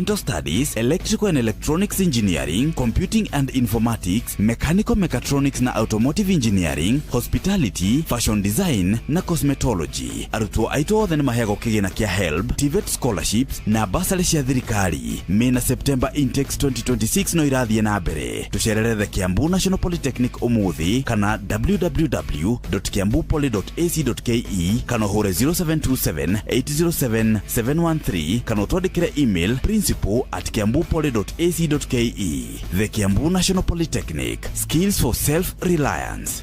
Environmental Studies, Electrical and Electronics Engineering, Computing and Informatics, Mechanical Mechatronics na Automotive Engineering, Hospitality, Fashion Design na Cosmetology. Arutwo aitũ othe nĩ mahegwo kĩgĩna kĩa HELB, TVET scholarships na bursary cia thirikari. Mena September intakes 2026 no irathiĩ na mbere. Tucerere the Kiambu National Polytechnic umuthi kana www.kiambupoly.ac.ke kana hore 0727 807 713 kana utwandikire email principal@kiambupoly.ac.ke. The Kiambu National Polytechnic, skills for self-reliance.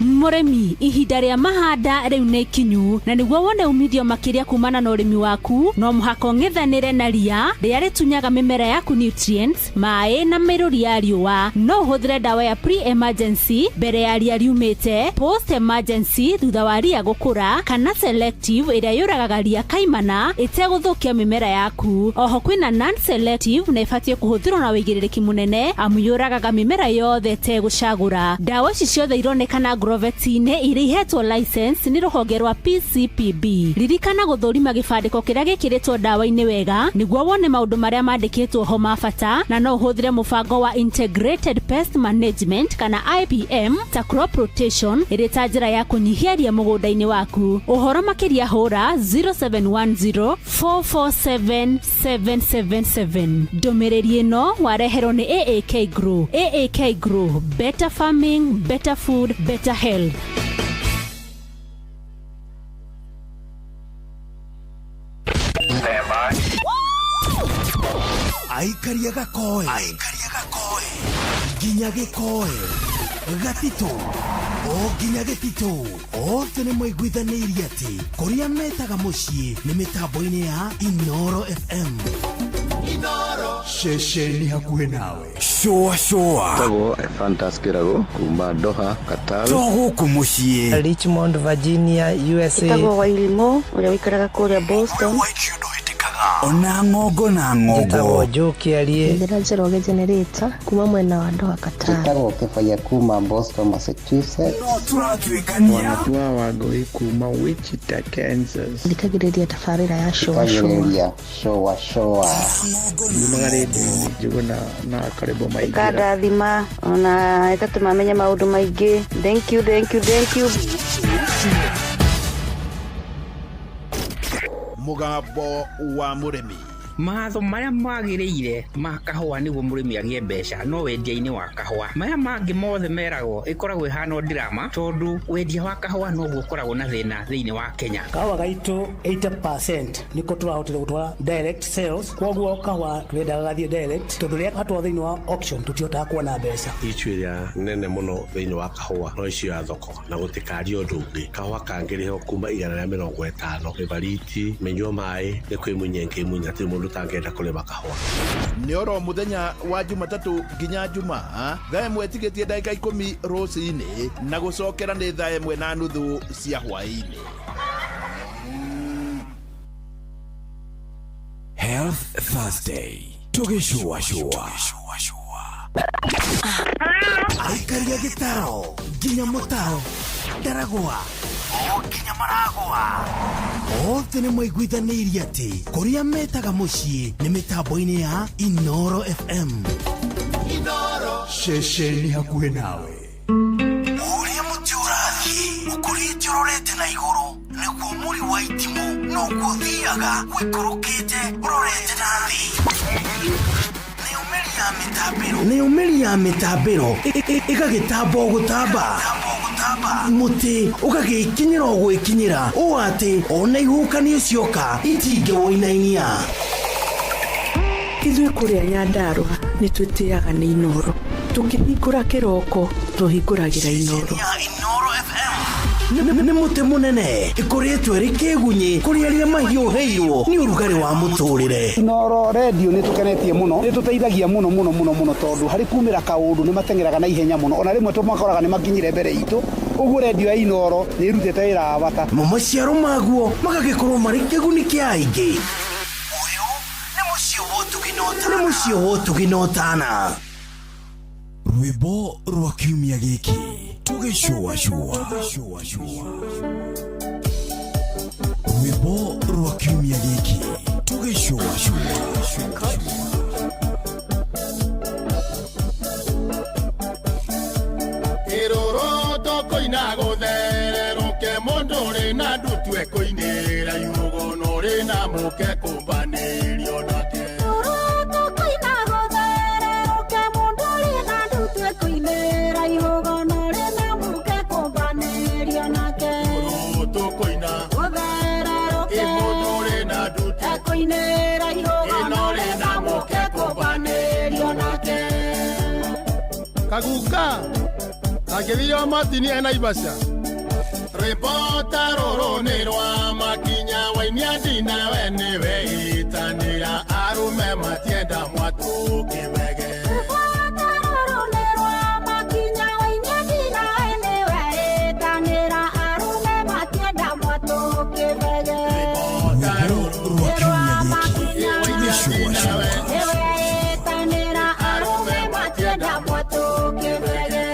Muremi ihinda rĩa mahanda rĩu nĩ kinyu na nĩguo wone umithio makĩria kumana na ũrĩmi waku no mũhaka ng'ethanĩre na ria rĩrĩa rĩtunyaga mĩmera yaku nutrients, maĩ na mĩrũri ya riũa. No ũhũthĩre dawa ya pre-emergency mbere ya ria riumĩte, post-emergency thutha wa ria gũkũra, kana selective ĩrĩa yũragaga ria kaimana ĩtegũthũkia mĩmera yaku. Oho kwĩna non-selective na ĩbatiĩ kũhũthĩrwo na wĩigĩrĩrĩki mũnene amu yũragaga mĩmera yothe ĩtegũcagũra. Dawa ici ciothe ironekana Grovetine irihetwo license ni rũhonge rwa PCPB. Ririkana gũthũrima gĩbandĩko kĩrĩa gĩkĩrĩtwo dawa-inĩ wega nĩguo wone maũndũ marĩa mandĩkĩtwo ho ma bata, na no ũhũthĩre mũbango wa Integrated Pest Management kana IPM ta crop rotation ĩrĩ ta njĩra ya kũnyihia ria mũgũnda-inĩ waku. Ũhoro makĩria hũra 0710 447 777. Ndũmĩrĩri ĩno wareherwo nĩ AAK Grow. AAK Grow, better farming, better food, better health. Aikaria gakoe nginya gĩkoe gatito o nginya gĩtito othe nĩ maiguithanĩirie atĩ kũrĩa metaga mũciĩ nĩ mĩtambo-inĩ ya Inoro FM. Inoro shesheni hakuhĩ nawe. Shoa Tago fantastic rago kuma Doha Qatar. Togo muciĩ Richmond, Virginia, USA. Tago Wailimo ũrĩa wikaraga kũrĩa Boston. ona ngogo na ngogo. Tago Joki alie. Ndĩra Njoroge generator kuma mwena wa Doha Qatar. Tago Kefaya kuma Boston, Massachusetts. No turatwĩkania. Wanatua wagoi kuma Wichita, Kansas. Ndikagĩrĩria tabarĩra ya showa. Nimagarĩte njugo na karibu maingĩ. Kadathima ona ĩtatũmamenya maũndũ maingĩ. Thank you. Mugambo wa muremi. Mahatho marĩa magĩrĩire ma kahũa nĩguo mũrĩmi agĩe mbeca no wendia-inĩ wa kahũa. Maya mangĩ mothe meragwo ĩkoragwo ĩhana ndirama tondũ wendia wa kahũa noguo ũkoragwo na thĩna thĩinĩ wa Kenya. Kahũa gaitũ 80% nĩko tũrahotire gũtwara direct sales, kwoguo kahũa twendaga gathiĩ direct tondũ rĩrĩa gatwara thĩinĩ wa auction tũtihotaga kuona mbeca. Icu ĩrĩa nene mũno thĩinĩ wa kahũa no icio ya thoko na gũtikario ũndũ ũngĩ. Kahũa kangĩrĩho kuma 150 Everiti menywo maĩ nĩ kwĩmunya atĩ mũndũ tangenda kũrĩma kahũa. Nĩ oro mũthenya wa Jumatatu nginya Jumaa thaa ĩmwe ĩtigĩtie ndagĩka 10 rũcinĩ na gũcokera nĩ thaa 1:30 cia hwaĩ-inĩ. Health Thursday. Tugĩcua. Aikaria gĩtaro nginya mũtaro ndaragwa o nginya maragwa. Othe nĩ maiguithanĩirie atĩ kũrĩa metaga mũciĩ nĩ mĩtambo-inĩ ya Inoro FM. Inoro shesheni hakuhĩ nawe. Ũrĩa mũtĩ ũrathiĩ ũkũrĩte ũrorete na igũrũ nĩguo mũri wa itimũ noguo ũthiaga wĩikũrũkĩte ũrorete na thĩ. Nĩ umeri ya mĩtambĩro ĩgagĩtamba gũtamba. Mũtĩ ũgagĩkinyĩra gwĩkinyĩra ũũ atĩ ona ihukanio cioka itingĩwoinainia. Ithuĩ kũrĩa Nyandarua nĩ twĩtĩaga nĩ Inoro. Tũkĩhingũra kĩroko tũhingũragĩra Inoro. Nĩ mũtĩ mũnene ĩkoretwo ĩrĩ kĩgunyi kũrĩ arĩa mahiũhĩirwo nĩ ũrugarĩ wa mũtũrĩre. Inoro radio nĩ tũkenetie mũno, nĩ tũteithagia mũno tondũ harĩ kumĩra kaũndũ nĩ matengeraga na ihenya mũno, ona rĩmwe tũmakoraga nĩ makinyire mbere itũ. Ũguo radio ya Inoro nĩ irutĩte wĩra wa bata. Maciaro maguo magagĩkorwo marĩ kĩguni kĩa aingĩ. Ũyũ nĩ mũciĩ wotũginotana. Rwĩmbo rwa kiumia gĩkĩ tũgĩcua. Rwĩmbo rwa kiumia gĩkĩ Iroro toko inago therero ke mondore na ndutwe koinera yugo nore na muke kumbanirio nake. Iroro toko inago therero ke mondore na ndutwe koinera yugo nore na muke kumbanirio nake. Iroro toko inago therero ke mondore na ndutwe koinera yugo nore na muke kumbanirio nake. Kaguka Akedio matini ena ibasha. Repota roro nerwa makinya wainia dina wenewe itanira arume matienda mwatu kibege. Repota roro nerwa makinya wainia dina wenewe itanira arume matienda mwatu kibege. Repota roro nerwa makinya wainia dina wenewe itanira arume matienda mwatu kibege.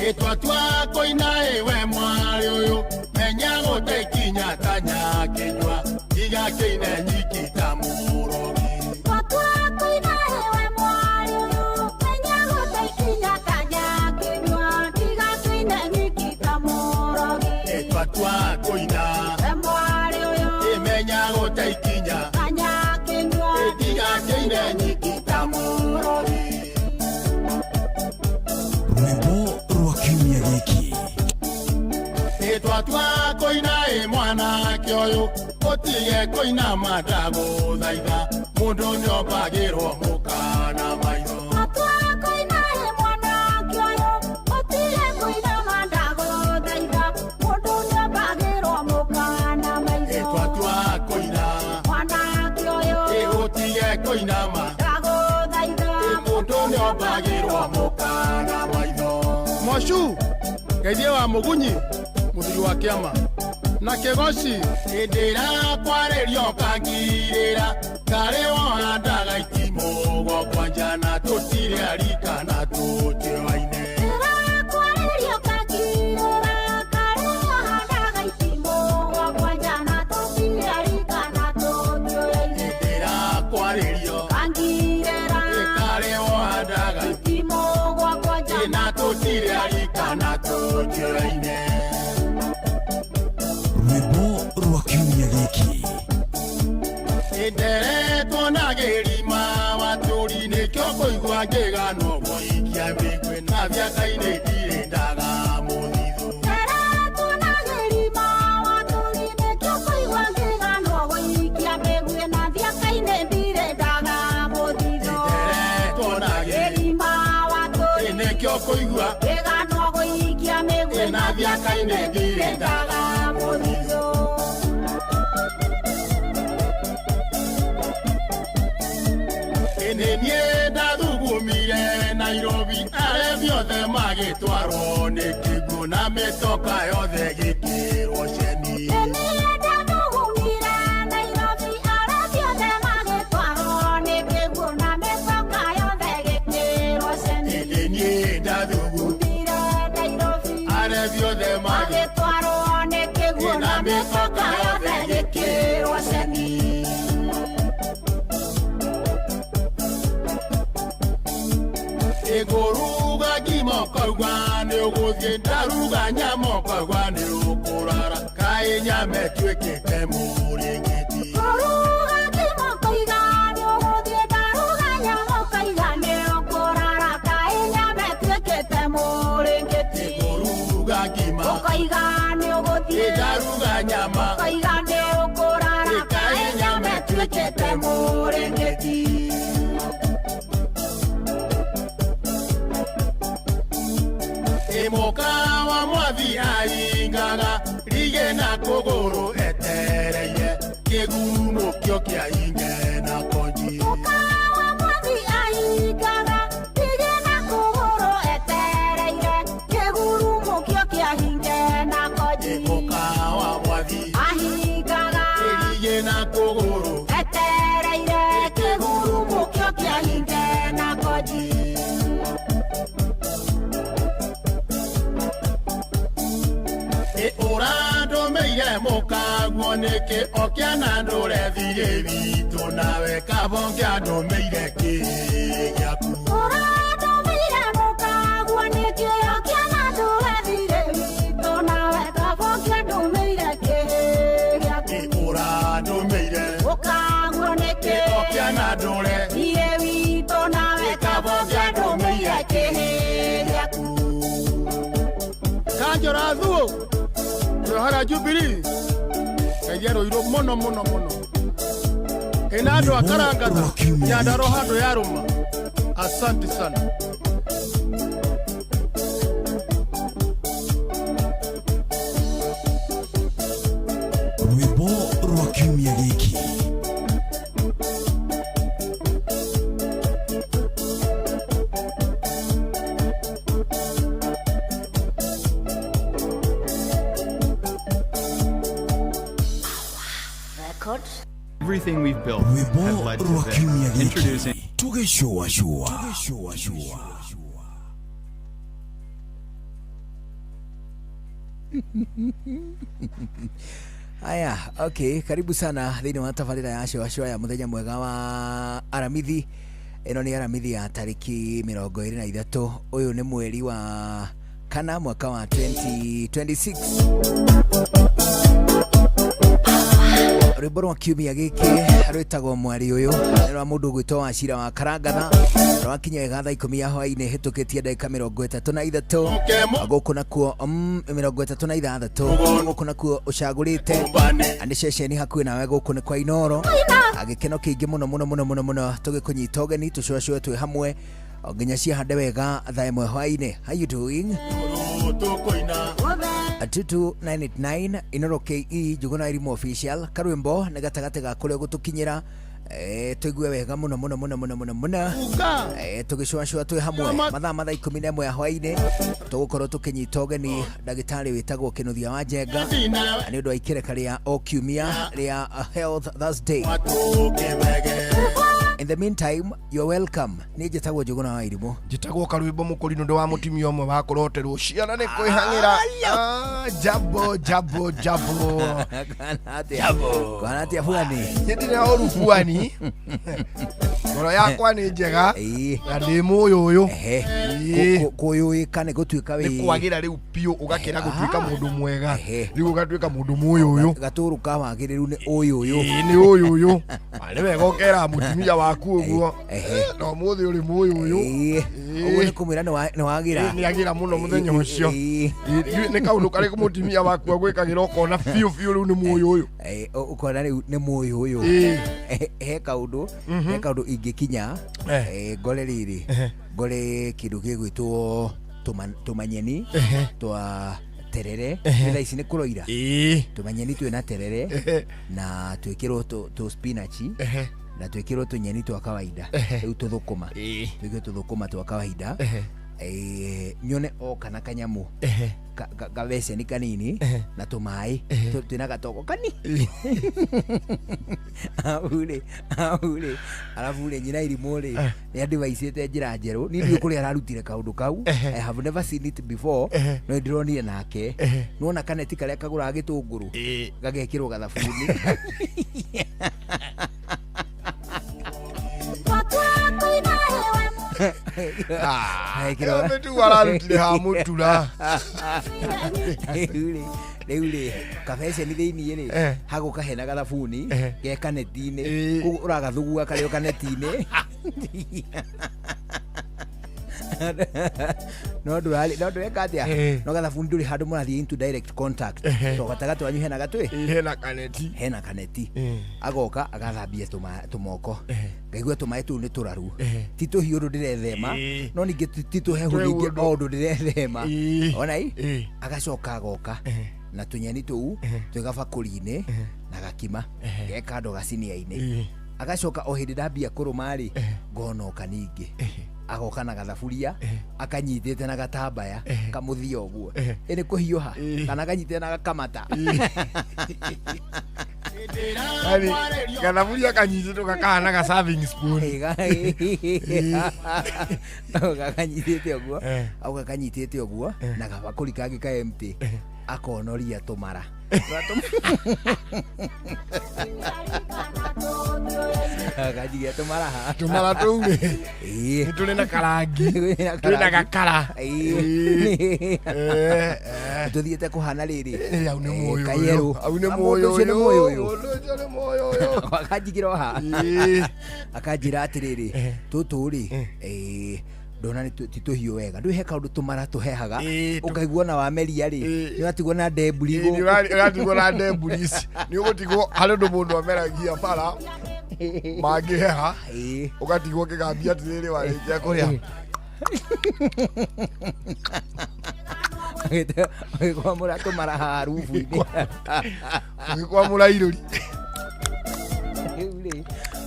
Etwa koina ewe mwari uyu menya gote kinya tanya kenywa iga keina nyikita murogi. Etwa koina ewe mwari uyu menya gote kinya tanya kenywa iga keina nyikita murogi. Etwa koina ewe mwari uyu menya gote kinya tanya kenywa iga keina nyikita murogi. Etwa koina e mwana kyoyo otige koina madago daida mundu nyobagirwo mukana maitho. Etwa koina e mwana kyoyo otige koina madago daida mundu nyobagirwo mukana maitho. Etwa koina mwana kyoyo otige koina madago daida mundu nyobagirwo mukana maitho. Moshu Geithie wa Mugunyi muthuri wa kiama na Kegoshi indira kwarerio kangirira kare wandaga itimo kwanja na tutire arika na tutioine. Indira kwarerio kangirira kare wandaga itimo kwanja na tutire arika na tutioine. Indira kwarerio kangirira kare wandaga itimo kwanja na tutire arika na tutioine. Indere tonagerima waturi ne kyoko igwagega no boikia bigwe na byakaine dire ndaga muthizo. Indere tonagerima waturi ne kyoko igwagega no boikia bigwe na byakaine dire ndaga muthizo. Indere tonagerima waturi ne kyoko igwagega no boikia bigwe na byakaine dire ndaga muthizo. Nenye dadugumire Nairobi arebiothe magitwaro nikigu na metoka yothe gikirwo sheni. Nenye dadugumire Nairobi arebiothe magitwaro nikigu na metoka yothe gikirwo sheni. Nenye dadugumire Nairobi arebiothe magitwaro nikigu na metoka yothe gikirwo sheni. Egoruga gimokogwa ne ogozie daruga nyamokogwa ne okurara kai nyame twekete muringeti. Goruga gimokogwa ne ogozie daruga nyamokogwa ne okurara kai nyame twekete muringeti. Goruga gimokogwa ne ogozie daruga nyamokogwa ne okurara kai nyame twekete muringeti. Moka wa mwathi aingaga lige na kuguru etereye meire mukaguo niki okiana ndure thire bitu nawe kabonge andu meire kigiaku uradomeire mukaguo niki okiana ndure thire bitu nawe kabonge andu meire kigiaku uradomeire mukaguo niki okiana ndure thire bitu nawe kabonge andu meire kigiaku kanjora thuo hara Jubilee kagero iro mono enado akarangata nyandaro hando yaruma. Asante sana. Rwimbo rwa kiumia giki. Everything we've built has led to this. Introducing Aya, okay, karibu sana thini wa tabarira ya Shua ya muthenya mwega wa aramithi. Ino ni aramithi ya tariki 23. Uyu ni mweri wa kana mwaka wa 2026. Rwimbo rwa kiumia giki rwitagwo mwari uyu rwa mundu gwitwo Wachira wa Karangatha rwakinya wega thaa 10 ya hwaini hitukitie ndagika 33 guku nakuo 36 guku nakuo ucagurite andi ceceni hakuhi nawe guku ni kwa Inoro agikeno kiingi muno tugikunyita ugeni tucwacwe twi hamwe nginya ciahande wega thaa 1 hwaini. How you doing? 2299 Inoro KE Juguna Irimu official karwimbo na gatagate ga kule gutukinyira tuigue wega muno tugicwacwa twi hamwe mathaa 11 ya hwaini tugukorwo tukinyita ugeni ndagitari witagwo Kinuthia wa Njenga ni undu wa ikireka ria o kiumia ria Health Thursday. In the meantime, you're welcome. Ni jetagwo Juguna wa Irimu. Jetagwo karwimbo mukurino ndo wa mutimia omwe bakoroterwo ciana ni kwihangira. Jabo. Kanati afwani. Ndine oru fuani. Ngoro yakwa ni njega. Na ndi muyoyo. Kuyuika ni gutuika wi. Ni kwagira riu pio ugakira gutuika mundu mwega. Riu ugatuika mundu muyoyo. Gaturu ka wagiriru ni uyoyo. Ni uyoyo. Wale wegokera mutimia waku uguo. No muthi uri muyoyo. Uwe kumira ni wagira. Ni agira muno muthenya ucio. Ni kaundu kari kumutimia waku agwikagira ukona fiu riu ni muyoyo. Ukona ni muyoyo. He kaundu ingikinya ngore riri ngore kindu gigwitwo tumanyeni twa terere nda ici ni kuroira tumanyeni twina terere na twikirwo tu spinach na twikirwo tunyeni twa kawaida riu tuthukuma twikirwo tuthukuma twa kawaida nyone o kana kanyamu gavese ni kanini na tumai twina gatoko kani aule alafu ule nyina Irimu ri ni advice njira njeru ni ndio kuri ararutire kaundu kau. I have never seen it before no ndironire nake nona kaneti karia kagura gitunguru gagekirwo gathabuni Kira tu wararutire ha mutura Reule kafese ni thiini ri haguka hena gathabuni ge kaneti-ini uragathugua kario kaneti-ini no ndweka atia no gathabuni nduri handu murathie into direct contact to gatagati wanyu hena gatwi hena kaneti agoka agathambia tumoko ngaigua tumai tu ni turaru ti tuhiuru ndirethema no ningi ti tuhehu ningi ondu ndirethema onai agacoka agoka na tunyeni tuu twiga bakuri-ini na gakima geka ndo gacinia-ini agacoka o hindi ndambia kurumari ngonoka ningi agoka na gathaburia akanyitite na gatambaya kamuthia uguo iri kuhiuha kana kanyitite na kamata ani gathaburia kanyitite kakana ga serving spoon kanyitite uguo au kanyitite uguo na gabakuri kangi ka empty akonoria tumara Kaji ya tumara. Tumara tu. Itu na karangi. Tu na gakara. Tu thiete kuhana riri. Au ni moyo. Kayeru. Au ni moyo. Akajigiro ha. Akajira atiriri. Tuturi. Ndona tituhiũ wega ndũhe kaũndũ tũmara tũhehaga ũkaigua na wameria rĩ nĩ watigwo na ndemburi nĩ ũgatigwo na ndemburi ici nĩ ũgũtigwo harĩ ũndũ mũndũ ameragia bara mangĩheha ũgatigwo kĩgambia atĩrĩrĩ warĩkia kũrĩa ũgĩkwamũra tũmara harubu-inĩ ũgĩkwamũra irũri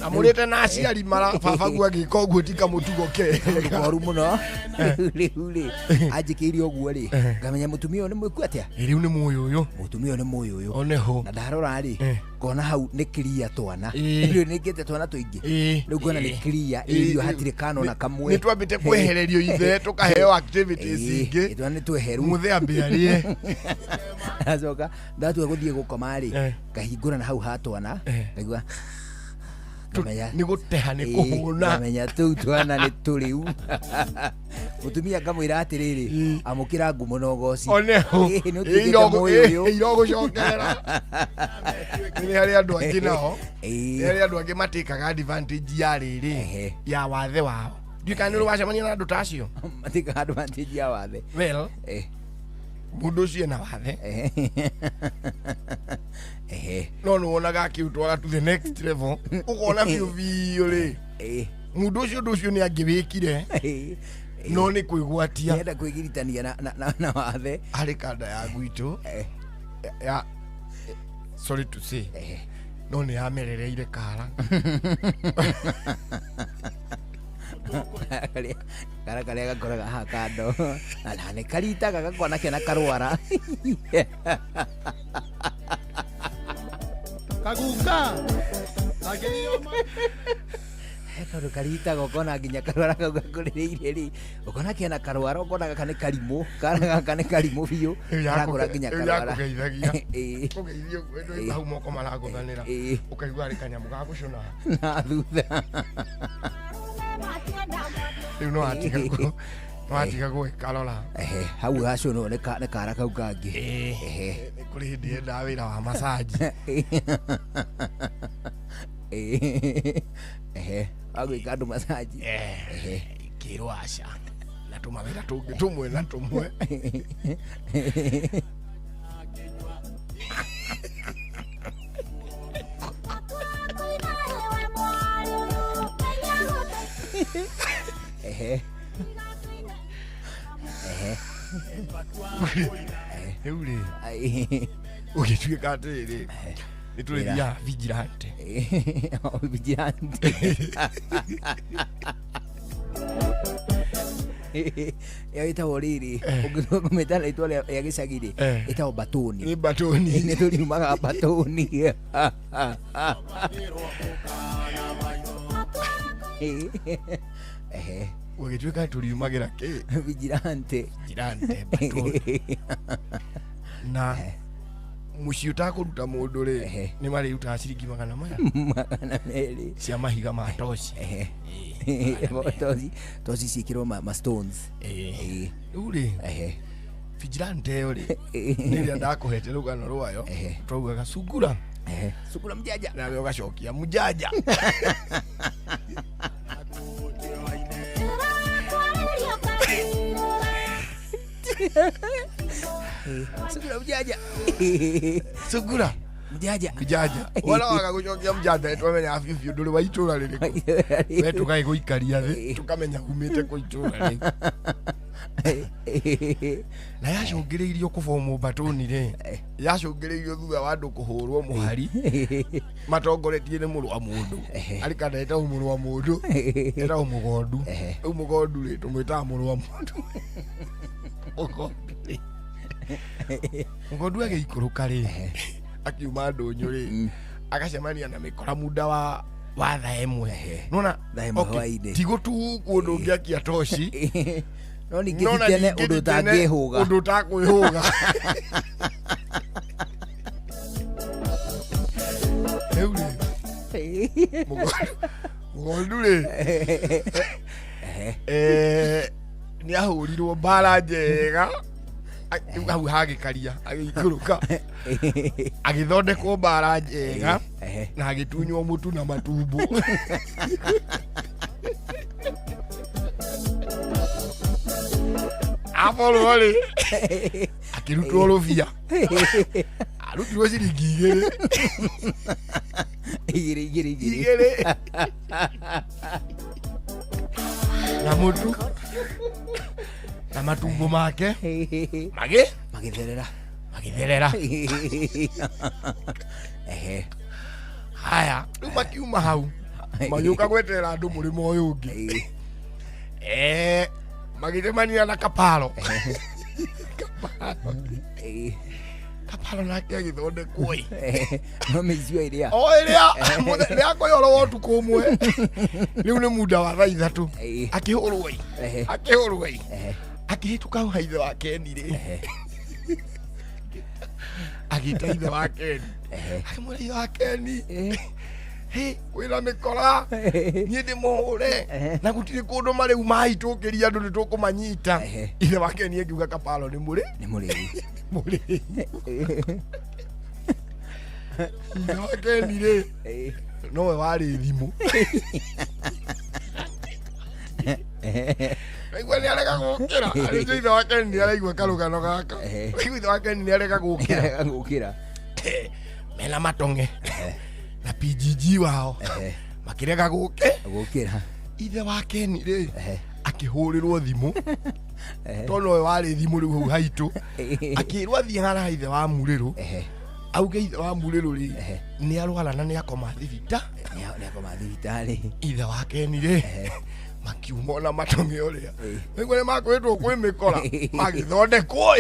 na murete na aciari mara baba gwa gika uguo tika mutugo ke koru muno uri ajikiri oguo ri ngamenya mutumia uyu ni mwiku atia riu ni muoyo uyu mutumia uyu ni muoyo uyu oneho na ndarora ri kona hau ni clear twana riu ni ngete twana tuingi riu ngona ni clear irio hatire kano na kamwe ni twambite kwehererio ithe tukaheo activities ingi twana ni tweheru muthe ambiarie azoka ndatu guthie gukoma ri kahingura na hau hatwana ngaigua ni guteha ni kuhuna menya tu twana ni turiu mutumia ngamwira atiriri amukira ngumo no goci oneho irogo cokera ni hari andu angi nao ni hari andu angi matikaga advantage ya riri ya wathe wao ndikani ruwacemania na andu tacio matikaga advantage ya wathe well mundu ucio na wathe no no wonaga akiutwara to the next level ukona biu ri mundu ucio ni angibikire no ni kwigwatia yenda kwigiritania na wathe ari kanda ya gwitu ya sorry to say no ni amerereire kara kara gakoraga ha kando na ne karita gakona kena karwara kaguka karu karita gokona nginya karwara gakuririire ri ukona kena karwara ukona gakane karimo kana karimo biyo gakora nginya karwara kugeithio kwendo hau moko maraguthanira ukaigua ri kanyamu gagucuna na thutha riu no atiga gwĩkarora hau gacuno nĩ kara kau kangĩ nĩ kũrĩ hĩndĩ enda wĩra wa masaji agwĩka andũ masaji kĩrwo aca na tũmawĩra tũngĩ tũmwe na tũmwe Eure ugituika atiriri niturithia vigilante vigilante ĩtagwo rĩrĩ ũngĩtua kũmĩta na itwa rĩa gĩcagi-rĩ ĩtagwo batoni nĩ batoni nĩ tũriumaga batoni ũgĩtuĩka tũriumagĩra kĩ vigilante batoni na muciĩ ũtakũruta mũndũ rĩ nĩ marĩrutaga ciringi magana merĩ cia mahiga ma toci toci ciĩkĩrwo ma stones rĩu rĩ vigilante ĩyo rĩ nĩ rĩrĩa ndakũhete rũgano rwayo twaugaga sungura sungura mjanja nawe ũgacokia mjanja sungura mjanja sungura mjanja wala waga gucokia mjanja nitwamenya biũ ndũrĩ wa itũra rĩrĩkũ we tũgaĩ gũikaria thĩ tũkamenya umĩte kũ itũra rĩu na yacũngĩrĩirio kũbomwo batoni rĩ yacũngĩrĩirio thutha wa andũ kũhũrwo mũhari matongoretie nĩ mũrũ wa mũndũ arĩ kana etagwo mũrũ wa mũndũ etagwo mũgondu rĩu mũgondu rĩ tũmwĩtaga mũrũ wa mũndũ mũgondu agĩikũrũka rĩ akiuma ndũnyũ rĩ agacemania na mĩkora munda wa tha ĩmwe nona tigũtu ũndũ ũngĩ akia toci no ningĩ tene ũndũ ũtangĩhũga ũndũ ũtakwĩhũga Mũgondu rĩ nĩ ahũrirwo mbara njega hau hagĩkaria agĩikũrũka agĩthondekwo mbara njega na agĩtunywo mũtu na matumbo aporwo rĩ akĩrutwo rũbia arutirwo ciringi igĩrĩ na mũtu na matumbo make magĩtherera haya rĩu makiuma hau magĩũka gweterera andũ mũrĩmo ũyũ ũngĩ magĩcemania na kaparo kaparo nake agĩthondekwo no mĩicio ĩrĩa rĩa kũyorwo ũtukũ ũmwe rĩu nĩ muda wa thaa ithatũ akĩhũrwo akĩhĩtũka hau ithe wa Keni rĩ agĩta ithe wa Keni akĩmwĩra ithe wa Keni wĩna mĩkora niĩ ndĩmũhũre na gũtirĩ kũndũ marĩu mahitũkĩria andũ nĩtũkũmanyita ithe wa Keni akiuga kaparo nĩ mũrĩu ithe wa Keni rĩ nowe warĩ thimũ aigua nĩ arega gũkĩra arĩnjo ithe wa Keni nĩ araigua karũgano gaka aigua ithe wa Keni nĩ arega gũkĩra mena matong'e na PGG wao makĩrega gũkĩra ithe wa Keni rĩ akĩhũrĩrwo thimũ tondũ nowe warĩ thimũ rĩu hau haitũ akĩrwo athiĩ hara ithe wa Mũrĩrũ auge ithe wa Mũrĩrũ rĩ nĩ arwara na nĩ akoma thibitarĩ ithe wa Keni rĩ makiuma na matong'e ũrĩa nĩguo nĩ makwĩtwo kwĩ mĩkora magĩthondekwo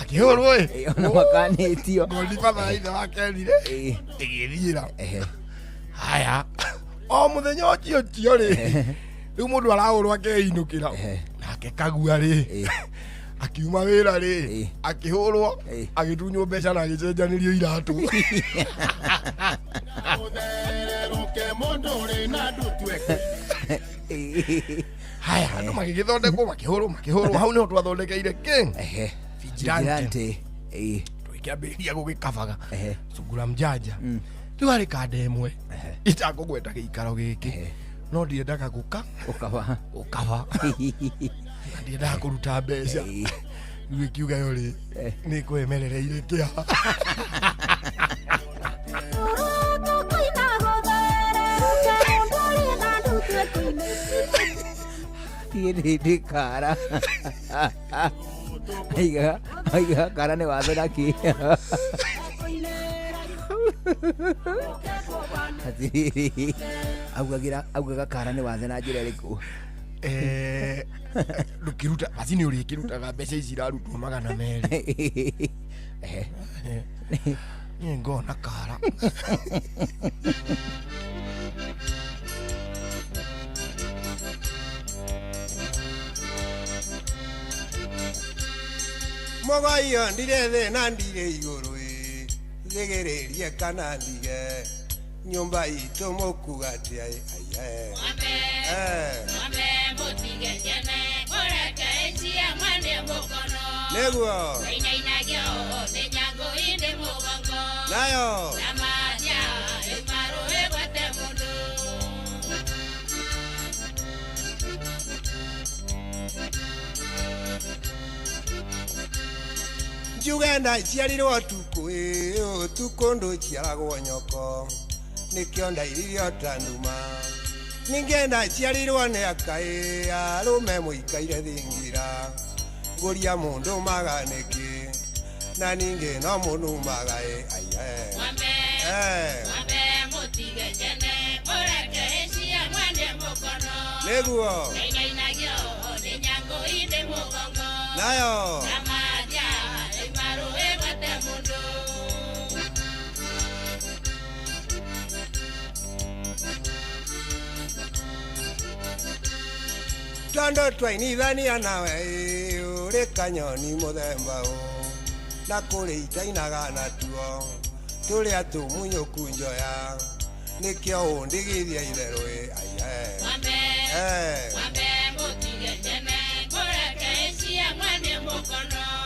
akĩhũrwo ona makanĩtio ngoni batha ithe wa Keni rĩ ĩgĩthiĩra haya o mũthenya ũcio rĩ rĩu mũndũ arahũrwo akeinũkĩra nake Kagua rĩ akiuma wĩra rĩ akĩhũrwo agĩtunywo mbeca na agĩcenjanĩrio iratũ haya andũ magĩgĩthondekwo makĩhũrwo hau nĩho twathondekeire vigilante twĩkĩambĩrĩria gũgĩkabaga Sungura Mjanja rĩu harĩ kanda ĩmwe itakũgweta gĩikaro gĩkĩ no ndiendaga gũkaba ndiendaga kũruta mbeca rĩu ĩkiuga yo rĩ nĩ kwĩmerereire kĩha Ini kara aiga kara nĩ watho naki augaga kara nĩ watho na njĩra ĩrĩkũ ndũkĩruta basi nĩ ũrĩkĩrutaga mbeca ici irarutwo 200 niĩ ngona kara Mogaio ndire thĩna ndire igũrũ thigĩrĩrie kana ndige nyũmba itũ mũkuga atĩ Mwambe mũtige ciana mũreke cia mwene mũkono nĩguo inainagio nĩ nyangũ inde mũgongo nayo na maria ĩmaru ĩgwete mũndũ njugenda ciarirwo ũtukũ ũtukũ ndũciaragwo nyoko nĩkĩo ndairirio ta nduma ningenda ciarirwo nĩ akaĩ arũme mũikaire thingira ngũria mũndũ maganĩki na ningĩ no mũnumaga Mwambe mũtige ciana mũreke cia mwene mũkono nĩguo inainagio nĩ nyangũ inde mũgongo nayo na maria ĩmaru ĩgwete mũndũ tondũ twainithania nawe ũrĩ kanyoni mũthemba na kũrĩ itainaga natuo tũrĩa tũmunyũku njoya nĩkĩo ũndigithia itherũ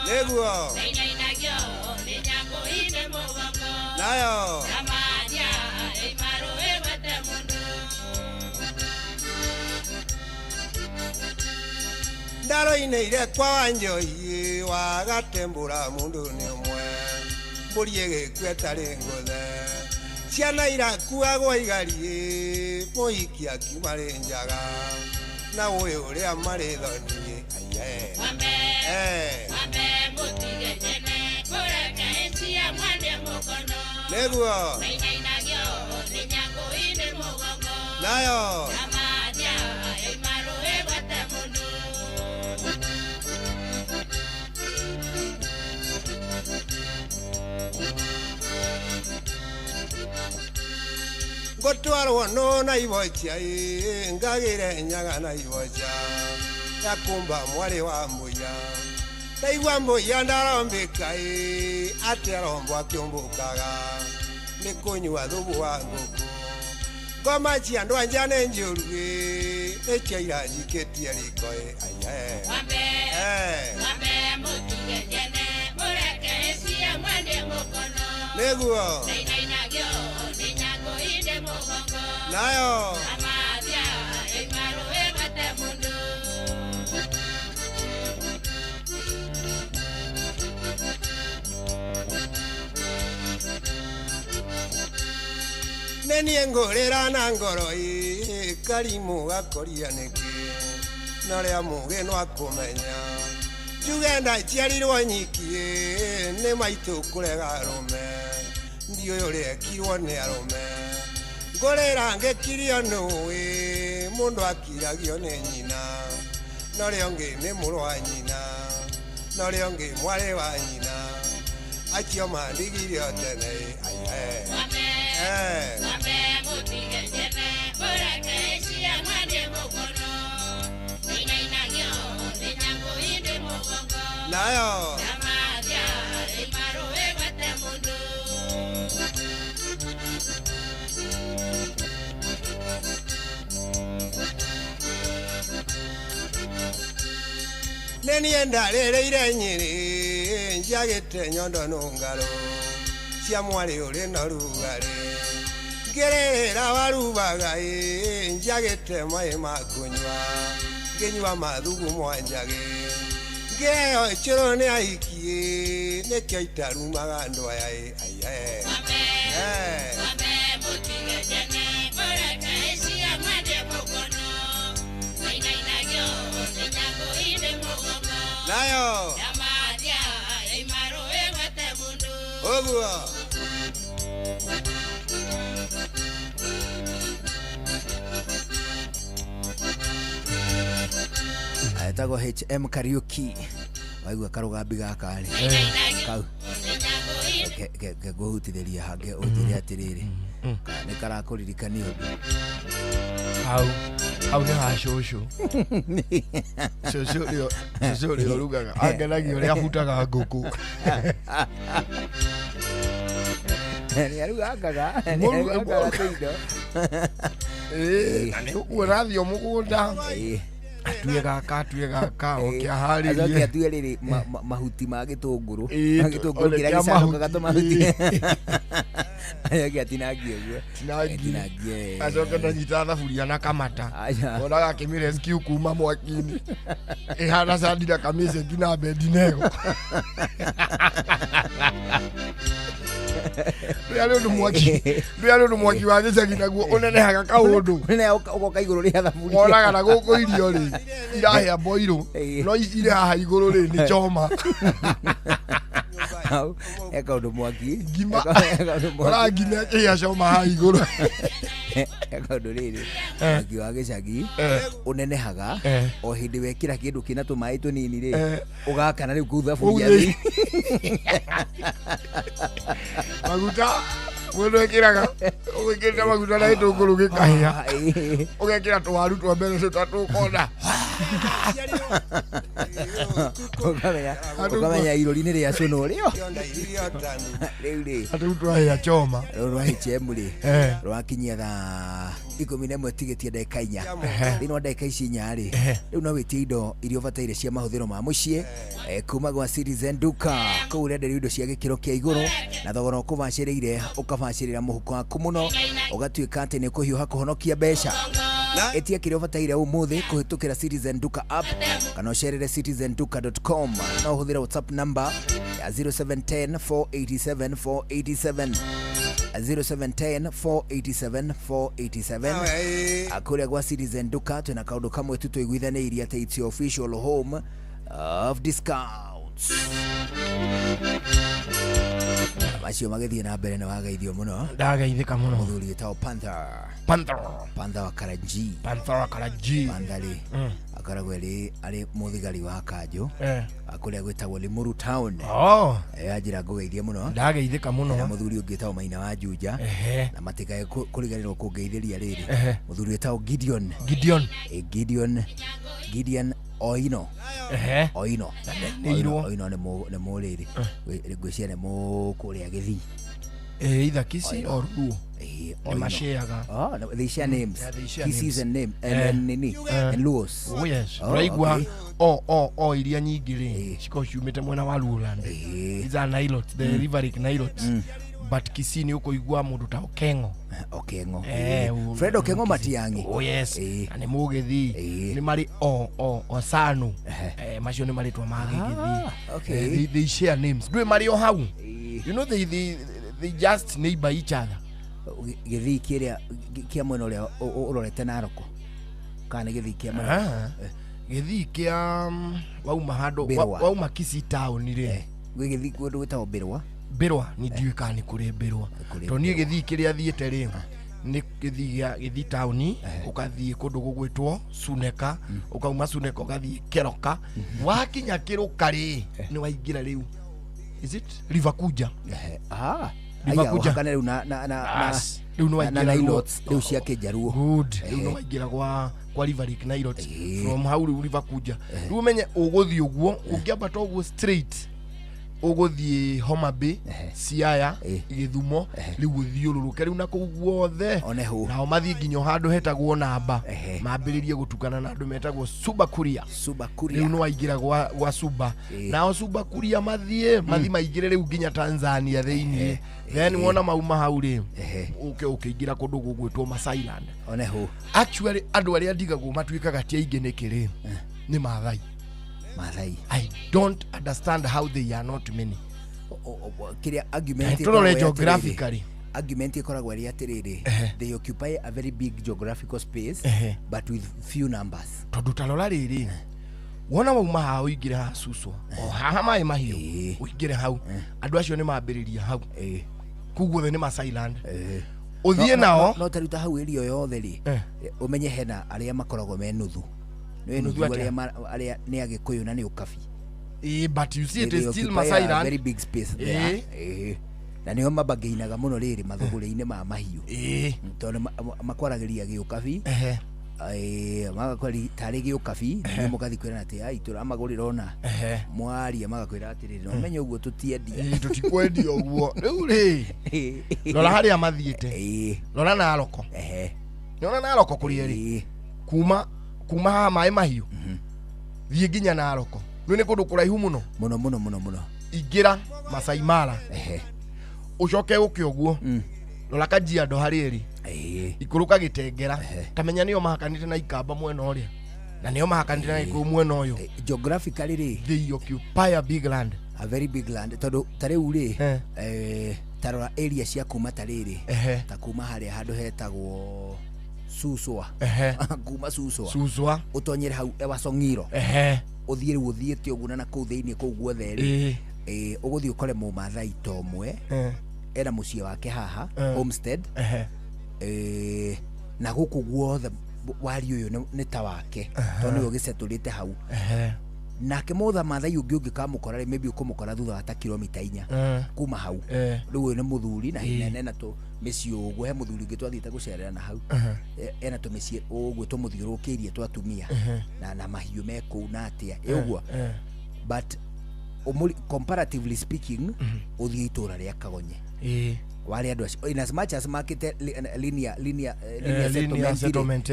nĩguo nayo ndaro-inĩ irekwa wa njoi wagatembũra mũndũ nĩ ũmwe mbũri ĩgĩkua ĩtarĩ ngũthe ciana irakuagwo igari mũhiki akiuma rĩ njaga na ũyũ ũrĩa marĩ thoni nĩguo nayo ngũtwarwo no na ibocia ngagĩre nyaga na ibocia yakumba mwarĩ wa mbũya ndaigua mbũya ndarombĩka atĩ arombo akĩũmbũkaga nĩ kũnyua thubu wa ngũkũ ngoma cia andũ anja nĩ njũru nĩ ciaira njikĩtie riko nĩguo nayo nenie ngũrĩra na ngoro karimũ gakoria nĩkĩ narĩa mũgĩ no akũmenya njuge ndaciarirwo nyiki nĩ maitũ kũrega arũme ndiũĩ ũrĩa ekirwo nĩ arũme ngũrĩra ngĩkirio nũĩ mũndũ akiragio nĩ nyina norĩa ũngĩ nĩ mũrũ wa nyina norĩa ũngĩ mwarĩ wa nyina acio mandigirio tene nayo nenie ndarĩrĩire Nyĩrĩ njagĩte nyondo nũngaro cia mwarĩ ũrĩ na rugarĩ ngĩrĩrĩra warubaga njagĩte maĩ ma kũnyua ngĩnyua mathugu mwanjagĩ ngĩheo cũrũ nĩ aikie nĩkĩo itarumaga andũ aya nayo ũguo etagwo HM Kariuki waigua karũgambi gaka kau ngũhutithĩria hange ũnjĩre atĩrĩrĩ nĩ karakũririkania ũndũ hau nĩ ha cũcũ cũcũ ũrĩa ũrugaga angenagia ũrĩa abutaga ngũkũ nĩ arugangaga ũguo rathiĩ mũgũnda atue gaka okia harĩrie atue rĩrĩ mahuti ma gĩtũngũrũ kĩrĩa gĩcanũkaga tũmahuti ayake atinangie ũguo tinangie acoke ndanyita thaburia na kamata onaga kĩmĩrescue kuma mwaki-inĩ ĩhana Sandra Kamice ngina Abednego rĩarĩ ũndũ mwaki wa gĩcagi naguo ũnenehaga kaũndũ ũgoka igũrũ rĩa thaburia onaga na gũkũ irio rĩ irahĩa boirũ no irĩ haha igũrũ rĩ nĩ choma eka ũndũ mwaki ngima ngina kĩhĩa choma haha igũrũ eka ũndũ rĩrĩ mwaki wa gĩcagi ũnenehaga o hĩndĩ wekĩra kĩndũ kĩna tũmaĩ tũnini rĩ ũgakana rĩu kũu thaburia maguta mũndũ ekĩraga ũgĩkĩrĩte maguta na gĩtũngũrũ gĩkahĩa ũgekĩra tũwaru twa mbere tũtatũ kona Ukamenya irori nĩ rĩa cuno rĩo rĩu rĩ andũ twaia choma rwa HM rĩ rwakinyia thaa 11 tigetie ndagĩka 4 thĩinĩ wa ndagĩka ici 4 rĩ rĩu no wĩtie indo iria ũbataire cia mahũthĩro ma mũciĩ kuma gwa Citizen Duka kũu ũrenderio indo cia gĩkĩro kĩa igũrũ na thogora ũkũbacĩrĩire ũkabacĩrĩra mũhuko waku mũno ũgatuĩka atĩ nĩ kũhiũha kũhonokia mbeca etia kĩrĩa ũbataire ũmũthĩ kũhĩtũkĩra Citizen Duka app kana ũcerere citizenduka.com no ũhũthĩre WhatsApp number ya 0710487487 0710487487 akũrĩa gwa Citizen Duka twĩna kaũndũ kamwe tu tũiguithanĩirie atĩ it's your official home of discounts. Macio magĩthiĩ na mbere na wagaithio mũno. Ndagaithĩka mũno. Mũthuri wĩtagwo Panther wa Karaji. Panther akoragwo arĩ mũthigari wa Kanjũ. Akũrĩa gwĩtagwo Limuru Town. Ajira ngũgeithia mũno. Ndagaithĩka mũno. Na mũthuri ũngĩ wĩtagwo Maina wa Juja. Na matikae kũriganĩrwo kũngeithĩria rĩrĩ. Mũthuri wĩtagwo Gideon Oino. Oino nĩ mũrĩrĩ. Ngwĩciria nĩ mũkũrĩa Gĩthii. Either Kisii or Luo. Masheaga. They share names. Kisii and name and Luos. Oh yes. Raigua iria nyingi rĩ. Ciko ciumĩte mwena wa Luoland. These are Nilots, the Riverick Nilots. But Kisii nĩ ũkũigua mũndũ ta Okengo. Fred Okengo Matiang'i. Oh yes. Na nĩ Mũgĩthii. Nĩ marĩ Osano. Macio nĩ marĩtwa ma Gĩthii. They share names. Ndũĩ marĩ o hau. You know they just neighbor each other. Gĩthii kĩa mwena ũrĩa ũrorete Naroko. Kana Gĩthii kĩa mwena. Gĩthii kĩa wauma handũ wauma Kisii town rĩ. Gĩthii kũndũ gwĩtagwo Mbĩrwa nĩ ndiũĩ kana nĩ kũrĩ Mbĩrwa. To niĩ Gĩthii kĩrĩa thiĩte rĩ nĩ Gĩthii town ũgathiĩ kũndũ gũgwĩtwo Suneka ũkauma Suneka ũgathiĩ Keroka wakinya Kĩrũka rĩ nĩ waingĩra rĩu. Is it River Kuja? Rivakuja kana rĩu na Nilots rĩu cia Kĩnjaruo. Good. Rĩu no waingĩra kwa Riverick Nilots from hau rĩu Rivakuja. Rĩu umenye ũgũthiĩ ũguo ũngĩambata ũguo straight ũgũthiĩ Homa Bay, Siaya, Gĩthumo rĩu ũthiũrũrũke rĩu na kũu guothe nao mathiĩ nginya handũ hetagwo Namba mambĩrĩrie gũtukana na andũ metagwo Subakuria. Rĩu no waingĩra gwa Suba nao Subakuria mathiĩ maingĩre rĩu nginya Tanzania thĩinĩ then wona mauma hau rĩ ũkĩingĩra kũndũ gũgwĩtwo Masailand. Actually andũ arĩa ndigagwo matuĩkaga ti aingĩ nĩkĩ nĩ Maathai. I don't understand how they are not many. Kiria argument geographically. Argument ikoragwo ari atiriri. They occupy a very big geographical space but with few numbers. Tondu talora riri. Wona wauma hao uingire ha Suswa. O haha mai mahiu. Uingire hau. Andu acio ni mambiriria hau. Kuguo ni Masailand. Uthie nao no taruta hau iri yothe ri. Umenye hena aria makoragwo me nuthu. Aria ni Agikuyu na ni Ukabi. But you see it is still Masailand. Very big space there. Na niyo mabagĩinaga mũno rĩrĩ mathũgũrĩ-inĩ ma mahiũ. Tondũ makwaragĩria Gĩũkabi. Magakwari tarĩ Gĩũkabi, nĩ mũgathi kwĩrana atĩ ai tũramagũrĩra ona. Mwaria magakwĩra atĩrĩrĩ no menye ũguo tũtiendi. Tũtikwendia ũguo. Rĩu rĩ. Rora harĩa mathiĩte. Rora Naroko. Rora Naroko kũrĩa rĩ. Kuma haha maĩ mahiũ. Thiĩ nginya Naroko. Nĩ kũndũ kũraihu mũno. Mũno. Ingĩra Masai Mara. Ucoke ũke ũguo. Rora Kajiado harĩ eri. Ikũrũka Gĩtengera. Tamenya nĩo mahakanĩte na Ikamba mwena ũrĩa. Na nĩo mahakanĩte na Gĩkũyũ mwena ũyũ. Geographically rĩ. They occupy a big land. A very big land. Tondũ tarĩu rĩ. Tarora area cia kuma tarĩrĩ. Ta kuma harĩa handũ hetagwo Suswa. Kuma Suswa. Utonyere hau Ewasong'iro. Uthie rĩu uthiĩte ũguo na kũu thĩinĩ kũu guothe rĩ. Ũgũthiĩ ũkore Mũmaathai tomwe. Era mũciĩ wake haha Homestead. Na gũkũ guothe wari ũyũ nĩ ta wake. Tondũ nĩwe ũgĩcetũrĩte hau. nake motha mathai ungi kamukora maybe ukumukora thutha wa ta kilomita 4 kuma hau riu ni muthuri na hinene na to meci uguo he muthuri ungi twathiite gucerera na hau ena to meci uguo tumuthiurukirie twatumia na mahiu meku na atia uguo but comparatively speaking uthii itura ria Kagonye wale andu in as much as market linear settlement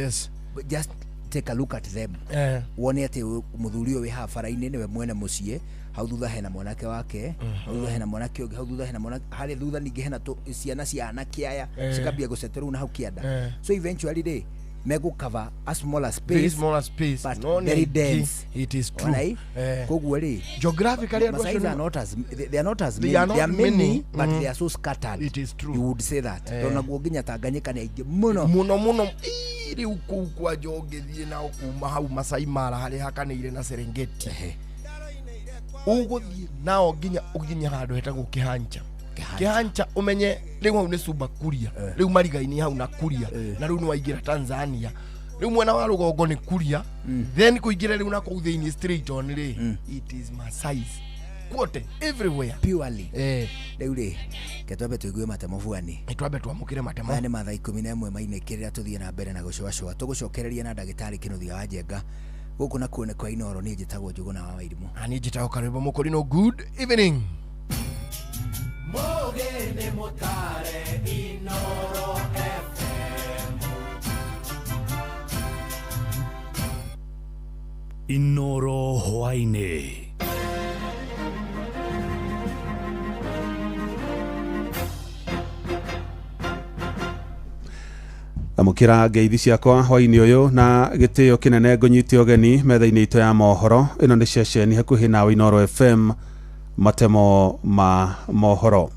just take a look at them wone ati muthuri uyu wi habara-ini niwe mwene mucie hau thutha hena mwanake wake hau thutha hena mwanake ungi hau thutha hena mwanake hari thutha ningi hena ciana cia anake aya cikambia guceterwo na hau kianda so eventually mego cover a smaller space but no very dense. It is true. Geographically, they are not many, but they are so scattered. It is true. You would say that. Tona guoginya Tanganyika ni muno iri huku kwa jogethie na kuma hau Masai Mara hari hakanire na Serengeti. Uguthie nao ginya handu hetagwo Kihancha umenye riu ni Suba Kuria riu marigaini hau na Kuria na riu ni waingira Tanzania riu mwena wa rugongo ni Kuria then kuingira riu na kou thiini straight on it is Masai quote everywhere purely riu ketwabe tuigue matemo fuani twambe twamukire matemo ni mathaa 11 mainikirira tuthie na mbere na gucoacoa tugucokereria na ndagitari Kinuthia wa Njenga guku na kuone kwa Inoro ni njitagwo Njuguna wa Wairimu ani njitagwo Karebo Mukurino. Good evening. Mogene motare Inoro FM. Inoro hwaine. Amukira ngeithi ciakwa hwaini uyu na gitio kinene ngunyite ogeni metha-ini itu ya mohoro. Ino ni ceceni hakuhi nawe Inoro FM, matemo ma mohoro.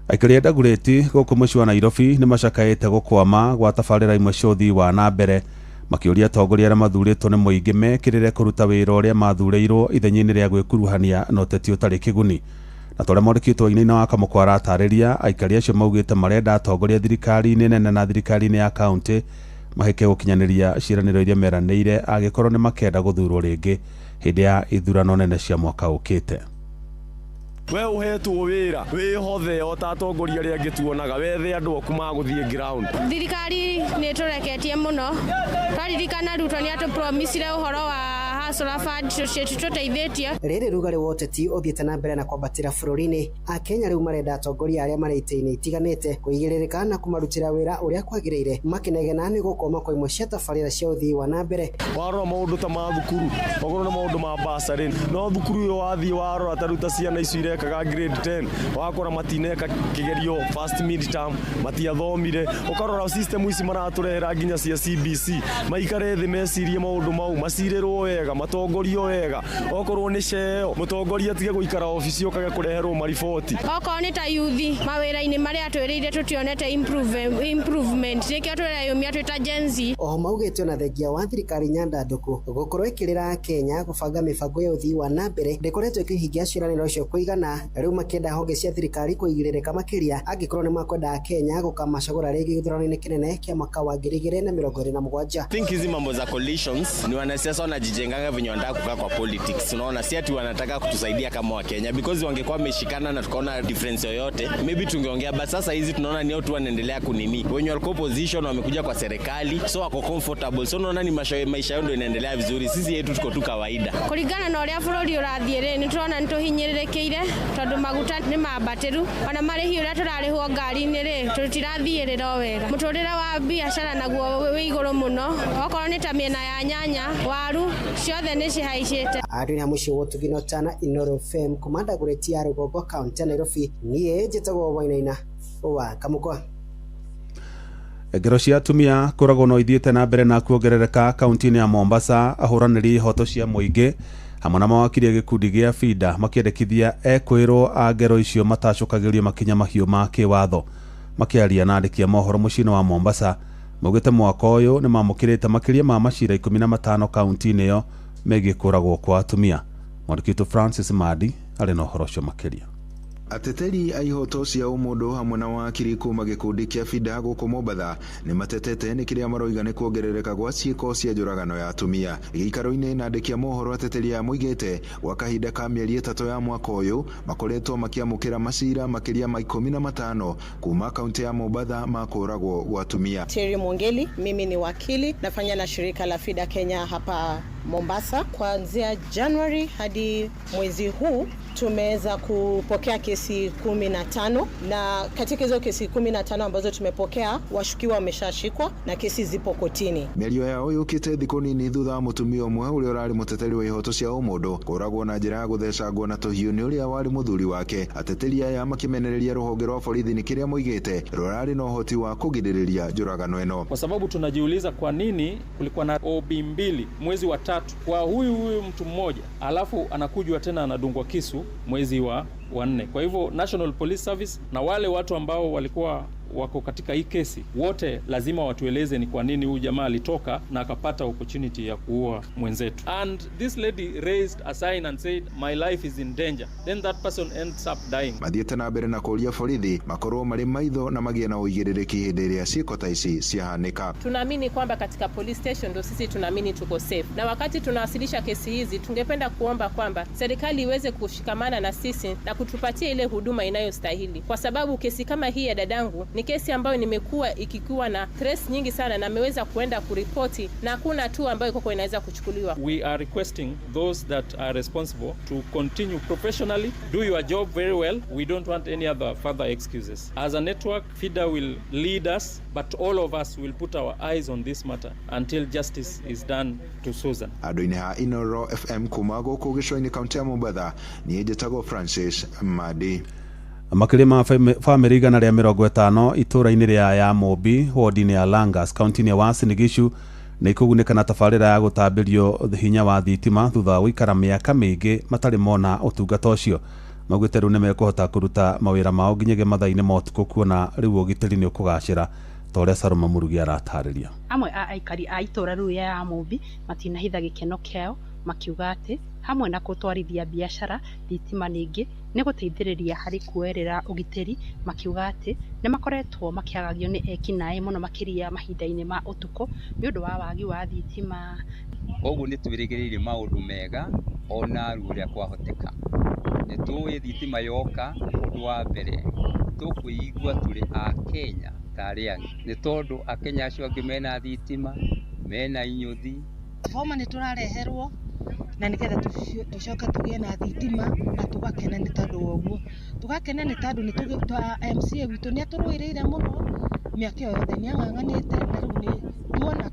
Aikari Dagoretti guku muci wa Nairobi ni macakaite gukwama gwa tabarira imwe cia uthii wa na mbere makiuria atongoria aria mathuritwo ni muingi mekirire kuruta wira uria mathureirwo ithenya-ini ria gwikuruhania na uteti utari kiguni. Na tore morikitwo ine wa Kamukwara atariria aikari acio maugite marenda atongoria thirikari-ini nene na thirikari-ini ya county maheke gukinyaniria ciraniro iria meranĩire agikorwo ni makenda guthurwo ringi hindi ya ithurano nene cia mwaka ukite. We uhetwo wira wihothe o ta atongoria aria ngituonaga wethe andu oku maguthie ground. Thirikari ni tureketie muno twaririkana Ruto ni atu promisire uhoro wa Hustler Fund tuteithĩtie. Rĩrĩ rugari wa ũteti ũthiĩte na mbere na kwambatĩra bũrũri-inĩ. Akenya rĩu marenda atongoria arĩa marĩ itĩ-inĩ itiganĩte kũigĩrĩrĩka na kũmarutĩra wĩra ũrĩa kwagĩrĩire makĩnegena nĩ gũkoma kwa imwe cia tabarĩra cia ũthii wa na mbere. Warora maũndũ ta ma thukuru okorwo nĩ maũndũ ma bursary no thukuru ũyũ wathiĩ warora taruta ciana icio irekaga grade 10 wakora matineka kĩgerio first midterm matiathomire ũkarora system ici maratũrehera nginya cia CBC maikare thĩ mecirie maũndũ mau macirĩrwo wega matongorio wega okorwo nĩ ceo mũtongoria tige gũikara ofici ũkage kũreherwo mariboti. Okorwo nĩ ta yuthi mawĩra-inĩ marĩa twĩrĩire tũtionete improvement nĩkĩo tũreyũmia twĩ ta Gen Z. Oho maugĩte ona thengia wa thirikari Nyandandũku gũkorwo ĩkĩrĩra Kenya gũbanga mĩbango ya ũthii wa na mbere ndĩkoretwo ĩkĩhingia ciĩranĩro icio kũigana rĩu makĩenda honge cia thirikari kũigĩrĩrĩka makĩria angĩkorwo nĩ makwenda Kenya gũkamacagũra rĩngĩ gĩthurano-inĩ kĩnene kĩa mwaka wa 2027. Think hizi mambo za coalitions ni wanasiasa wanajijenganga venye wanataka kukaa kwa politics. Unaona si ati wanataka kutusaidia kama wa Kenya because wangekuwa wameshikana na tukaona difference yoyote maybe tungeongea, but sasa hizi tunaona ni watu wanaendelea kunini wenye walikuwa opposition wamekuja kwa serikali so wako comfortable, so unaona ni maisha yao ndio inaendelea vizuri, sisi yetu tuko tu kawaida. Kulingana na ũrĩa bũrũri ũrathiĩ rĩ ni turona ni tuhinyĩrĩrĩkĩire tondu maguta ni mambatiru ona marĩhi ũrĩa tũrarĩhwo ngari-inĩ rĩ tũtirathiĩrĩra wega, mũtũrĩre wa biacara naguo wĩ igũrũ mũno okorwo nĩ ta mĩena ya nyanya waru ciothe nĩ cihaicĩte. Andũ nĩ mũciĩ wotugino tana Inoro FM komanda Dagoretti ya Rũgongo kaunti ya Nairobi niĩ njĩtagwo Wainaina wa Kamukwa. Ngero cia atumia kũragwo no ithiĩte na mbere na kuongerereka kaunti-inĩ ya Mombasa. Ahũranĩri ihoto cia mũingĩ hamwe na mawakiri a gĩkundi gĩa FIDA makĩendekithia ekwĩrwo a ngero icio matacũkagĩrio makinya mahiũ ma kĩwatho. Makĩaria na andĩki a mohoro mũciĩ-inĩ wa Mombasa maugĩte mwaka ũyũ nĩ mamũkĩrĩte makĩria ma macira 15 kaunti-inĩ ĩyo megiĩ kũragwo kwa atumia. Mwandĩki witũ Francis Madi arĩ na ũhoro ũcio makĩria. Ateteri a ihoto cia umundu hamwe na wakiri kuma gikundi kia FIDA guku Mombatha ni matetete ni kiria maroiga ni kuongerereka gwa ciiko cia njuragano ya atumia. Giikaro-ini na ndekia mohoro ateteri ya muigite gwa kahinda ka mieri 3 ya mwaka uyu makoretwo makiamukira macira makiria ma 15 kuma kaunti ya Mombatha makoragwo gwa atumia. Terry Mongeli, mimi ni wakili, nafanya na shirika la FIDA Kenya hapa Mombasa. Kuanzia January hadi mwezi huu tumeweza kupokea kesi 15 na katika hizo kesi 15 ambazo tumepokea washukiwa wameshashikwa na kesi zipo kotini. Merio yao yukite thiko nini thutha mutumia umwe uri urari muteteri wa ihoto cia umundu kuragwo na njira ya guthecangwo na tuhiu ni uria wari muthuri wake. Ateteri aya makimenereria ruhonge rwa borithi ni kiria moigite rurari no hoti wa kugiririria njuragano eno. Kwa sababu tunajiuliza kwa nini kulikuwa na OB 2 mwezi wa 3 kwa huyu mtu mmoja alafu anakujwa tena anadungwa kisu mwezi wa 4. Kwa hivyo National Police Service na wale watu ambao walikuwa wako katika hii kesi wote lazima watueleze ni kwa nini huyu jamaa alitoka na akapata opportunity ya kuua mwenzetu. And this lady raised a sign and said my life is in danger, then that person ends up dying. Mathiete na mbere na kuria borithi makorwo mari maitho na magie na uigiririki hindi iria ciiko ta ici ciahanika. Tunaamini kwamba katika police station ndio sisi tunaamini tuko safe, na wakati tunawasilisha kesi hizi tungependa kuomba kwamba serikali iweze kushikamana na sisi na kutupatia ile huduma inayostahili, kwa sababu kesi kama hii ya dadangu ni kesi ambayo nimekuwa ikikuwa na stress nyingi sana na ameweza kuenda kuripoti na hakuna tu ambayo iko inaweza kuchukuliwa. We are requesting those that are responsible to continue professionally, do your job very well. We don't want any other further excuses. As a network, FIDA will lead us, but all of us will put our eyes on this matter until justice is done to Susan. Adoine ha Inoro FM kumago kugishoini kaunti ya Mombatha ni ejetago Francis Madi. Makiri ma family igana ria 50 itura-ini ria ya Mobi ward-ini ya Langas kaunti-ini ya Uasin Gishu na ikugunĩka na tabarĩra ya gũtambĩrio hinya wa thitima thutha wa gũikara mĩaka mĩingĩ matarĩ mona ũtungata ũcio. Maugĩte rĩu nĩmekũhota kũruta mawĩra mao nginyagia mathaa-inĩ ma ũtukũ kuona rĩu ũgitĩri nĩ ũkũgacĩra ta ũrĩa Saloma Murugi aratarĩria. Amwe a aikari a itũra rĩu ya Mobi matinahitha gĩkeno kĩao makiuga atĩ hamwe na gũtwarithia biashara thitima ningĩ nĩ gũteithĩrĩria harĩ kuerera ũgitĩri, makiuga atĩ nĩ makoretwo makĩagagio nĩ ekinaĩ mũno makĩria mahinda-inĩ ma ũtukũ nĩ ũndũ wa wagi wa thitima. Koguo nĩ twĩrĩgĩrĩire maũndũ mega ona rũrĩa kwahoteka. Nĩ tũĩ thitima yoka ũndũ wa mbere tũkũigua tũrĩ a Kenya tarĩ angĩ, nĩ tondũ Akenya acio angĩ mena thitima mena inyuthi. Homa nĩ tũrareherwo na nigetha tucoke tugĩe na thitima na tugakena nĩ tondũ woguo. Tugakena nĩ tondũ nĩ MCA witũ nĩ atũrũĩrĩire mũno mĩaka yothe nĩ ang'ang'anĩte na rĩu nĩ tuona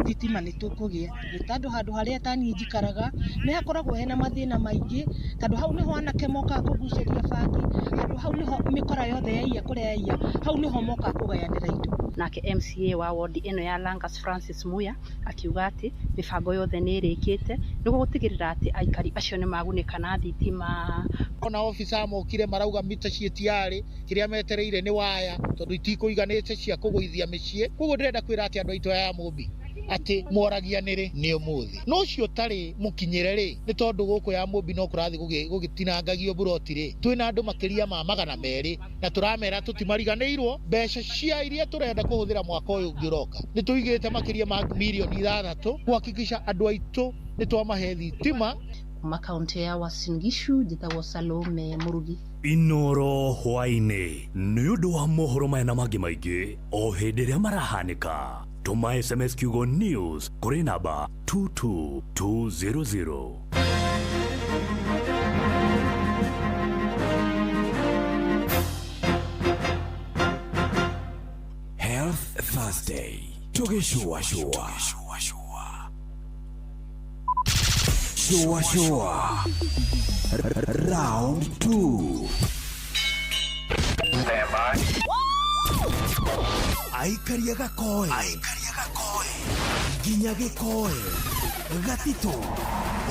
thitima nĩ tũkũgĩa. Nĩ tondũ handũ harĩa tani njikaraga nĩ hakoragwo hena mathĩna maingĩ, tondũ hau nĩho anake mokaga kũgucĩria bangi, handũ hau nĩho mĩkora yothe yaiya kũrĩa yaiya, hau nĩho mokaga kũgayanĩra indo. Nake MCA wa ward ĩno ya Langas Francis Muya akiuga atĩ mĩbango yothe nĩ ĩrĩkĩte nĩguo gũtigĩrĩra atĩ aikari acio nĩ magunĩka na thitima. Ona ofisa mokire marauga mita cietiarĩ kĩrĩa metereire nĩ waya tondũ itikũiganĩte cia kũgũithia mĩciĩ. Koguo ndĩrenda kwĩra atĩ andũ aitũ ya Mobi atĩ moragianĩrĩ nĩ ũmũthĩ. No ũcio ũtarĩ mũkinyĩre rĩ nĩ tondũ gũkũ ya Mobi no kũrathiĩ gũgĩtinangagio buroti rĩ. Twĩna andũ makĩria ma 200 na tũramera tũtimariganĩirwo mbeca cia iria tũrenda kũhũthĩra mwaka ũyũ ũngĩroka. Nĩ tũigĩte makĩria ma milioni 6 kuhakikisha andũ aitũ nĩ twamahe thitima. Kuma kaunti ya Uasin Gishu njĩtagwo Salome Murugi. Inoro hwainĩ nĩ ũndũ wa mohoro maya na mangĩ maingĩ o hĩndĩ ĩrĩa marahanĩka. Tuma SMS kiugo news kũrĩ namba 22200. Health Thursday. Tugishua shua. Shua shua. Round 2. Stand by. Aikaria gakoe nginya gĩkoe gatito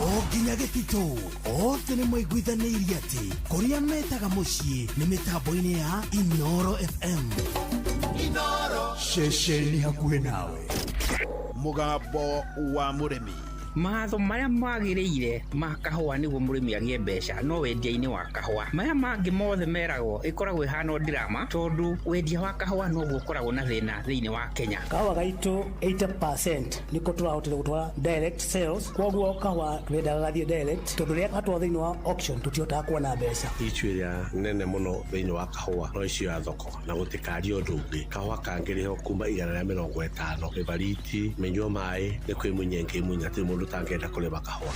o nginya gĩtito othe nĩ maiguithanĩirie atĩ kũrĩa metaga mũciĩ nĩ mĩtambo-inĩ ya Inoro FM. Inoro ceceni hakuhĩ nawe. Mũgambo wa mũrĩmi matho maria magiriire ma kahua niguo murimi agie mbeca no wendia-ini wa kahua maya mangi mothe meragwo ikoragwo ihana drama tondu wendia wa kahua noguo ukoragwo na thina thiini wa Kenya. Kahua gaitu 80% niko turahotire gutwara direct sales koguo kahua twendaga gathie direct tondu ria atwa thiini wa auction tutiotaga kuona mbeca ichwiria nene muno thiini wa kahua no icio ya thoko na gutikario ndungi kahua kangiriho kuma 150 ibariti menywo mai ni kwimunyenge munya ti mundu tangenda kulima kahua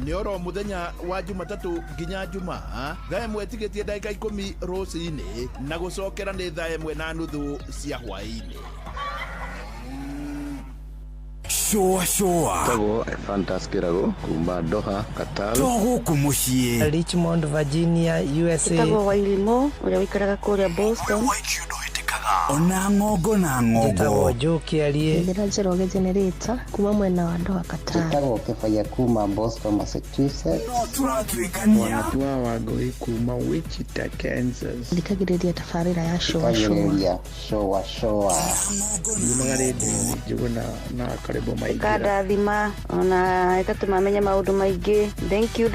ni oro muthenya wa Jumatatu nginya Jumaa thaa imwe tigetie ndagika 10 ruciini na gucokera ni thaa imwe na nuthu cia hwaini. Shoa Tago Fantastic Rago kumba Doha Qatar Togo kumushie Richmond Virginia USA Tago Wailimo ule wikaraga kule Boston ona ngogo na ngogo Tago Joki alie Ndiraje generator kuma mwena wa Doha Qatar Tago Kefaya kuma Boston Massachusetts Wanatua wagoi kuma Wichita Kansas Ndikagiredia tafarira ya showa Magaredi juguna na karibu maigi Kada dhima ona ikatumamenya maundu maigi thank you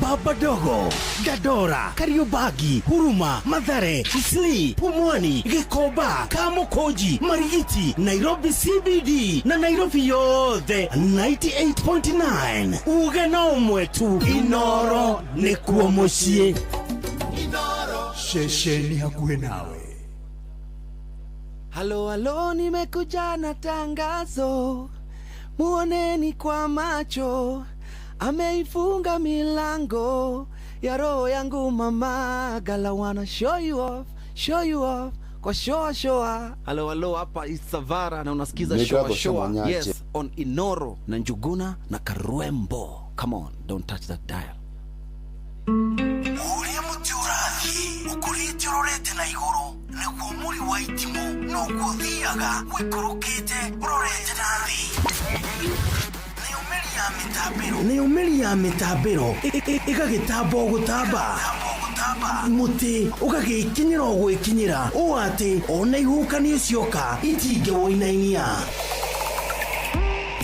Baba Dogo, Gadora, Kariobagi, Huruma, Mathare, Isli, Pumwani, Gikoba, Kamukoji, Marigiti, Nairobi CBD, na Nairobi yote 98.9. Ugena mwetu Inoro nekuo moshie. Inoro shesheni hakuhe nawe. Halo nimekuja na tangazo, muoneni kwa macho, ameifunga milango ya roho yangu mama gala wanna show you off kwa showa. Halo hapa Isavara na unasikiza showa. Yes, on Inoro na Njuguna na Karwembo. Come on, don't touch that dial. Uri muturathi ukurite urorete na iguru nikuo muri waitimu no kuthiaga wikurukite urorete nathi ni umeli ya mitabiro igagitambo gutamba muti ugagikinyira gwikinyira uati ona ihukanie cioka itinge woinainia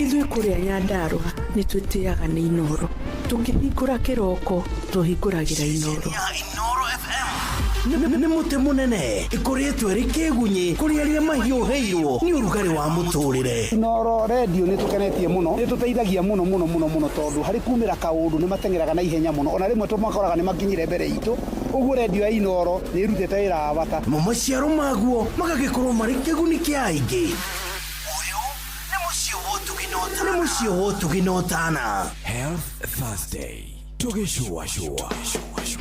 Ithuĩ kũrĩa Nyandarua nĩ twĩtĩaga nĩ Inoro. Tũngĩhingũra kĩroko tũhingũragĩra Inoro. Nĩ mũtĩ mũnene ĩkoretwo ĩrĩ kĩgunyi kũrĩ arĩa mahiũhĩirwo nĩ ũrugarĩ wa mũtũrĩre. Inoro radio nĩ tũkenetie mũno, nĩ tũteithagia mũno tondũ harĩ kumĩra kaũndũ nĩ matengeraga na ihenya mũno, ona rĩmwe tũmakoraga nĩ makinyire mbere itũ. Ũguo radio ya Inoro nĩ ĩrutĩte wĩra wa bata. Maciaro maguo magagĩkorwo marĩ kĩguni kĩa aingĩ. Nĩ mũciĩ wotuginotana Health Thursday tugishua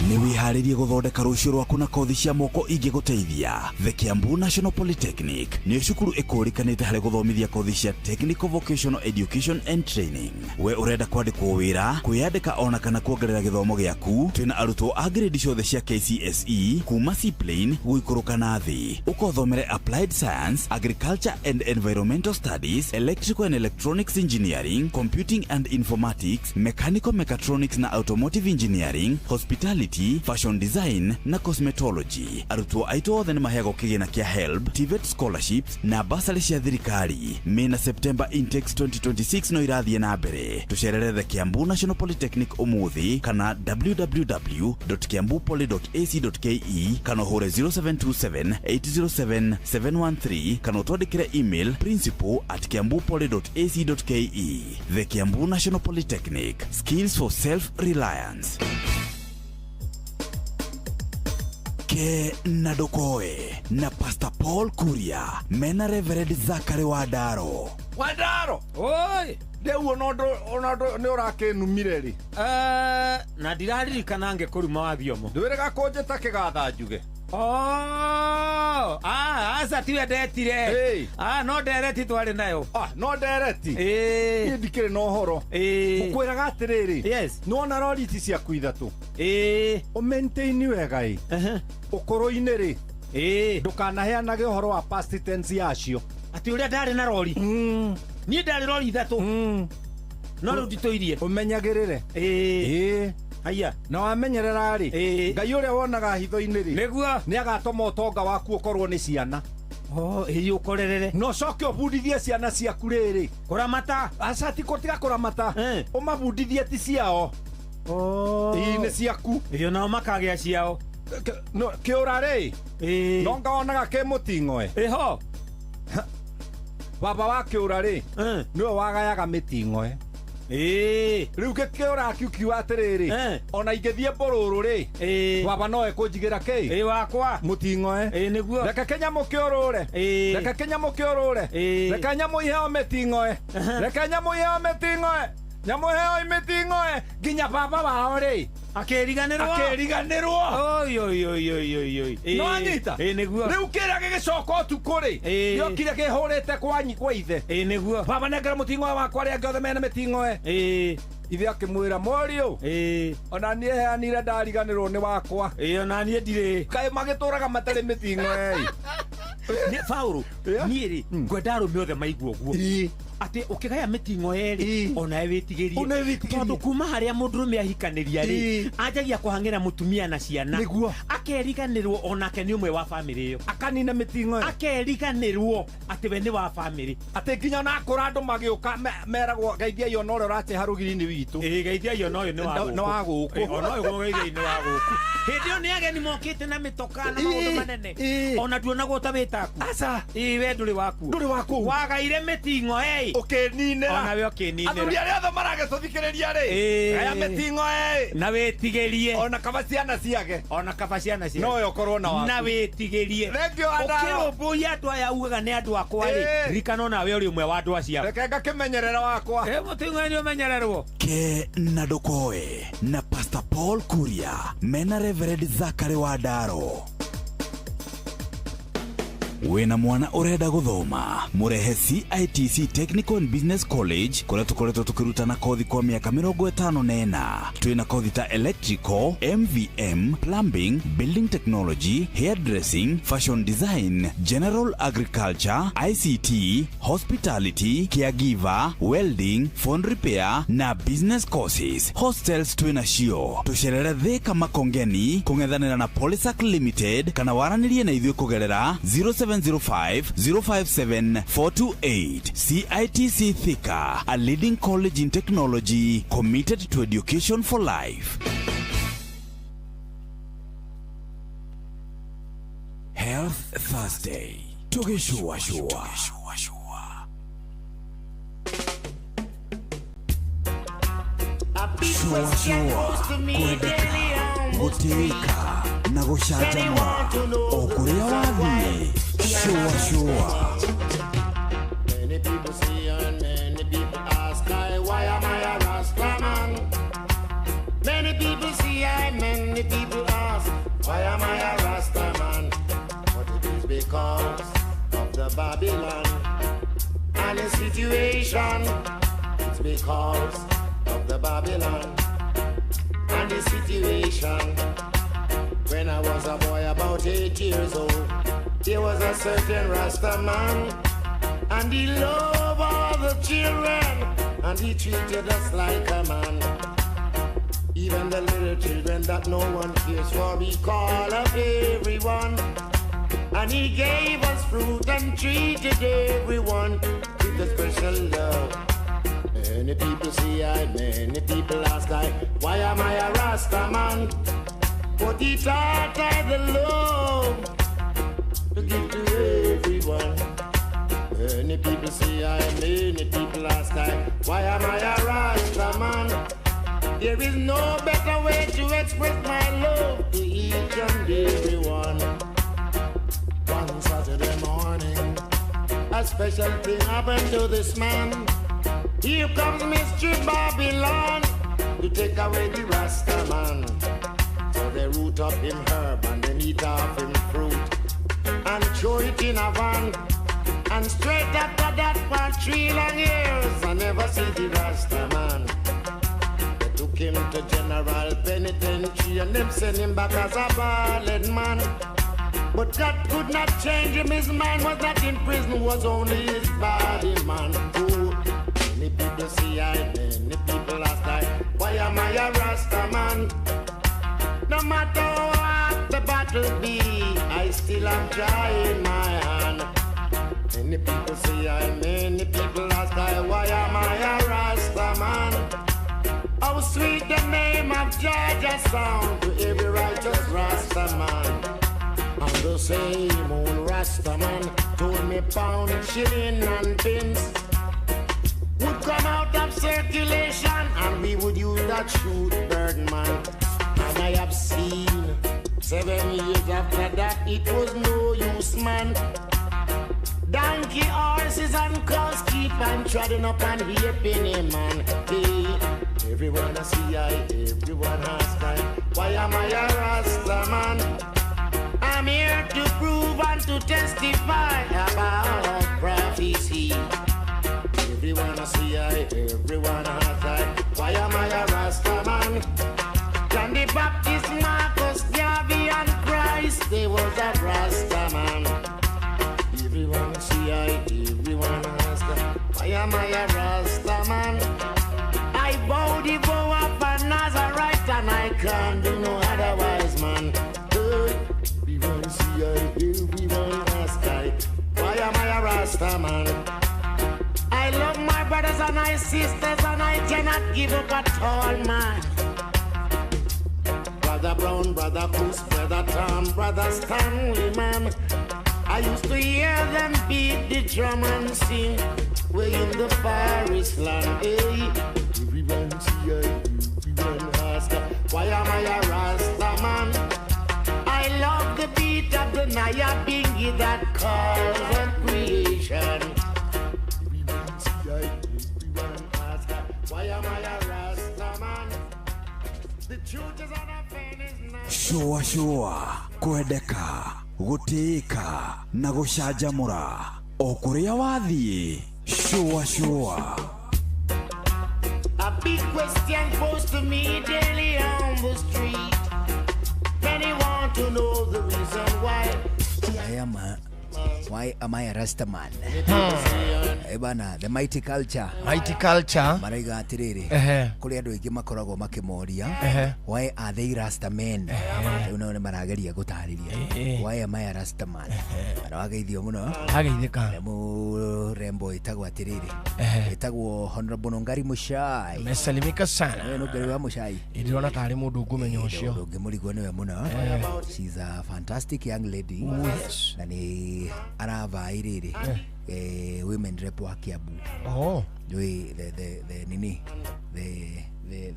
ni wiharirie guthondeka rucio rwaku na kothi cia moko ingiguteithia. The Kiambu National Polytechnic ni cukuru ikurikanite hari guthomithia kothi cia technical vocational education and training. We urenda kwandikwo wira, kwiyandika ona kana kuongerera githomo giaku, twina arutwo a grade ciothe cia KCSE kuma C plane guikuruka na thi. Ukothomere applied science, agriculture and environmental studies, electrical and electronics engineering, computing and informatics, mechanical mechatronics na automotive engineering, hospitality, fashion design na cosmetology. Arutwo aitu othe ni maheagwo kigina kia HELB, TVET scholarships na bursary cia thirikari. Mena September intakes 2026 no irathie na mbere. Tucerere The Kiambu National Polytechnic umuthi kana www.kiambupoly.ac.ke kana hore 0727 807 713 kana twandikire email principal@kiambupoly.ac.ke. The Kiambu National Polytechnic, skills for self-reliance. Ke Nadokoe na Pastor Paul Kuria mena Reverend Zachary Wadaro. Oi! Deu onodo ne urakenumire ri. Na ndiraririkana ngĩkũruma wa thiomo. Ndwĩrega kũnjĩta kĩgatha njuge. Asa tiwe ndetire. No ndereti twari nayo. No ndereti. Niĩ ndikĩrĩ na ũhoro. Ũkwĩraga atĩrĩrĩ. Yes. Nĩwona rori ici ciaku ithatũ. Ũmaintaini wega ĩ. Ũkũrũ-inĩ rĩ. Ndũkanaheanage ũhoro wa past tense yacio. Ati ũrĩa ndarĩ na rori. Niĩ ndarĩ rori ithatũ. No rĩu nditũirie. Ũmenyagĩrĩre. Haya, na wamenyerera ri. Ngai ũrĩa wonaga hitho-inĩ ri. Nĩguo nĩ agatũma ũtonga waku ũkorwo nĩ ciana. Ĩĩ ũkorerere. No coke ũbundithie ciana ciaku rĩrĩ. Kũramata. Aca ti tiga kũramata. Ũmabundithie ti ciao. Ĩĩ nĩ ciaku. Ĩĩ nao makagĩa ciao. No kĩũra rĩ. No ngaonaga kĩ mũting'oe. Ĩho. Baba wa kĩũra rĩ. Nĩwe wagayaga mĩting'oe. Rĩu gĩkĩũra kiukiuga atĩrĩrĩ. Ona ingĩthiĩ mbũrũrũ rĩ. Baba no ekũnjigĩra kĩ? Wakwa. Mũting'oe. Nĩguo. Reke kĩnyamũ kĩũrũre. Reke kĩnyamũ kĩũrũre. Reke nyamũ iheo mĩting'oe. Reke nyamũ iheo mĩting'oe. Nyamũ iheo mĩting'oe. Nginya baba wao rĩ. Akĩriganĩrwo. Akĩriganĩrwo. Oi. No anyita. Nĩguo. Rĩu kĩrĩa gĩgĩcoka ũtukũ rĩ. Gĩokire kĩhũrĩte kwa ithe. Nĩguo. Baba nengera mũting'oe wakwa arĩa angĩ othe mena mĩting'oe. Ithe akĩmwĩra Mũriũ. Ona niĩ heanire ndariganĩrwo nĩ wakwa. Ona niĩ ndirĩ. Kaĩ magĩtũraga matarĩ mĩting'oe. Paũlũ, niĩ rĩ ngwenda arũme othe maigua ũguo. Atĩ ũkĩgaya mĩting'oe rĩ onawe wĩtigĩrie. Tondũ kuma harĩa mũndũrũme ahikanĩria rĩ anjagia kũhang'ĩra mũtumia na ciana. Nĩguo. Akeriganĩrwo onake nĩ ũmwe wa bamĩrĩ ĩyo. Akanina mĩting'oe. Akeriganĩrwo atĩ we nĩ wa bamĩrĩ. Atĩ nginya na akũra andũ magĩũka meragwo geithia iyo na ũrĩa ũraceha rũgiri-inĩ witũ. Geithia iyo na ũyũ nĩ wa gũkũ. Ona ũyũ geithia nĩ wa gũkũ. Hĩndĩ ĩyo nĩ ageni mokĩte na mĩtoka na maũndũ manene. Ona nduonagwo ta wĩtaku. Aca. We ndũrĩ wakuo. Ndũrĩ wakuo. Wagaire mĩting'oe. Ũkĩninĩra. Onawe ũkĩninĩra. Athuri arĩa othe maragĩtũthikĩrĩria rĩ. Gaya mĩting'oe. Na wĩtigĩrie. Ona kaba ciana ciake. Ona kaba ciana ciake. No ũkorwo na waku. Na wĩtigĩrie. Thengio Andaro. Ũkĩrũmbũiya andũ aya ugaga nĩ andũ akwa rĩ. Ririkana onawe ũrĩ ũmwe wa andũ acio. Reke ngakĩmenyerera wakwa. Mũting'oe nĩ ũmenyererwo. Ke na Ndokoe na Pastor Paul Kuria mena Reverend Zachary Wandaro. Wena mwana urenda guthoma murehe CITC Technical and Business College kuria tukoretwo tukirutana kothi kwa miaka 54. Twina kothi ta electrical, MVM, plumbing, building technology, hairdressing, fashion design, general agriculture, ICT, hospitality, caregiver, welding, phone repair na business courses. Hostels twina cio tucerere Thika Makongeni kung'ethanĩra na Polysac Limited kana waranirie na ithuĩ kugerera 0705-057-428. CITC Thika, a leading college in technology committed to education for life. Health Thursday. Tugeshua shua. Shua kwendeka guteka na gucanjamũra o kũrĩa wathiĩ. Shua Many people see and many people ask why am I a Rasta man? Many people see and many people ask why am I a Rasta man? But it is because of the Babylon and the situation. It's because of the Babylon and the situation. When I was a boy about 8 years old, there was a certain Rasta man, and he loved all the children, and he treated us like a man. Even the little children that no one cares for, he called up everyone. And he gave us fruit and treated everyone with a special love. Many people see I, many people ask I, why am I a Rasta man? But he taught I the love to give to everyone. Many people see I, many people ask I, why am I a Rasta man? There is no better way to express my love to each and everyone. One Saturday morning, a special thing happened to this man. Here comes Mystery Babylon to take away the Rasta man. So they root up him herb and then eat off him fruit and throw it in a van. And straight after that for 3 long years I never see the Rasta man. They took him to General Penitentiary and them sent him back as a bald man. But God could not change him, his mind was not in prison, was only his body, man. Oh, many people see I, many people ask I, why am I a Rasta man? No matter what the battle be, I still am trying my hand. Many people say many people ask why am I a Rasta man? How sweet the name of Georgia sound to every righteous Rasta man. And the same old Rasta man told me pound, shilling and pence would come out of circulation and we would use that shoot bird man. And I have seen 7 years after that it was no use man. Donkey, horses and cows keep on treading up and raping him, man. Hey, everyone I see, everyone asks me, why am I a Rasta man? I'm here to prove and to testify about prophecy. Everyone I see, everyone asks me, why am I a Rasta man? John the Baptist, Marcus, Garvey and Christ, they was a Rasta man. Everyone see everyone ask why am I a Rasta man? I bow the bow up a Nazarite and I can't do no otherwise, man. Everyone see everyone ask why am I a Rasta man? I love my brothers and my sisters and I cannot give up at all, man. Brother Brown, Brother Coos, Brother Tom, Brother Stanley, man. I used to hear them beat the drum and sing way in the forest land. Hey, everyone see, everyone ask, why am I a Rasta man? I love the beat of the Naya Bingy that calls the creation. Everyone see, everyone ask, why am I a Rasta man? The truth is on a pen is not. Shua kwendeka gutika na gucanjamura o kuria wathie. Shua a big question posed to me daily on the street. Many want to know the reason why am I a Rasta man? Ebana, the mighty culture maraiga atiriri kuri andu aingi makoragwo makimoria why are they Rasta men? Uno ne marageria gutariria why am I a Rasta man? Arageithio muno ageithika mu rembo itagwo atiriri itagwo Honorable Ngari Muchai. Mesalimika sana no Ngari wa Muchai idirona tari mundu ngumenya ucio ngimurigwo niwe muno. She's a fantastic young lady. Yes. Na ni arava iriri women rep wa Kiambu. Oh,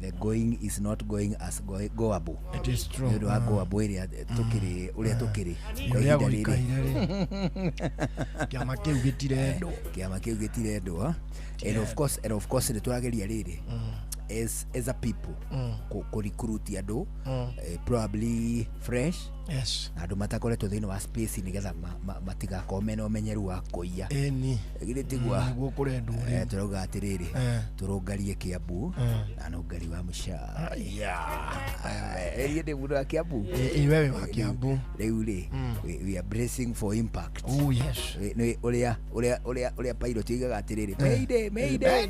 the going is not going as goable. It is true. You know goable area tukiri uria tukiri uria guikaire kiama kiu gitire ndo and of course ni turageria riri as a people ko recruit andu probably fresh. Yes. Andu matakoretwo thiini wa space nigetha matigakome na umenyeru wa kuiya eni gitigwa guo kurendu turauga atiriri turungarie Kiambu na Ngari wa Muchai. Ndi mundu wa Kiambu wewe wa Kiambu riu ri we are bracing for impact. Oh yes. Ni uria pilot igaga atiriri mayday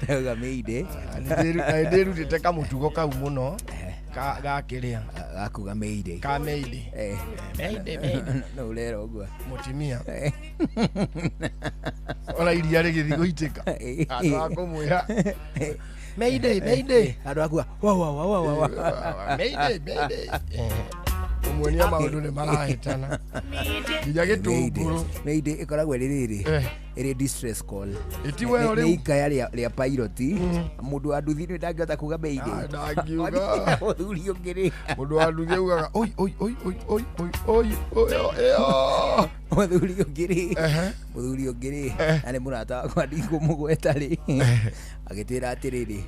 Tega mayday ndiru titeka mutugo kau muno gakiria gakuga mayday no urero gwa mutimia ola iria rigithi guitika andu akumwira mayday andu akuga wa mayday umwonia maundu ni marahitana nginya gitunguru mayday ikoragwo iri distress call itiwe ori ikaya ria pilot mundu wa nduthi ni ndangihota kuga mayday ndangiuga muthuri ungiri mundu wa nduthi ugaga oi muthuri ungiri ane murata wakwa ndikũmũgweta rĩ agĩtwĩra atiriri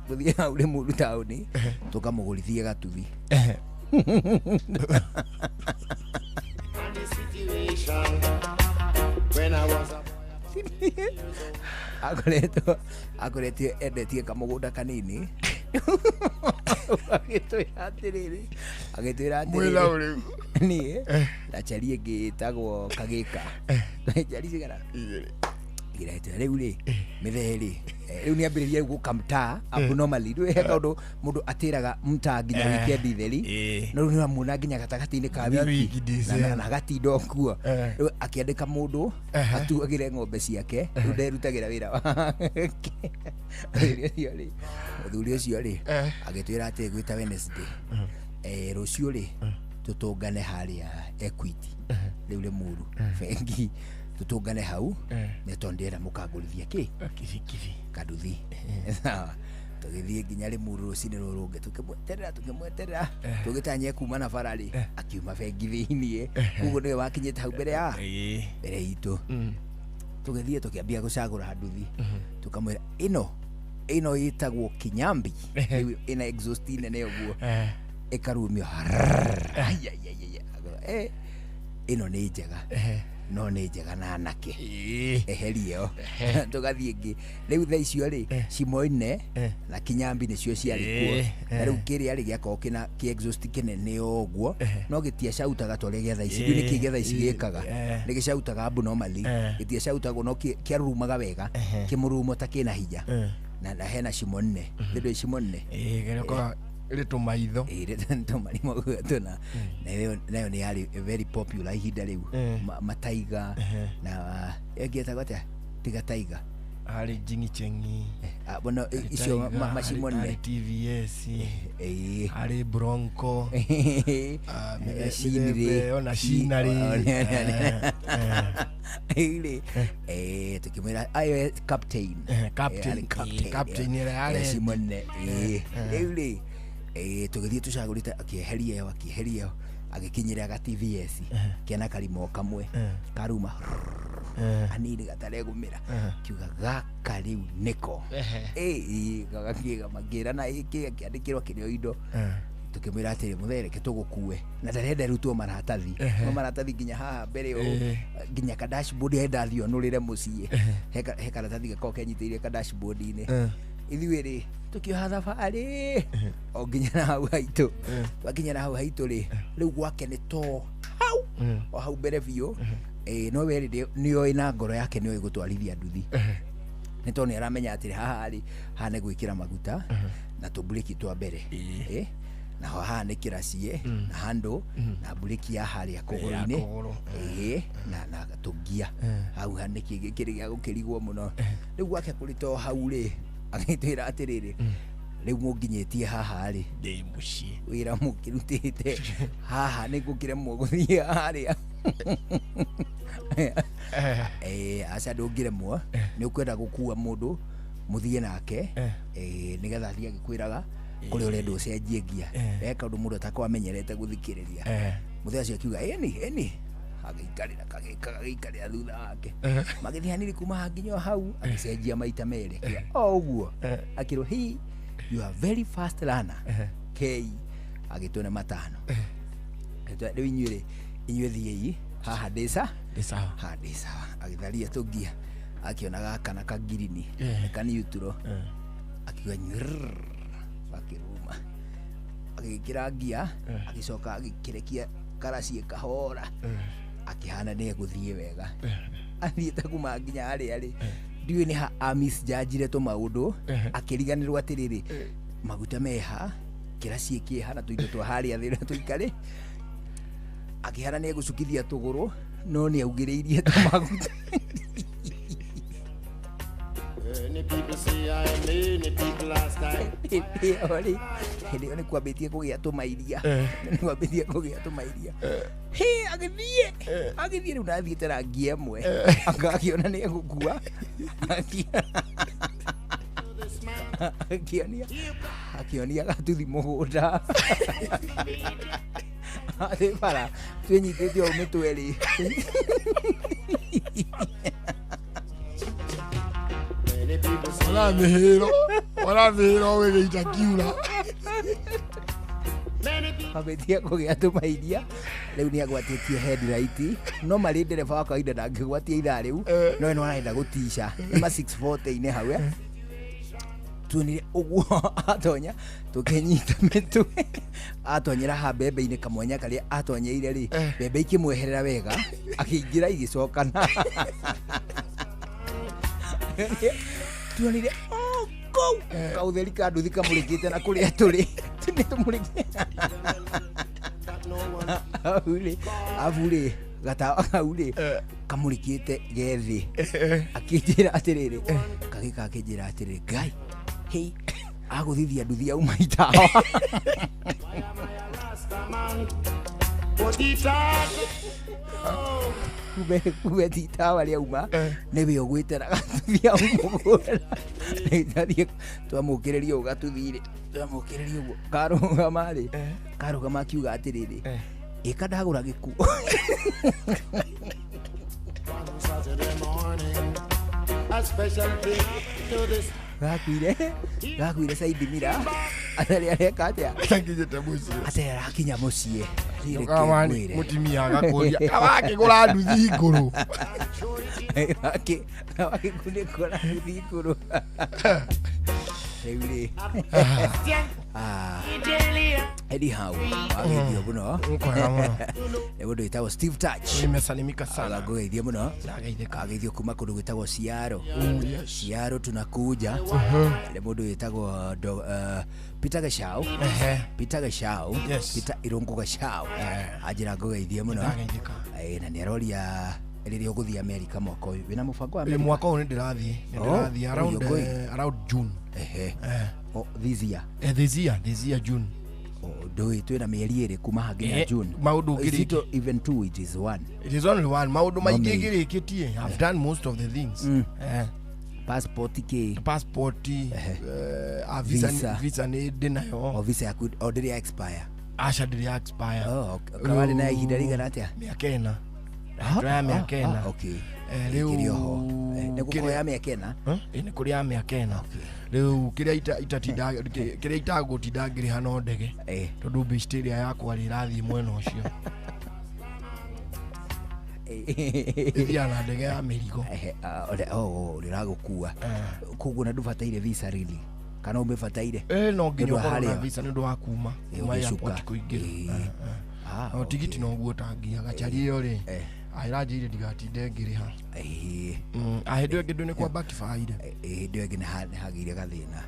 tuthie hau rĩ mũndũ taũni tukamũgũrithie gatuthi akoretio endetie kamũgũnda kanini agĩtwĩra atĩrĩrĩ niĩ na chari ĩngĩ ĩtagwo Kagĩka chari cigana irete riu ri mitheri riu ni ambiririe guka mtaa abnormally riu he kaundu mundu atiraga mtaa nginya weekend theri no riu amuna nginya gatagati-ini ka wiki na gatindo kuo riu akiandika mundu atuagire ng'ombe ciake riu nderutagira wira wake muthuri ucio ri agitwira ati gwita Wednesday rucio ri tutungane haria Equity riu ri muru bengi tutungane hau ne tondera mukagurithia ki kaduthi sawa tugithie nginya ri muru rucini rurunge tukimweterera tugitanye kuma na farari akiuma bengi thiini uguo niwe wakinyite hau mbere ya mbere itu tugithie tukiambia gucagura nduthi tukamwira ino yitagwo kinyambi ina exhaust nene uguo ikarumio ino ni njega no ni njega na anake eherio tugathie ngi riu tha icio ri cimoine na kinyambi nicio ciari kuo na riu kiria ri giako kina ki exhaust kinene uguo no gitia cautaga tore getha ici ni ki getha ici gikaga ni gicautaga abnormally gitia cautaga no kiarumaga wega kimurumo ta kina hinya na hena cimonne ndio cimonne geroko ile tumaitho ile tumarimo gutuna nayo ni yari very popular ihinda riu mataiga na egieta gote tiga taiga hari jingi chengi bona icio macimonne TVS hari Bronco shinire ona shinari ile tukimwira ayo captain ile yale cimonne ile tugithie tucagurite akieheria agikinyira ga TVS kiana karimo kamwe karuma anini gataregumira kiuga gaka riu niko gakiga magira na iki akiandikirwa kirio indo tukimwira atiri muthere ketugukue na ndarenda rutwo maratathi maratathi nginya haha mbere nginya ka dashboard enda thio nurire mucie he karatathi gako kenyitiire ka dashboard ini ithuiri tukioha thabarĩ o nginya na hau haitũ twakinya na hau haitũ rĩ rĩu gwake nĩ to hau o hau mbere biũ no we nĩoĩ na ngoro yake nĩoĩ gũtwarithia nduthi nĩ tondũ nĩaramenya atĩ haha rĩ haha nĩ gwĩkĩra maguta na tũmburĩki twa mbere na haha nĩ kĩracie na handũ na mburĩki ya harĩa kũgũrũ-inĩ na tũngia hau nĩ kĩrĩ gĩa gũkĩrigwo mũno rĩu gwake kũrĩ to hau rĩ agitwira atiriri riu munginyetie haha ri ndi mucie wira mukirutite haha ni gukire muguthie haria aca ndungire mwa ni ukwenda gukua mundu muthie nake nigetha athie agikwiraga kuri urenda ucenjie ngia eka undu mundu atakwamenyerete guthikiriria muthia acio akiuga eni agiikarira kagiikarira thutha wake magithie hanini kuma nginya hau agicenjia maita mere oguo akiro he you are very fast runner k agitone matano riu inyuĩ thiei haha ndĩca haha ndĩca agitharia tũngia akiona gaka na kagirini kaniuturo akiuga akiruma agikira ngia agicoka agikirekia karacie kahora akihana nĩ egũthiĩ wega athiĩte kuma nginya harĩa rĩ ndiũĩ nĩ ha amisjanjire tũmaũndũ akĩriganĩrwo atĩrĩrĩ maguta meha kĩracie kĩha na tũindo twa harĩa thĩ tũikare akihana nĩ egũcukithia tũgũrũ no nĩ augĩrĩirie tũmaguta Many people say I many people last time. Hĩndĩ nĩ kwambĩtie kũgĩa tũmairia nĩ kwambĩtie kũgĩa tũmairia agĩthiĩ rĩu nathiĩte rangi ĩmwe akakĩona nĩ egũkua akĩonia gatuthi mũgũnda atĩ bara twĩnyitĩte o mĩtwe rĩ Warathĩrwo wĩgĩita kiura abetia kũgĩa tũmairia rĩu nĩ agwatĩtie headlight no marĩ ndereba wa kawaida ndangĩgwatia ithaa rĩu no ĩno arenda gũtica nĩma 640-inĩ hau tuonire ũguo atonya tũkĩnyita mĩtwe atonyera ha mbembe-inĩ kamwanya karĩa atonyeire rĩ mbembe ikĩmweherera wega akĩingĩra igĩcokana tuonire kou kautheri kanduthi kamurikite na kuria turi tuni tumurike avule gatawa kaule kamurikite gethi akijira atiriri kagika akijira atiriri gai hey aguthithia nduthi au maitawa kube titawa ria uma nebe ogwitera gatuthia umugura nitharie twamukireria ugatuthire twamukireria ugo karuga makiuga atiriri ika ndagura gikuo gakwire saidi mira atari areka atia akinyete mucie atari arakinya mucie kamani mutimia agakuria abakigura nduthi nguru akikundikora nduthi nguru Reule. Anyhow, agithio muno. Ebudo itawo Steve Touch. Nimesalimika sana. Agithio muno. Agithio kuma kundu gwitagwo Ciaro. Ciaro tunakuja. Ebudo itawo Peter Gashau. Peter Gashau. Peter Irungu Gashau. Ajira agithio muno. Na ni aroria eliri oguthi America mwaka uyu wina mubango wa America mwaka uyu ndirathi around June this year this year June do it na mieri ere kuma haginya June maudu giri even two it is only one maudu maingi giri kitie I've done most of the things passport visa ni dinayo visa ya could already expire asha did expire kawali na ihinda rigana atia miakena miakena okay leo nekukoya miakena ni kuria miakena leo kiria itatinda kiria itagutinda ngiri hano ndege tondu bisteria yakwa rirathi mwena ucio idiana ndege ya mirigo riragukuwa kugu na ndubataire visa really kana umefataire no nginya ukorwo na visa ndu wa kuma airport kuingira tigiti no guo tangia gachari yo ri airajire digatinde ngiri ha ahedwe ngindu ni kwa backfire hindwe ngine hagire gathina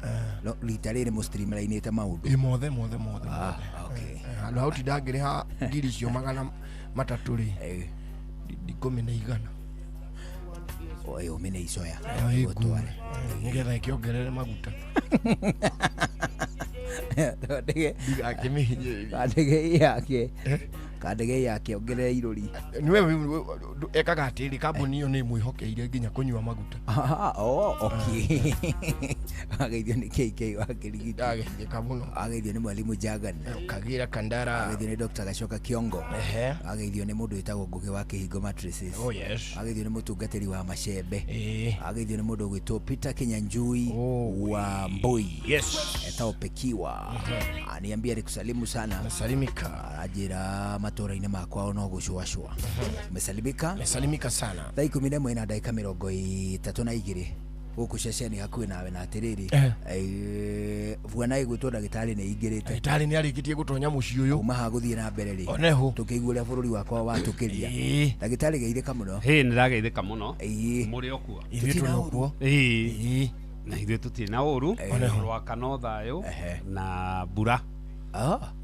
no litarire mu streamline ite maundu mothe okay no utinda ngiri ha ngiri cio magana matatu ri ndikome na igana oyo mene icoya gotware ngetha ikiongerere maguta ndege kandege yake ongerera iruri niwe ekaga atiri kambuni yo ni mwihokeire nginya kunywa maguta okay ageithio ni KK wakirigita ageithio muno ageithio ni mwalimu Jagan kagira Kandara ageithio ni Dr. Gacoka Kiongo ageithio ni mundu witagwo Ngugi wa Kihingo Mattresses ageithio ni mutungatiri wa Mashembe ageithio ni mundu gwitwo Peter Kinyanjui wa Mboi etaopekiwa aniambia nikusalimu sana nasalimika ajira matora-ini makwa no gucwacwa mesalimika sana thaa 11 na dakika 32 guku ceceni hakuhi nawe na atiriri vuana igutwo ndagitari ni ingirite ndagitari ni arikitie gutonya muci uyu kuma ha guthie na mbere ri oneho tukigua uria bururi wakwa watukiria ndagitari geithika muno nirageithika muno muri okuo na ithuĩ tũtirĩ na ũru rwa kana thayũ na mbura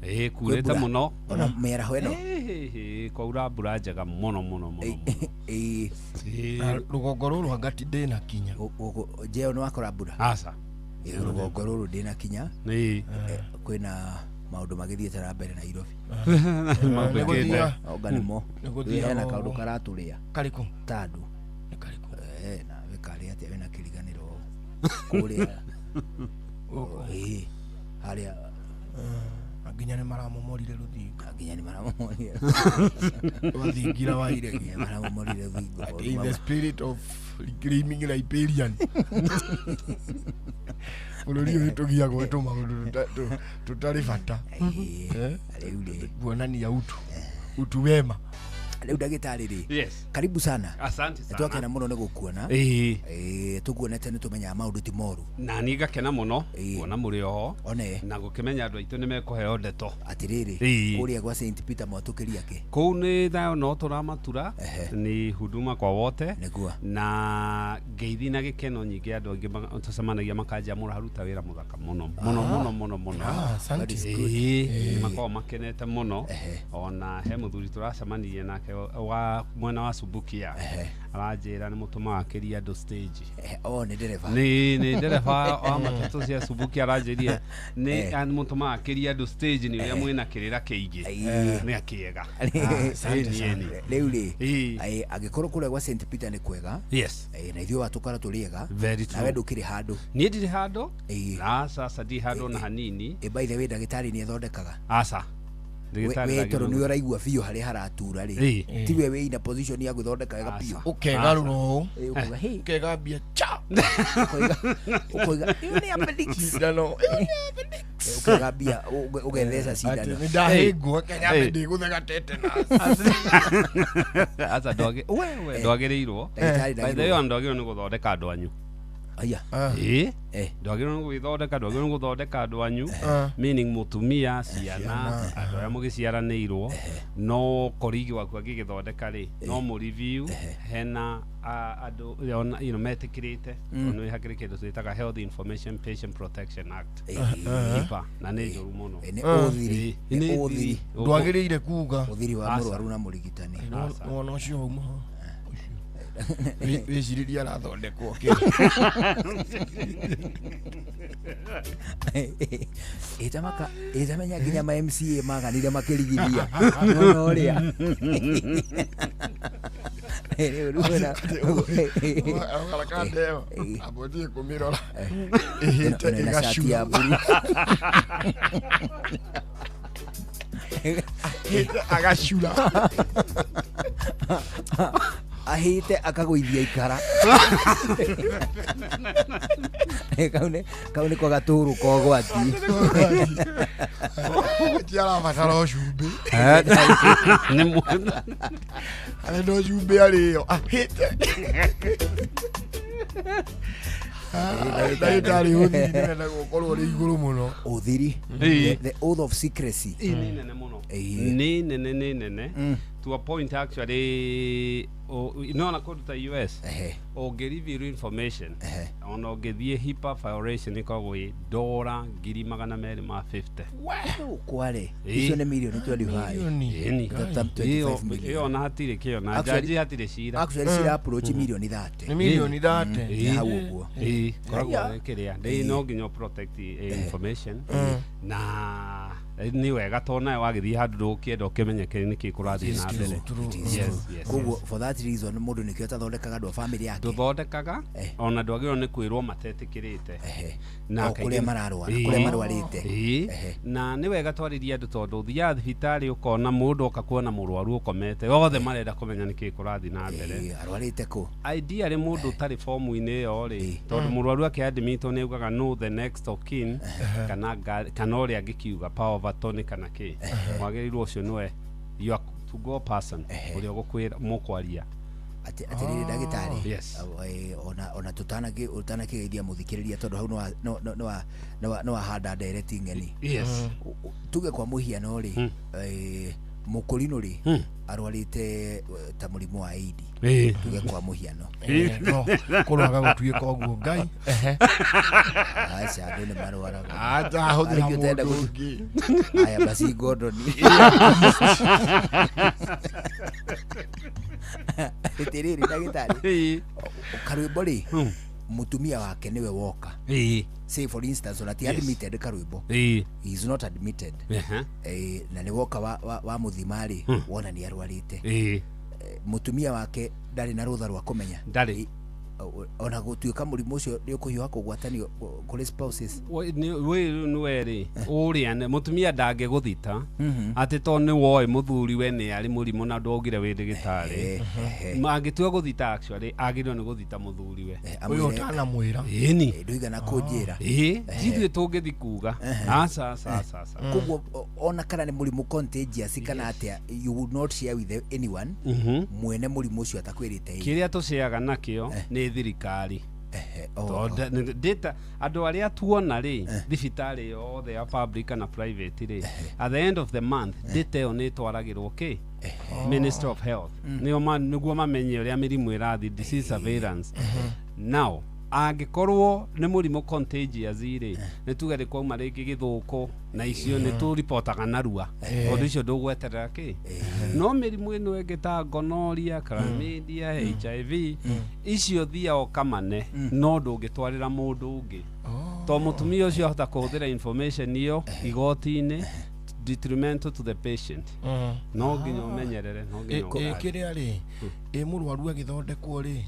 kurĩte mũno ona mĩaraho ĩno kwaura mbura njega mũno rũgongo rũrũ angati ndĩna kinya njeo nĩ wakora mbura aca rũgongo rũrũ ndĩna kinya kwĩna maũndũ magĩthiĩte na mbere Nairobi oganimo hena kaũndũ karatũrĩa karĩkũ tandũ na wĩkarĩ atĩa wĩna kĩriganĩro kũrĩa harĩa nginya nĩ maramomorire rũthingo rũthingira wa irege maramomorire rũthingo in the spirit of reclaiming Liberian bũrũri ũyũ tũgiagwo tũmaũndũ tũtarĩ bata kuonania utu wema Leo dagitari ri. Yes. Karibu sana. Asante sana. Twakena muno ne gukuona. Tukuonete ni tumenya maundu ti moru. Na ni gakena muno kuona muri oho. One. Na gukimenya andu aitu ni mekuheo ndeto. Atiriri. Kuria gwa St Peter mwatukiria ke. Kuu ni thayo no turamatura. Ni huduma kwa wote. Negua. Na ngeithi na gikeno nyingi andu angi tucemanagia makanja mura haruta wira muthaka muno muno. Asante. Makao makenete muno. Ona he muthuri turacemanirie nake wa mwena wa Subukia. Aranjira ni mutuma akiria andu stage. Ni dereva. Ni dereva wa matatu cia Subukia aranjirie ni mutuma akiria andu stage ni uria mwina kirira kiingi. Ni akiega. Leo ri. Agikorwo kule gwa St Peter ni kwega. Yes. Na ithio watukara turiega. Na wewe ndukiri handu. Ni ndiri handu. Na sasa di handu na hanini. By the way dagitari ni thondekaga. Asa. We toro ni uraigua biyo hari haratura ri. Tiwe we ina position ya guthondeka wega biyo. Ukegaruro. Ukegambia cha. Ukoiga. Ni appendix. Ndano. Ukegambia ugethesa sindano. Ni ndahingwo Kenya ndi guthega tetanus. Asa doge. We dogereirwo. By the way ndogero ni guthondeka andu anyu. Aya. Ndogero ni guthondeka andu anyu. Meaning mutumia ciana andu aria mugiciaranirwo no korigi waku agigithondeka ri no mu review hena andu metikirite no ihakire kindu twitaga Health Information Patient Protection Act HIPAA na ni njuru muno ni uthiri ndwagiriire kuga uthiri wa murwaru na murigitani no cio uma wiciriria arathondekwo itamenya nginya ma MCA maganire makirigithia no ria akarakandeo abodie kumirora ihite igashua agashura ahite akaguithia ikara kaune kwa gaturu ko gwati tiara mataro cumbi ni mwana ando cumbi ariyo ahite ndagitari uthiri nĩwenda gũkorwo rĩ igũrũ mũno uthiri the oath of secrecy ni nene muno ni nene to a point actually no na kuruta US reveal information ona ngithie HIPAA violation ikogwe $250 kware icio nĩ milioni 25 iyo na hatire kio na jaji hatire cira actually cira approach milioni 30 ni milioni 30 hau ũguo koragwo kiria ndi no nginya protect information na ni wega tona wagithie handu ndukienda ukimenyeke niki kurathie na mbere koguo for that reason mundu nikio tathondekaga andu a family yake tuthondekaga ona ndwagirwo ni kwirwo matetikirite na kuria marwarite na ni wega twaririe andu tondu thia thibitari ukona mundu okakuona murwaru ukomete othe marenda kumenya niki kurathie na mbere arwarite ku idea ri mundu tari formu-ini iyo ri tondu murwaru akiadmitwo ni ugaga no the next of kin kana uria angikiuga power of attorney kana ki wagirirwo ucio niwe you are to go person uria gukwira mukwaria atiriri ndagitari yes ona utanakigeithia muthikiriria tondu hau no handa directing ngeni yes tuge kwa muhiano ri mukurino ri arwarite ta murimu wa AIDS tuge kwa muhiano no kurwaga gutuika uguo ngai acha andu ni marwaraga ata huthira mundu ungi aya basi Gordoni itiriri ndagitari karwimbo ri mutumia wake niwe woka say for instance on admitted karwimbo he is not admitted na ni woka wa muthimari wona ni arwarite mutumia wake ndari na rutha rwa kumenya ndari ona gutuika murimu ucio ni ukuhiwa kugwatanio kuri spouses we nweri uria ne mutumia ndange guthita ati to ni woi muthuri we ni ari murimu na ndogire wi ndigitari mangitua guthita actually agirwo ni guthita muthuri we uyu utana mwira ni nduigana kunjira jithwe tungithi kuga asa kuguo ona kana ni murimu contagious kana atia you would not share with anyone mwene murimu ucio atakwirite kiria tuciaga nakio ni thirikari data andu aria tuona ri thibitari yothe ya public na private ri at the end of the month data yo ni twaragirwo Ministry of Health niguo mamenye uria mirimu irathi disease surveillance now angikorwo ni murimu contagious ri ni tugere kwa mariki githuko na icio ni tu reportaga narua ondu icio ndugweterera no mirimu ino engita gonorrhea chlamydia HIV icio thia o kamane no ndungitwarira mundu ungi to mutumia ucio hota kuhuthira information iyo igoti-ini detrimental to the patient no nginya umenyerere no nginya kiria ri murwaru agithondekwo ri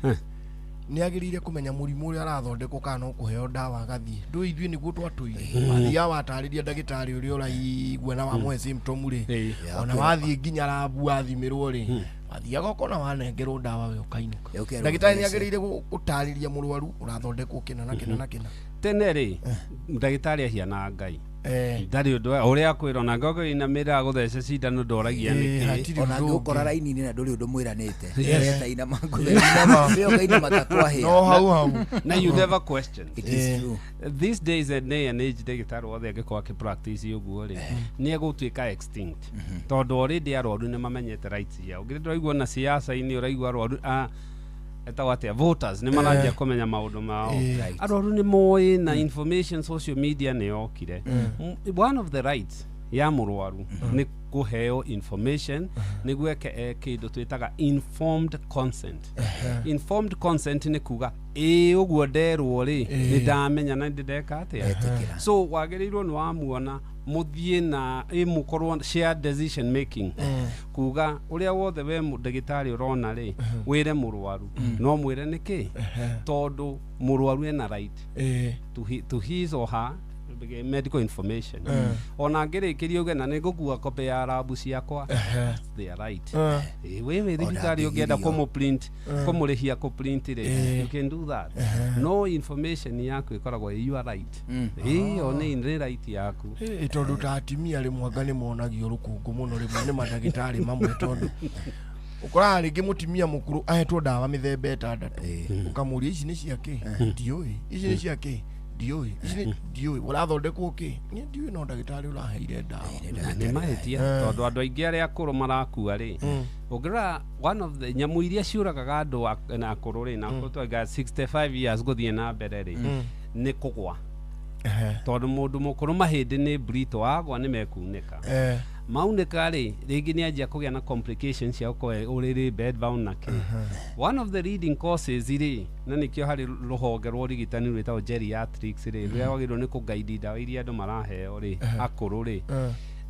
ni agirire kumenya murimu uri arathondekwo kana ukuheo dawa agathie ndu ithuĩ niguo twatũire athia watariria ndagĩtarĩ ũrĩa ũraigua na wamwe symptom ri ona wathie nginya labu wathimirwo ri wathiaga ũkona wanengerwo dawa we ũkainuka ndagĩtarĩ ni agirire gũtarĩria mũrwaru ũrathondekwo kĩna na kĩna na kĩna tene ri ndagĩtarĩ ahiana Ngai ndari undu uria kwira na gogo ina mira guthece cindano ndoragia niki ona ngukora raini ni na nduri undu mwiranite ta ina maguthe ndio kaina matakwahe no hau na you never question it is true these days and day and age ndagĩtarĩ wothe angĩkorwo akĩpractice ũguo rĩ nĩ egũtuĩka extinct tondũ already arwaru nĩ mamenyete rights yao ngire ndĩraigua na siasa-inĩ ũraigua arwaru etawatia voters ni maranjia kumenya maundu mao arwaru ni moe na information social media ni okire one of the rights ya murwaru ni kuheo information ni gweke kindu twitaga informed consent informed consent ni kuga uguo nderwo ri ni ndamenya na ndeka atia so wagerirwo ni wamuona muthie na mukorwo shared decision making kuga uria wothe we ndagĩtarĩ urona ri wire murwaru no mwire niki tondu murwaru ena right to his or her medical information ona ngĩrĩkĩria uge na nĩngũkua copy ya lab ciakwa they are right wewe thibitari ũngĩenda kũmũprint kũmũrĩhia kũprint ri you can do that no information yaku ĩkoragwo you are right ĩyo nĩ right yaku tondu ta atimia rĩmwe anga nĩ monagio rũkũngũ mũno rĩmwe nĩ mandagĩtarĩ mamwe tondu ukora rĩngĩ mutimia mukuru ahetwo dawa mĩthemba 6 ukamũria ici nĩ ciake ndiũĩ ici nĩ ciake ndiũĩ ndiũĩ ũrathondekwo kĩ niĩ ndiũĩ no ndagĩtarĩ ũraheire dawa nĩ mahĩtia tondũ andũ aingĩ arĩa akũrũ marakua rĩ ũngĩrora one of the nyamũ iria ciũragaga andũ na akũrũ rĩ na twaga 65 years gũthiĩ na mbere rĩ nĩ kũgwa tondũ mũndũ mũkũrũ mahĩndĩ nĩ brito agwa nĩ mekunĩka maunĩka rĩ rĩngĩ nĩ anjia kũgĩa na complications cia gũkorwo ũrĩrĩ bedbound na kĩ one of the leading causes rĩ na nĩkĩo harĩ rũhonge rwa ũrigitani rwĩtagwo geriatrics rĩ rũrĩa wagĩrĩirwo nĩ kũguide ndawa iria andũ maraheo rĩ akũrũ rĩ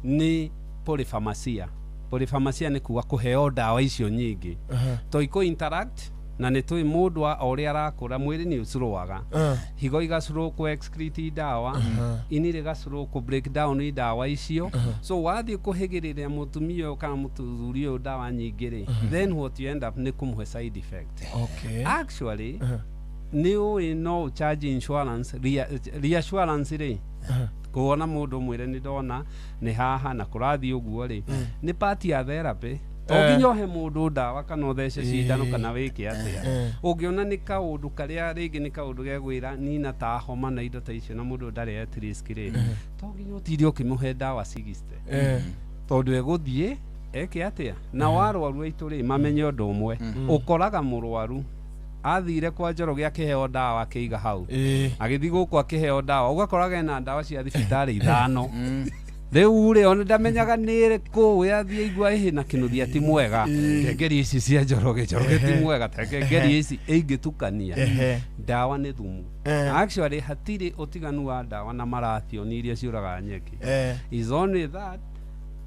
nĩ polypharmacia nĩ kuga kũheo ndawa icio nyingĩ to iko interact na nĩ tũĩ mũndũ wa ũrĩa arakũra mwĩrĩ nĩ ũcurũaga higo igacurwo ku excrete dawa ini rĩgacurwo ku break down dawa icio so wathiĩ kũhĩgĩrĩria mũtumia kana mũthuri ũyũ dawa nyingĩ rĩ then what you end up nĩ kũmũhe side effect actually nĩ ũĩ no charge insurance reassurance rĩ kuona mũndũ mwĩre nĩ ndona nĩ haha na kũrathiĩ ũguo rĩ nĩ part ya therapy nginya ũhe mũndũ dawa kana ũthece cindano kana wĩke atĩa ũngĩona nĩ kaũndũ karĩa rĩngĩ nĩ kaũndũ gĩa gwĩra nina ta homa na indo ta icio na mũndũ ndarĩ at risk rĩ to nginya ũtiri ũkĩmũhe dawa 60 tondũ egũthiĩ eke atĩa na warwaru aitũ rĩ mamenye ũndũ ũmwe ũkoraga mũrwaru athire kwa Njoroge akĩheo dawa akĩiga hau agĩthiĩ gũkũ akĩheo dawa ũgakoraga ena dawa cia thibitarĩ 5 rĩu rĩ ona ndamenyaga nĩ kũ yathie igua na kĩnuthia ti mwega ngengeri ici cia Njoroge ti mwega ta ngengeri ici ingĩtukania dawa nĩ thumu actually hatirĩ ũtiganu wa dawa na marathio iria ciũraga nyeki is only that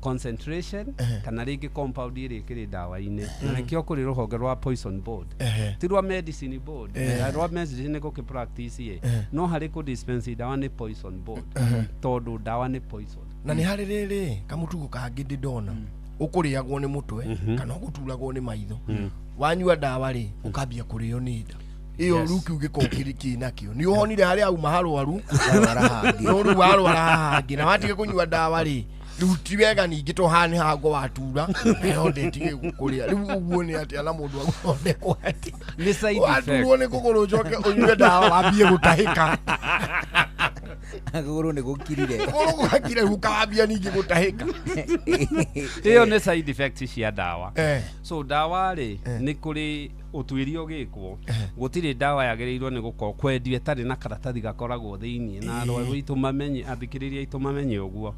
concentration kana rĩngĩ compound ĩrĩa ĩkĩrĩ ndawa-inĩ na nĩkĩo kũrĩ rũhonge rwa poison board ti rwa medicine board rwa medicine gũkĩ practice no harĩ kũ dispense ndawa nĩ poison board tondũ ndawa nĩ poison na nĩ harĩ rĩrĩ kamutugo kangĩ ndĩndona ũkũrĩagwo nĩ mũtwe kana ũgũturagwo nĩ maitho wanyua ndawa rĩ ũkambia kũrĩo nĩ nda iyo ruki ugikokiriki nakio ni uhonire hari au maharwaru no ru warwara hangi na watige kunyua ndawa ri ruti wega ningi to hani hago watura yo ndetige gukuria riu uguo ni ati ala mundu agonde kwati ni side effect waturuo ni kuguru joke unyue ndawa wambie gutahika agoro ni gukirire gukire ukawambia ningi gutahika iyo ni side effect cia ndawa so ndawa ri ni kuri utuirio gikwo gutire ndawa yagereirwo ni gukorwo kwendio tari na karatathi gakoragwo thiini na arwaru itumamenye athikiriria itumamenye uguo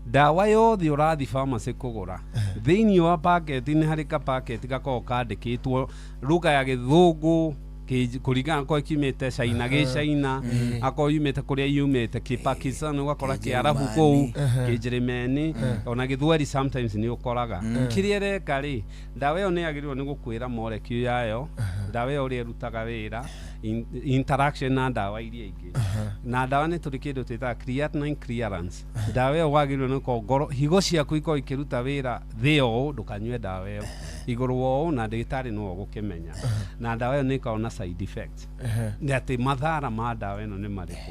ndawa yothe urathi pharmacy kugura thiini wa packet ni hari ka packet gakorwo kandikitwo ruga ya githungu kuringana ko kimete China ge China ako yumete kuria yumete ki Pakistan ugakora ki Arabu kou ki Germany ona githweri sometimes ni ukoraga kiriere kari ndawa yo ni yagirirwo ni gukwira molecule yayo ndawa yo ri erutaga wira interaction na ndawa iria ingi na ndawa ni turi kindu twita creatinine clearance ndawa yo wagirirwo ni ko ngoro higo ciaku iko ikiruta wira thio ndukanywe ndawa yo iguru wo na ndagitari no gukimenya na ndawa yo ni kaona side effects ni ati mathara ma ndawa ino ni mariku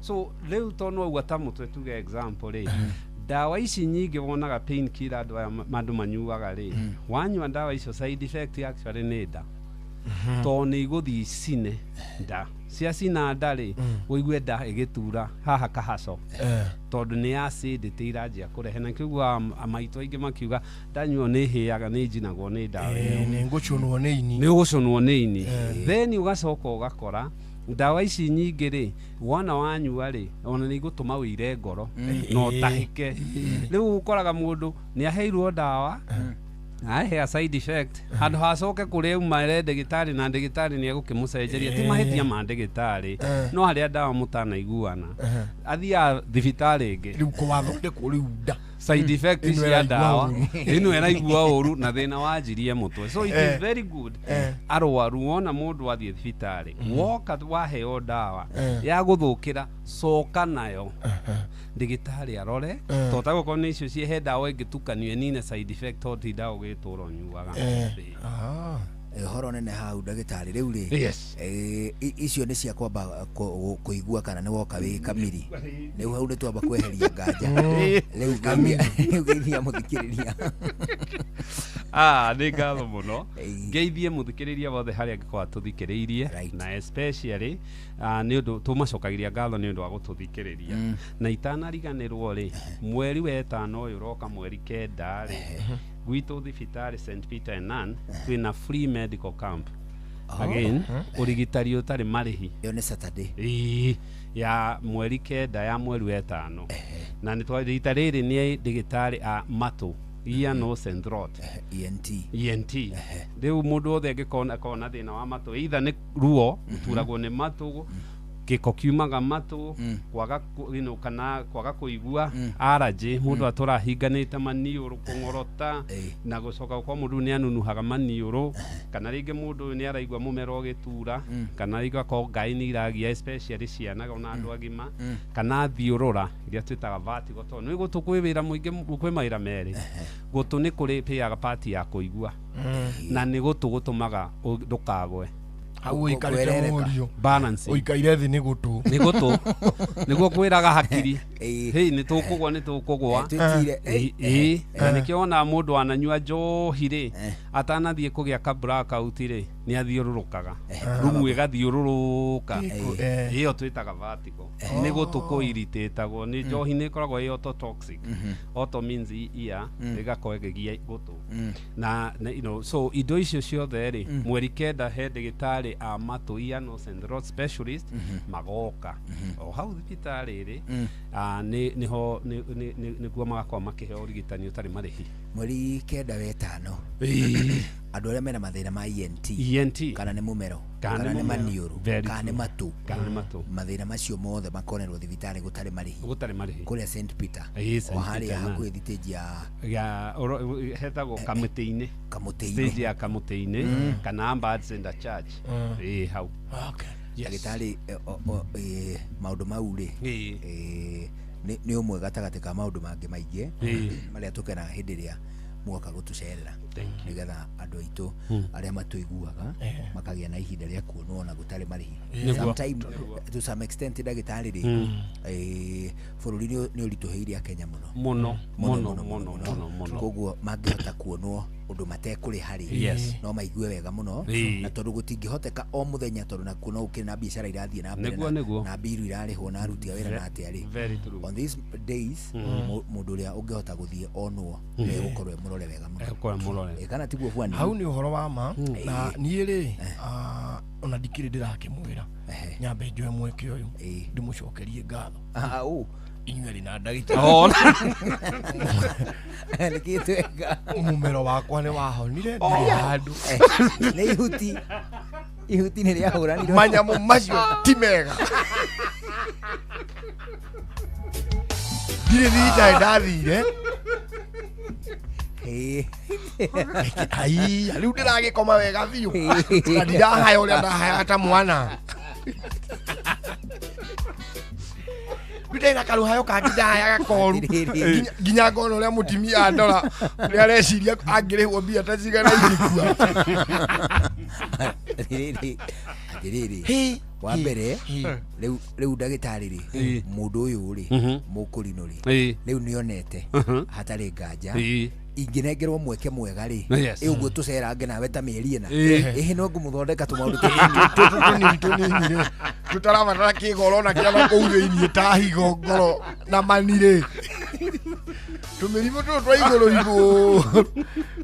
so riu tono ugata mutwe tuge example ri ndawa ici nyingi wonaga pain killer andu manyuaga ri wanyua ndawa icio side effect actually ni nda to ni guthi cine nda cia cina ndari uigue nda igitura haha kahaco tondu ni acid tiranjia kurehe na kigwa amaito aingi makiuga ndanyuo ni hiaga ni njinagwo ni ndawa ni ngucunwo ni ini ni gucunwo ni ini then ugacoka ugakora ndawa ici nyingi ri wona wanyua ri ona ni igutuma wire ngoro no tahike riu ukoraga mundu ni aheirwo ndawa ahe side effect handu hacoke kuri umare ndagitari na ndagitari ni egukimucenjeria ti mahitia ma ndagitari no haria ndawa mutana iguana athia thibitari ingi riu ko wathonde kuri unda side effect cia ndawa ino era igua uru na thina wanjirie mutwe so it is very good arwaru wona mundu athie thibitari woka waheo ndawa ya guthukira coka nayo ndagitari arore totago ko ni icio cie ndawa ingitukanio nine side effect oti ndawa gituro nyuaga horo nene hau ndagitari riu ri icio ni cia kwamba kuigua kana ni woka wi kamiri riu hau ni twamba kweheria nganja riu geithia muthikiriria ni ngatho muno geithie muthikiriria bothe haria ngikwa tuthikiriirie na especially ni undu tumacokagiria ngatho ni undu wa gututhikiriria na itanariganirwo ri mweri wa 5 uyu roka mweri 9 ri gwito thibitari St Peter and Nan twina free medical camp again urigitari utari marihi yo ni Saturday ya mweri 9 ya mweri wa 5 na ni twita riri ni digitari a matu ear nose and throat ENT riu mundu othe angikona thina wa matu either ni ruo turagwo ni matu giko kiumaga matu kwaga kana kwaga kuigua allergy mundu aturahinganite maniuru kungorota na gucoka kwa mundu ni anunuhaga maniuru kana ringi mundu ni araigua mumero gitura kana ringi ko ngai ni iragia especially ciana ona andu agima kana thiurura iria twitaga vertigo to ni gutu kwivira muingi kwi maira meri gutu ni kuri piaga party ya kuigua na ni gutu gutumaga ndukagwe hau ikarite murio balance uikaire thi ni gutu niguo kwiraga hakiri hey ni tukugwa na nikiona mundu ananyua njohi ri atanathie kugia ka blackout ri ni athiururukaga rumu igathiururuka iyo twitaga vertigo ni gutu ku irritatagwo ni njohi ni koragwo i ototoxic auto means ear igakoegegia gutu na you know so indo icio ciothe ri mweri 9 he ndagitari a matu ear nose and throat specialist magoka o hau thibitari ri niho niguo magakorwo makiheo urigitani utari marihi mweri 9 wa 5 andu aria mena mathina ma ENT kana nĩ mũmero kana nĩ maniũrũ kana nĩ matũ mathina macio mothe makonerwo thibitarĩ gũtarĩ marĩhi kũrĩa St Peter o harĩa hakuhĩ thitĩnji ya hetagwo kamũtĩ-inĩ stage ya kamũtĩ-inĩ kana Ambad Center Church hau ndagĩtarĩ maũndũ mau rĩ nĩ ũmwe gatagatĩ ka maũndũ mangĩ maingĩ marĩa tũkenaga hĩndĩ ĩrĩa muoka gutucerera nigetha andu aitu aria matuiguaga makagĩa na ihinda rĩa kuonwo na gutari marihi sometimes to some extent ndagĩtarĩ rĩ bũrũri nĩ ũritũhĩire akenya mũno koguo mangĩhota kuonwo ũndũ matekũrĩ harĩ no maigue wega mũno na tondũ gũtingĩhoteka o mũthenya tondũ na kuona ũkĩrĩ na biacara irathiĩ na mbere na biru irarĩhwo na aruti a wĩra na atĩarĩ on these days mũndũ ũrĩa ũngĩhota gũthiĩ onwo nĩ gũkorwo mũrore wega mũno kana tiguo bwani hau nĩ ũhoro wa ma na niĩ rĩ ona ndikĩrĩ ndĩrakĩmwĩra nyambe njoe mweke ũyũ ndĩmũcokerie ngatho inyuĩ na ndagĩtarĩ nĩkĩtwenga mũmero wakwa nĩ wahonire ndĩ handũ nĩ ihuti nĩ rĩahũranirwo manyamũ macio ti mega ndirĩ thibitarĩ ndathire ai rĩu ndĩragĩkoma wega biũ na ndirahaya ũrĩa ndahayaga ta mwana ndĩna karuhayo kangĩ ndahayaga koru nginya ngona ũrĩa mũtimia andora ũrĩa areciria angĩrĩhwo mbia ta cigana ingĩkua atĩrĩrĩ wa mbere rĩu ndagĩtarĩ rĩ mũndũ ũyũ rĩ mũkũrinũ rĩ rĩu nĩonete hatarĩ nganja ingĩnengerwo mweke mwega rĩ ũguo tũcerange nawe ta mĩeri ĩna ĩhĩ no ngũmũthondeka tũmaũndũ tũnini rĩ tũtarabatara kĩgoro na kĩama kũu thĩiniĩ ta higo ngoro na mani rĩ tũmĩrimũ tũtũ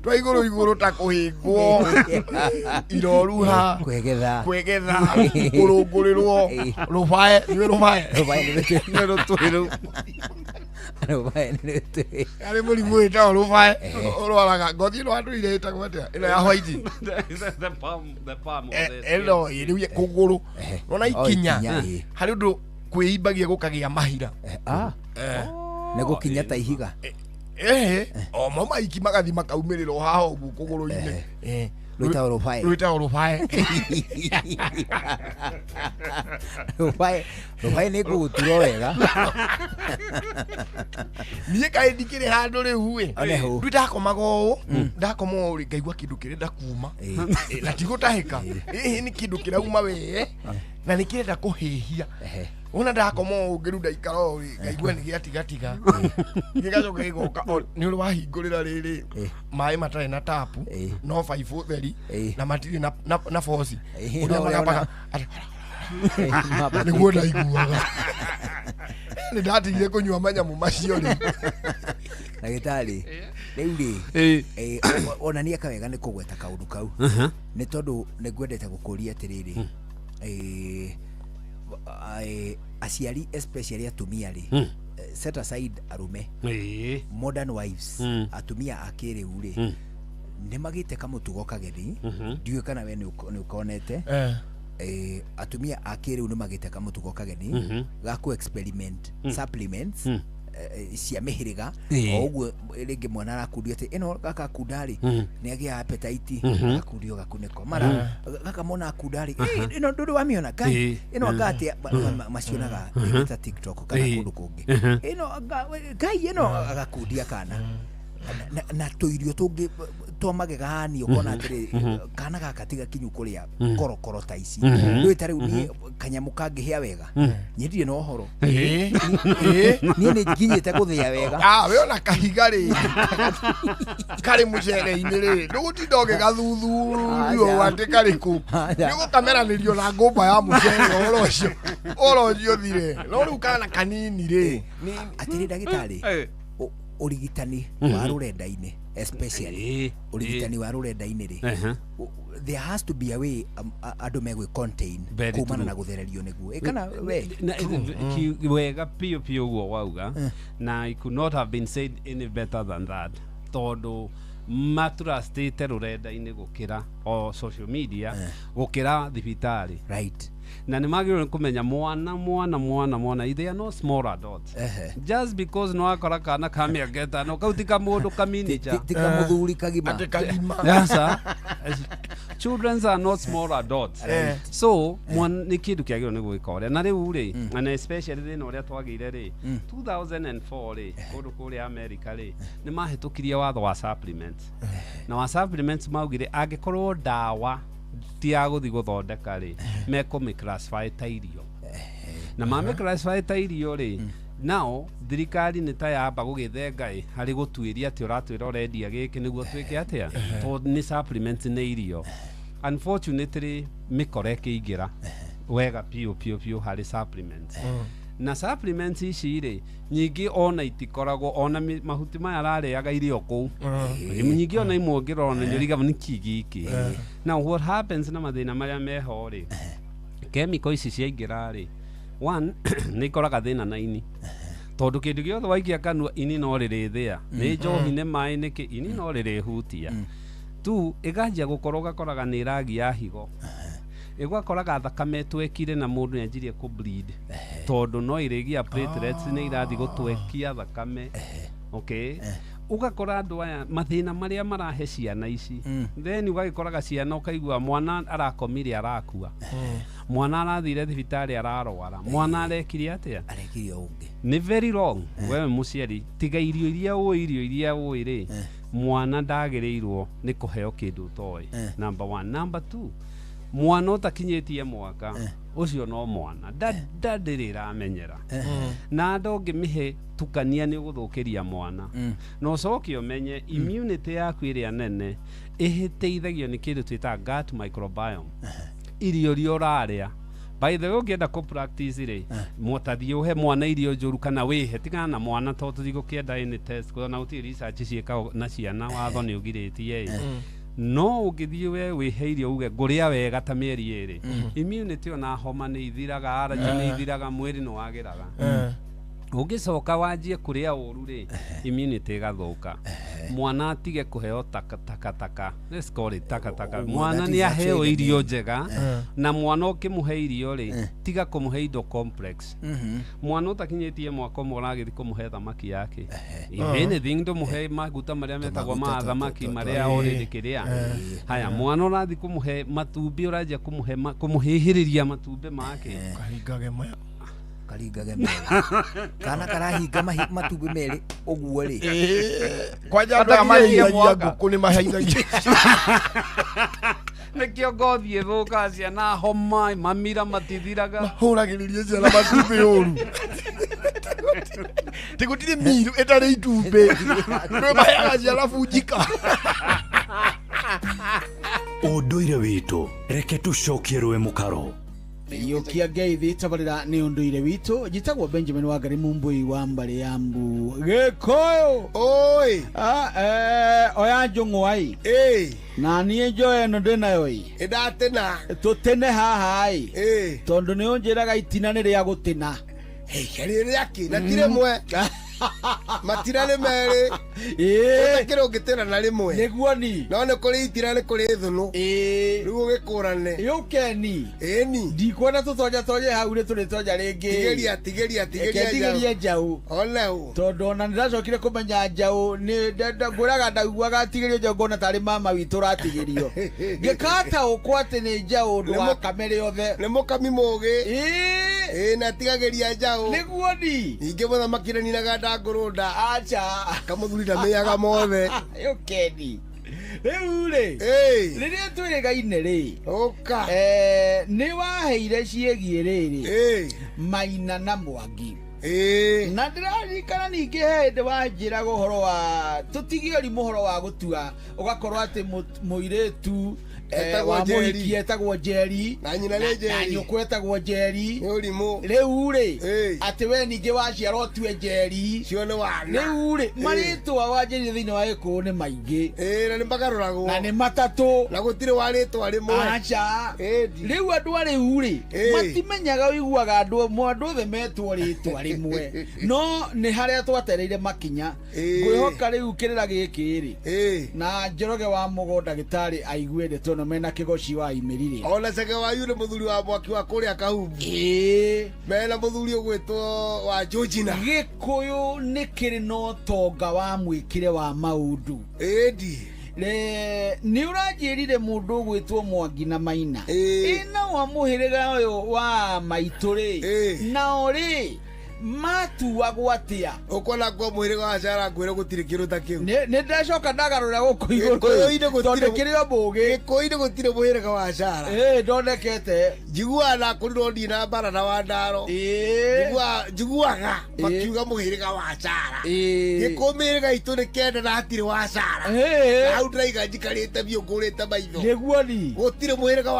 twa igũrũ ta kũhĩngwo iroruha kwĩgetha kũrũngũrĩrwo rũbae nĩwe nĩ rũtwĩrũ arĩ mũrimũ wĩtagwo rũbae ũrwaraga ngothi ĩno andũ ire ĩtagwo atĩa ĩno ya white ĩno ĩrĩu kũgũrũ ona ikinya harĩ ũndũ kwĩimbagia gũkagĩa mahira nĩ gũkinya ta ihiga o mamaiki magathi makaumĩrĩra haha ũguo kũgũrũ-inĩ rwĩtagwo rũbae rũbae nĩ ngũgũturwo wega niĩ kaĩ ndikĩrĩ handũ rĩu rĩu ndakomaga ũũ ndakoma ũũ rĩ ngaigua kĩndũ kĩrenda kuma na tigũtahĩka ĩhĩ nĩ kĩndũ kĩrauma wee na nĩ kĩrenda kũhĩhia ona ndakoma ũũ ngĩru ndaikara ũũ rĩ ngaigua nĩ gĩatigatiga gĩgacoka gĩgoka nĩ ũrĩ wahingũrĩra rĩrĩ maĩ matarĩ na tapu no baibũ theri na matirĩ na boci ũrĩa magabaga nĩguo ndaiguaga nĩ ndatigire kũnyua manyamũ macio rĩ ndagĩtarĩ rĩu rĩ onania kawega nĩ kũgweta kaũndũ kau nĩ tondũ nĩ ngwendete gũkũria atĩrĩrĩ aciari especially atumia rĩ set aside arume modern wives atumia akĩrĩu rĩ nĩ magĩte kamũtugo kagethi ndiũĩ kana we nĩ ũkonete atumia akĩrĩu nĩ magĩte kamũtugo kagethi ga ku experiment supplements cia mĩhĩrĩga o ũguo rĩngĩ mwana arakundio atĩ ĩno gaka kundarĩ nĩ agĩa appetite agakundio gakunĩko mara gaka mona kundarĩ ĩno ndũrĩ wamĩona kai ĩno agatia macionaga ta TikTok kana kũndũ kũngĩ ĩno kai ĩno agakundia kana na tũirio tũngĩ twa magegani ũkona atĩrĩ kana gaka tiga kinyu kũrĩa korokoro ta ici nĩwe ta rĩu niĩ kanyamũ kangĩhĩa wega nyendirĩ na ũhoro niĩ nĩ nginyĩte gũthĩa wega we ona kahiga rĩ karĩ mũcere-inĩ rĩ ndũgũtinda ũgĩgathuthurio atĩ karĩkũ nĩgũkameranĩrio na ngũmba ya mũcere ũhoro ũcio thire no rĩu kana kanini rĩ atĩrĩ ndagĩtarĩ urigitani wa rurenda-inĩ especially urigitani wa rurenda-inĩ rĩ there has to be a way andũ megwĩ contain kumana na gũthererio nĩguo kana wega piũ ũguo wauga na it could not have been said any better than that tondũ maturastite rurenda-ini gukira o social media gukira thibitari right na nä magä kumenya mwana they are no small adults just because no akora kana kamia geta no kautika mundu kaminija tika muthuri kagima yes sir children are not small adults so nä kä ndå kä agä rwo nä gwä ka å rä a na rä u rä and especially thä na å rä a twagä ire rä 2004 rä kå ndå kå rä a America rä nä mahätå kirie watho wa supplements na wa supplements maugire angä korwo ndawa ti ya guthi guthondeka ri meko me classify ta irio na mame classify ta irio ri nao thirikari nä ta yamba gå gä thenga harä gå tuä ria atä å ratwä ra å rendia gä kä nä guo twä ke atä a tondå nä supplements nä irio unfortunately mä kore kä ingä ra wega piå harä supplements na supplements ici rĩ nyingĩ ona itikoragwo ona mahuti maya ararĩaga irio kũu nyingĩ ona imwe ũngĩrora na nyoriga nĩ kigiki now what happens na mathĩna marĩa meho rĩ chemical ici ciaingĩra rĩ one nĩ ikoraga thĩna na ini tondũ kĩndũ gĩothe waikia kanua ini no rĩrĩthĩa nĩ njohi nĩ maĩ nĩkĩ ini no rĩrĩhutia tu ĩkanjia gũkorwo gakoraga nĩ ĩragia higo igwakoraga thakame twekire na mundu nyanjirie ku bleed tondu no irigia platelets ni irathi gutwekia thakame okay ugakora andu aya mathina maria marahe ciana ici then ugagikoraga ciana ukaigua mwana arakomire arakua mwana arathire thibitari ararwara mwana arekire atia ni very wrong wewe muciari tiga irio iria ri mwana ndagiriirwo ni kuheo kindu toy number 1 number 2 mwana utakinyitie mwaka ucio no mwana ndirira amenyera na ndonge mihe tukania ni guthukiria mwana no coki umenye immunity yaku iria nene ihiteithagio ni kindu twita gut microbiome irio rio raria by the way ukienda ku practice ri mutathie uhe mwana irio njuru kana wihe tigana na mwana to tuthigukienda ini test kwa na uti research cieka na ciana watho ni ugiritie no ugithie we wiheirie uge nguria wega ta mieri iri immunity ona homa ni ithiraga allergy ni ithiraga mwiri no wagiraga ugicoka wanjie kuria uru ri immunity gathuka mwana atige kuheo taka let's call it taka mwana ni aheo irio njega na mwana ukimuhe irio ri tiga kumuhe indo complex mwana utakinyitie mwaka umwe uragithi kumuhe thamaki yake anything ndo muhe maguta maria metagwo ma thamaki maria already kiria haya mwana urathi kumuhe matumbi urajia kumuhihiriria matumbi make karingage kana karahinga matumbi meri uguo ri kwanja andu amaria nguku ni mahaithagia nikio ngothi ithuka ciana homa mamira matithiraga huragiririe ciana matumbi uru tigutire miru etari itumbi no mahaga ciana bunjika unduire witu reke tucokie rwe mukaro yokia ngeithi tabarira ni unduire witu jitagwo Benjamin Wangari Mumbui wa mbari ya mbu gikoyo oi oya njungwai na nie njoe no ndinayo idatena tutene haha ai tondu ni unjiraga itina ni ria gutina riri aki na tire mwe matirane mere utakira ungitena na rimwe niguo ni no ne kuri itirane kuri thunu riu gikurane yukeni ni ndikwona tutoja hau ri turi toja ringi tigeria njau ona u tondu ona ndiracokire kumenya njau ni nguraga ndaiguaga tigerio njau ngona tari mama witu ratigerio ngikata ukwate ni njau ndu wa kamere yothe ni mukami mugi na tigageria njau niguo ni inge mutha makirani na ganda ngurunda acha kamuthurira meyaga mothe yukeni riu ri riria twirigaine ri uka ni waheire ciegie riri Maina na Mwangi na ndirarikana ningi hindi wanjiraga uhoro wa tutigio ri muhoro wa gutua ugakorwo ati muiretu wa muhiki etagwo Njeri na nyina nĩ Njeri na nyũkũ etagwo Njeri nĩ ũrimũ rĩu rĩ atĩ we ningĩ waciarwo tue Njeri cio nĩ wana rĩu rĩ marĩtwa wa Njeri thĩinĩ wa Gĩkũyũ nĩ maingĩ na nĩ magarũragwo na nĩ matatũ na gũtirĩ wa rĩtwa rĩmwe aca rĩu andũ a rĩu rĩ matimenyaga ũiguaga andũ othe metwo rĩtwa rĩmwe no nĩ harĩa twetereire makinya ngwĩhoka rĩu kĩrĩra gĩkĩ rĩ na Njoroge wa Mũgo ndagĩtarĩ aigue ndeto no mena kĩgoci wa imerire ona Chege wa yu nĩ mũthuri wa mwaki wa kũrĩa Kahumbu mena mũthuri ũgwĩtwo wa Georgina Gĩkũyũ nĩ kĩrĩ na ũtonga wa mwĩkĩre wa maũndũ nĩ ũranjĩrire mũndũ ũgwĩtwo Mwangi na Maina ĩna wa mũhĩrĩga ũyũ wa maitũ rĩ nao rĩ matuagwo atia ukona kwa muhirĩga wa Sarah ngwĩre gũtirĩ kĩndũ ta kĩu nĩ ndacoka ndagarũra gũkũ igũrũ tondũ kĩrĩ mbũgĩ Gĩkũyũ-inĩ gũtirĩ muhĩrĩga wa Sarah ndonekete njiguaga nakũrirwo ndina mbara na Wandaro njiguaga makiuga muhĩrĩga wa Sarah Gĩkũyũ-mĩhĩrĩga itũ nĩ kenda na hatirĩ wa Sarah hau ndĩraiga njikarĩte biũ ngũrĩte maitho nĩguo gũtirĩ muhĩrĩga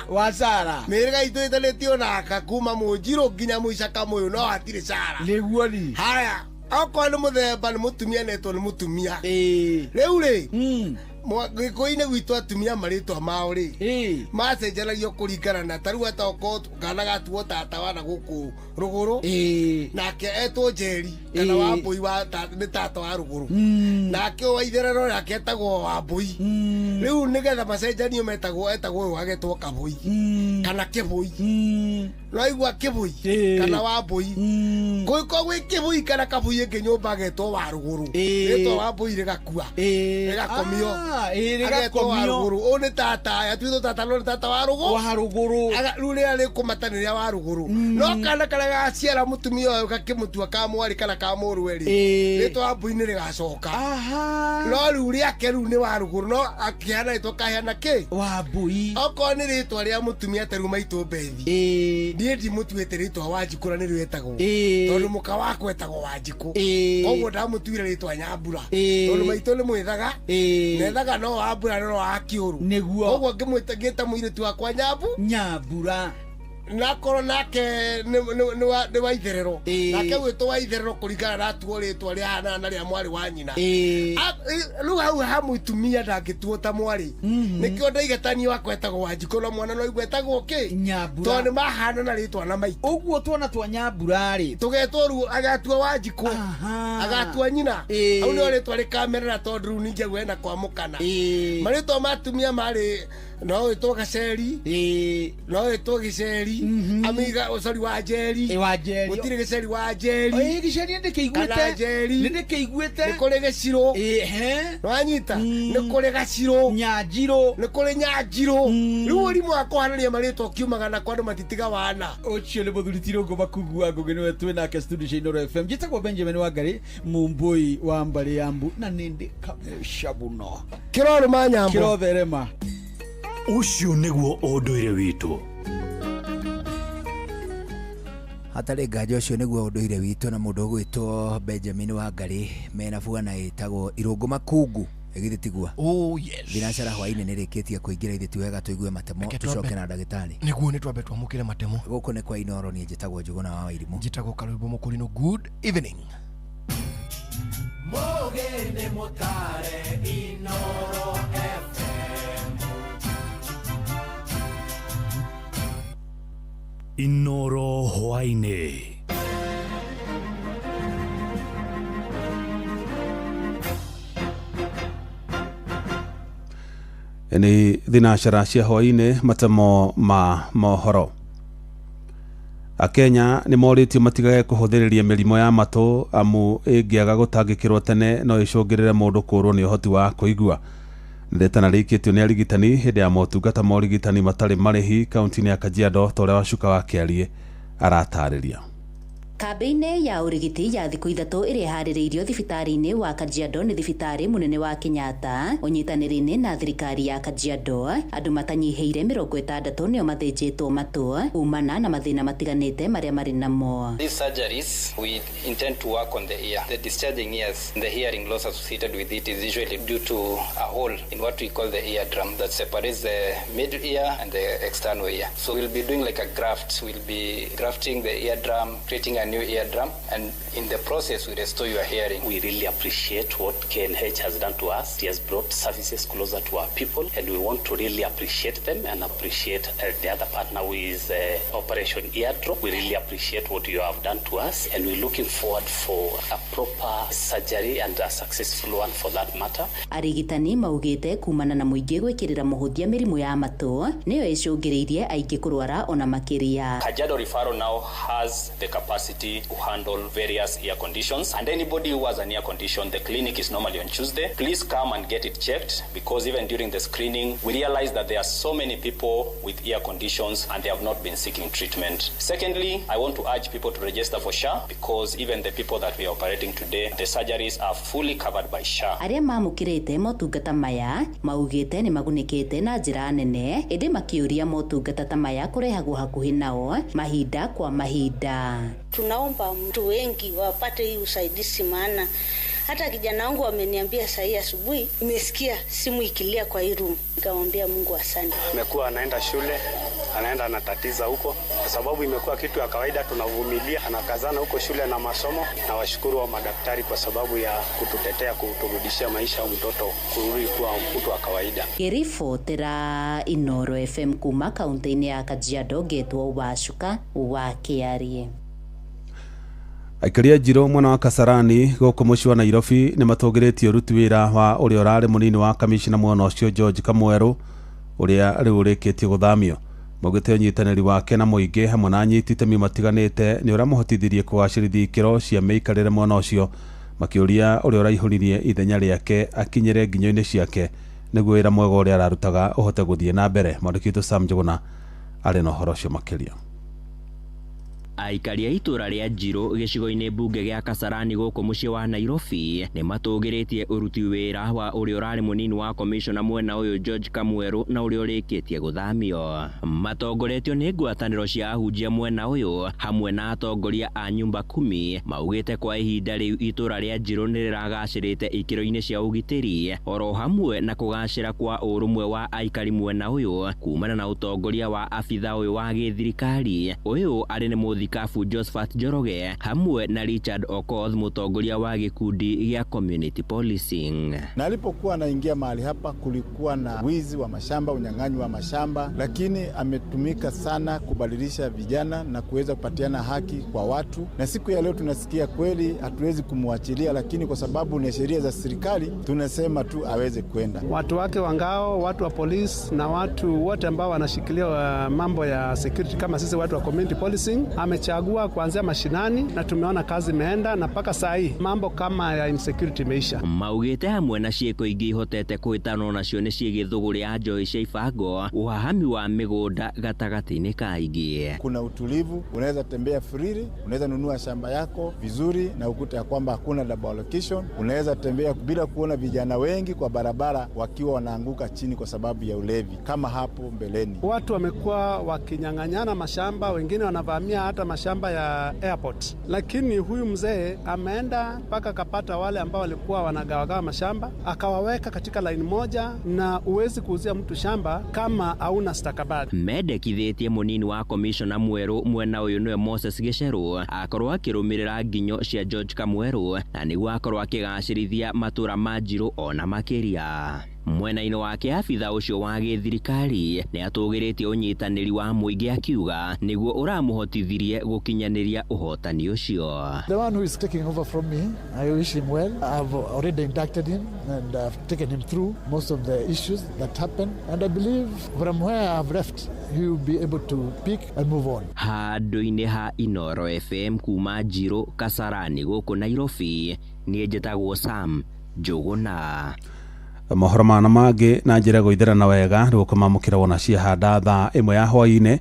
wa Sarah mĩhĩrĩga itũ ĩtanĩtio naka kuma Mũnjirũ nginya Mũicaka mũyũ no hatirĩ Sarah nĩguo ni haya okorwo nĩ mũthemba nĩ mũtumia netwo nĩ mũtumia rĩu rĩ Gĩkũyũ-inĩ gwitũ atumia marĩtwa mao rĩ macenjanagio kũringana na tarĩu atoko kana gatuo tata wa na gũkũ rũgũrũ nake etwo Njeri kana Wambũi nĩ tata wa rũgũrũ nake wa itherero nake etagwo Wambũi rĩu nĩgetha macenjanio etagwo ũyũ agetwo Kabũi kana Kĩbũi Raigua Kĩbũi kana Wambũi gũgĩkorwo gwĩ Kĩbũi kana Kabũi ĩngĩ nyũmba agetwo wa rũgũrũ rĩtwa Wambũi rĩgakua rĩgakomio agetwo wa rũgũrũ ũũ nĩ tata atuĩtwo tata no nĩ tata wa rũgũrũ rĩu rĩrĩa rĩkũmatanĩria wa rũgũrũ no kana karĩa gaciara mũtumia ũyũ gakĩmũtua ka mwarĩ kana ka mũrũwe rĩ rĩtwa Wambũi nĩ rĩgacoka no rĩu rĩake rĩu nĩ wa rũgũrũ no akĩhana rĩtwa kahana kĩ Wambũi okorwo nĩ rĩtwa rĩa mũtumia tarĩu Maitũ Mbethi niĩ ndimũtuĩte rĩtwa Wanjikũ na nĩrĩo etagwo tondũ mũka wakwa etagwo Wanjikũ koguo ndamũtuire rĩtwa Nyambura tondũ Maitũ nĩ mwĩthaga nethaga no Wambura no wa Kĩũru nĩguo koguo ngĩta mũirĩtu wakwa Nyambura nakorwo nake nĩ wa itherero nake gwĩtwo wa itherero kũringana na atuo rĩtwa rĩhana na rĩa mwarĩ wa nyina rĩu hau ha mũtumia ndangĩtuo ta mwarĩ nĩkĩo ndaigatani wakwa etagwo Wanjikũ na mwana no igwe etagwo kĩ Nyambura tondũ nĩ mahana na rĩtwa na maitũ ũguo twana twa Nyambura rĩ tũgetwo rĩu agatua Wanjikũ agatua nyina hau nĩo rĩtwa rĩkamerera tondũ rĩu ningĩ gwena kwamũkana marĩtwa matumia marĩ no wĩtwo Gaceri no wĩtwo Gĩceri amiga ũcori wa Njeri gũtirĩ Gĩceri wa Njeri Gĩceri ndĩkĩiguĩte nĩ kũrĩ Gĩcirũ nĩwanyita nĩ kũrĩ Gacirũ Nyanjirũ nĩ kũrĩ Nyanjirũ rĩu ũrimũ wa kũhanania marĩtwa ũkiumaga na kwandũ matitiga wana ũcio nĩ mũthuri Tirũngũ Makungua Ngũgĩ nĩwe twĩ nake studio cia Inooro FM njĩtagwo Benjamin Wangari Mũmbũi wa Mbarĩ ya Mbu na nĩ ndĩ kamũca mũno kĩrorũma Nyambo kĩrotherema ucio nĩguo ũndũire witũ hatarĩ nganja ũcio nĩguo ũndũire witũ na mũndũ ũgwĩtwo Benjamin Wangari mena bwana ĩtagwo Irũngũ Makungu ĩgĩthĩ tigua thinacara hwainĩ nĩ rĩkĩtie kũingĩra ithĩ wega tũigue matemo tũcoke na ndagĩtarĩ nĩguo nĩ twambe twamũkĩre matemo gũkũ nĩ kwa Inooro niĩ njĩtagwo Njũgũna wa Wairimũ njĩtagwo Karũimbo Mũkũrinũ good evening Mũgĩni mũtare Inooro FM Inooro hwainĩ nĩ thinacara cia hwainĩ matemo ma mohoro Akenya nĩ morĩtio matigage kũhũthĩrĩria mĩrimũ ya matũ amu ĩngĩaga gũtangĩkĩrwo tene no ĩcũngĩrĩre mũndũ kũrwo nĩ ũhoti wa kũigua ndetana rĩkĩtio nĩ arigitani hĩndĩ ya motungata ma ũrigitani matarĩ marĩhi kaunti-inĩ ya Kajiado torĩa Wacuka wa Kĩarie aratarĩria Kambĩ-inĩ ya ũrigiti ya thikũ ithatũ ĩrĩa harĩrĩirio thibitarĩ-inĩ wa Kajiado nĩ thibitarĩ mũnene wa Kenyatta ũnyitanĩri-inĩ na thirikari ya Kajiado, andũ matanyihĩire 60 nĩo mathĩnjĩtwo matũ kumana na mathĩna matiganĩte marĩa marĩ namo. These surgeries we intend to work on the ear. The discharging ears, the hearing loss associated with it is usually due to a hole in what we call the eardrum that separates the middle ear and the external ear. So we'll be doing like a graft. We'll be grafting the eardrum, creating a new eardrum, and in the process we restore your hearing. We really appreciate what KNH has done to us. He has brought services closer to our people, and we want to really appreciate them and appreciate the other partner who is Operation Eardrop. We really appreciate what you have done to us, and we're looking forward for a proper surgery and a successful one for that matter. Arigitani maugĩte kumana na mũingĩ gwĩkĩrĩra mũhũthia mĩrimũ ya matũ nĩyo ĩcũngĩrĩirie aingĩ kũrwara ona makĩria. Kajiado Referral now has the capacity to handle various ear conditions, and anybody who has an ear condition, the clinic is normally on Tuesday. Please come and get it checked, because even during the screening we realize that there are so many people with ear conditions and they have not been seeking treatment. Secondly, I want to urge people to register for SHA, because even the people that we are operating today, the surgeries are fully covered by SHA. Arĩa mamũkĩrĩte motungata maya maugĩte nĩ magunĩkĩte na njĩra nene, ĩndĩ makĩũria motungata ta maya kũrehagwo hakuhĩ nao mahinda kwa mahinda. Tunaomba mtu wengi wapate hii usaidizi, maana hata kijana wangu ameniambia saa hii asubuhi nimesikia simu ikilia kwa hii room. Nikamwambia Mungu asante. Amekuwa anaenda shule, anaenda anatatiza huko kwa sababu imekuwa kitu ya kawaida, tunavumilia, anakazana huko shule na masomo, na washukuru wa madaktari kwa sababu ya kututetea, kuturudishia maisha ya mtoto kurudi kuwa mtu wa kawaida. Ngĩribotera Inooro FM kuma kaunti-inĩ ya Kajiado, Getwo Wacuka wa Kiarie. Aikaria Njiro mwena wa Kasarani gũkũ mũciĩ wa Nairobi nĩ matũgĩrĩtie ũruti wĩra wa ũrĩa ũrarĩ mũnini wa kamishina mwena ũcio George Kamweru ũrĩa rĩu ũrĩkĩtie gũthamio. Maugĩte ũnyitanĩri wake na mũingĩ hamwe na anyiti itemi matiganĩte nĩ ũramũhotithirie kũgacĩrithia ikĩro cia mĩikarĩre mwena ũcio, makĩũria ũrĩa ũraihũririe ithenya rĩake akinyĩre nginyo-inĩ ciake nĩguo wĩra mwega ũrĩa ararutaga ũhote gũthiĩ na mbere. Mwandĩki witũ Sam Njuguna arĩ na ũhoro ũcio makĩria. Aikaria itura rĩa Njiro gĩcigo-inĩ mbunge gĩa Kasarani gũkũ mũciĩ wa Nairobi nĩ matũgĩrĩtie ũruti wĩra wa ũrĩa ũrarĩ mũnini wa commissioner mwena ũyũ George Kamweru na ũrĩa ũrĩkĩtie gũthamio. Matongoretio nĩ ngwatanĩro cia ahunjia mwena ũyũ hamwe na atongoria a nyumba 10 maugĩte kwa ihinda rĩu itura rĩa Njiro nĩ rĩragacĩrĩte ikĩro-inĩ cia ũgitĩri oro hamwe na kũgacĩra kwa ũrũmwe wa aikari mwena ũyũ kumana na ũtongoria wa abitha ũyũ wa gĩthirikari. Ũyũ arĩ nĩ Kafu Josephat Joroge hamwe na Richard Okoth mutongoria wa gikundi gya community policing. Na alipokuwa anaingia mahali hapa kulikuwa na wizi wa mashamba, unyang'anyi wa mashamba, lakini ametumika sana kubadilisha vijana na kuweza kupatiana haki kwa watu. Na siku ya leo tunasikia kweli hatuwezi kumwachilia, lakini kwa sababu ni sheria za serikali tunasema tu aweze kwenda. Watu wake wa ngao, watu wa polisi na watu wote ambao wanashikilia mambo ya security kama sisi watu wa community policing amechagua kuanzia mashinani na tumeona kazi imeenda na mpaka saa hii mambo kama ya insecurity imeisha. Maugĩte hamwe na ciĩko ingĩ ihotete kũhĩtanwo nacio nĩ ciĩgĩthũgũrĩ ya njoi cia ibango ũhahami wa mĩgũnda gatagatĩ-inĩ kaingĩ. Kuna utulivu, unaweza tembea freely, unaweza nunua shamba yako vizuri na ukuta ya kwamba hakuna double allocation, unaweza tembea bila kuona vijana wengi kwa barabara wakiwa wanaanguka chini kwa sababu ya ulevi kama hapo mbeleni. Watu wamekuwa wakinyang'anyana mashamba, wengine wanavamia hata mashamba ya airport, lakini huyu mzee ameenda mpaka kapata wale ambao walikuwa wanagawagawa mashamba akawaweka katika line moja, na uwezi kuuzia mtu shamba kama hauna stakabadhi. Mendekithĩtie mũnini wa commissioner mwerũ mwena ũyũ nĩwe Moses Gicheru akorwo akĩrũmĩrĩra nginyo cia George Kamweru na nĩguo akorwo akĩgacĩrithia matũra ma Njiro ona makĩria. Mwena-inĩ wake abitha ũcio wa gĩthirikari nĩ atũgĩrĩtie ũnyitanĩri wa mũingĩ akiuga nĩguo ũramũhotithirie gũkinyanĩria ũhotani ũcio. The one who is taking over from me, I wish him well. I've already inducted him and I've taken him through most of the issues that happened, and I believe from where I've left he will be able to pick and move on. Handũ-inĩ ha Inooro FM kuma Njiro Kasarani gũkũ Nairobi niĩ njĩtagwo Sam Njuguna. Mohoro mana mangĩ na njĩra gũithĩrana wega rĩgũkamamũkĩra wona ciahanda thaa 1 ya hwaĩ-inĩ.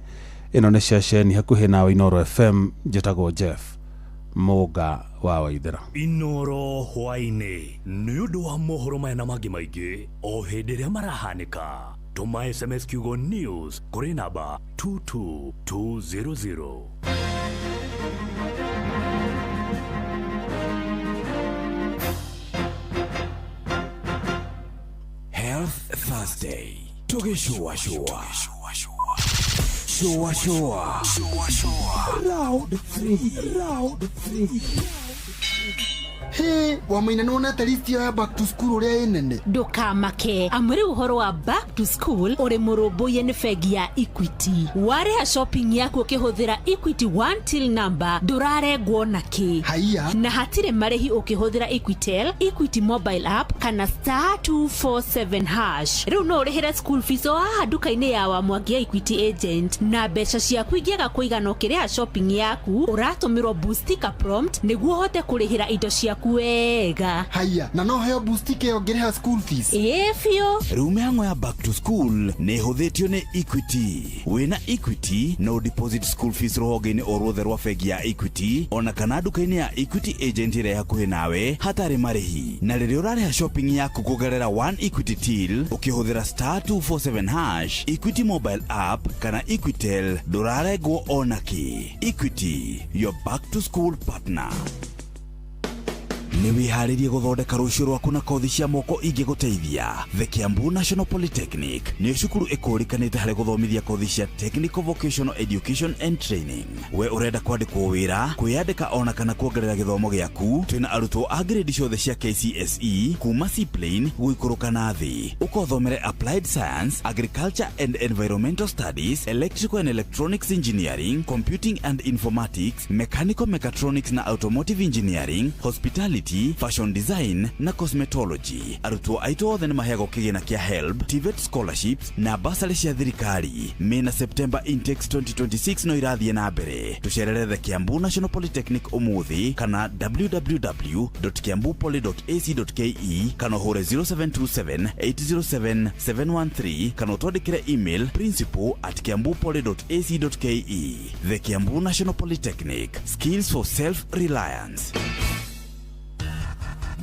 Ĩno nĩ ceceni hakuhĩ na Inooro FM, njĩtagwo Jeff Mũga wa Waithera. Inoro hwainĩ nĩ ũndũ wa mohoro maya na mangĩ maingĩ o hĩndĩ ĩrĩa marahanĩka. Tũma SMS kiugo news kũrĩ namba 22200. Health Thursday. Tugeshua shua. Shua shua. Round 3. Hey, wamaina nonete listi ya back to school uria inene. Ndukamake amwire uhoro wa back to school uri murumbuye ni fegi ya Equity. Wareha shopping yako ukihuthira Equity one till number ndurarengwo naki. Haiya. Na hatire marehi ukihuthira Equitel, Equity mobile app kana *247#. Riu no urihire school fees o haha duka-ini ya Wamwangi Equity agent na mbeca ciaku ingiaga kuigana ukiriha shopping yaku uratumirwo boostika prompt niguo hote kurihira indo ciaku wega. Haiya, na no heo boostike ongereha school fees. Efio. Riu mihango ya back to school ni huthitio ni Equity. Wina Equity no deposit school fees rohogeni o ruothe rwa fegi ya Equity ona kana duka-ini ya Equity agent ire hakuhi nawe hatari marihi. Na riria urareha shopping yaku kugerera one Equity till ukihuthira *247#, Equity mobile app kana Equitel ndurarengwo onaki. Equity, your back to school partner. Ni wiharirie guthondeka rucio rwaku na kothi cia moko ingiguteithia. The Kiambu National Polytechnic ni cukuru ikurikanite hari guthomithia kothi cia technical vocational education and training. We urenda kwandikwo wira, kwiyandika ona kana kuongerera githomo giaku, twina arutwo a grade ciothe cia KCSE kuma C plane guikuruka na thi. Ukothomere applied science, agriculture and environmental studies, electrical and electronics engineering, computing and informatics, mechanical mechatronics na automotive engineering, hospitality, fashion design na cosmetology. Arutwo aitũ othe nĩ maheagwo kĩgĩna kĩa HELB, TVET scholarships na bursary cia thirikari. Mena September intakes 2026 no irathiĩ na mbere. Tucerere The Kiambu National Polytechnic umuthi kana www.kiambupoly.ac.ke kana hore 0727 807 713 kana utwandĩkĩre email principal@kiambupoly.ac.ke. The Kiambu National Polytechnic, skills for self-reliance.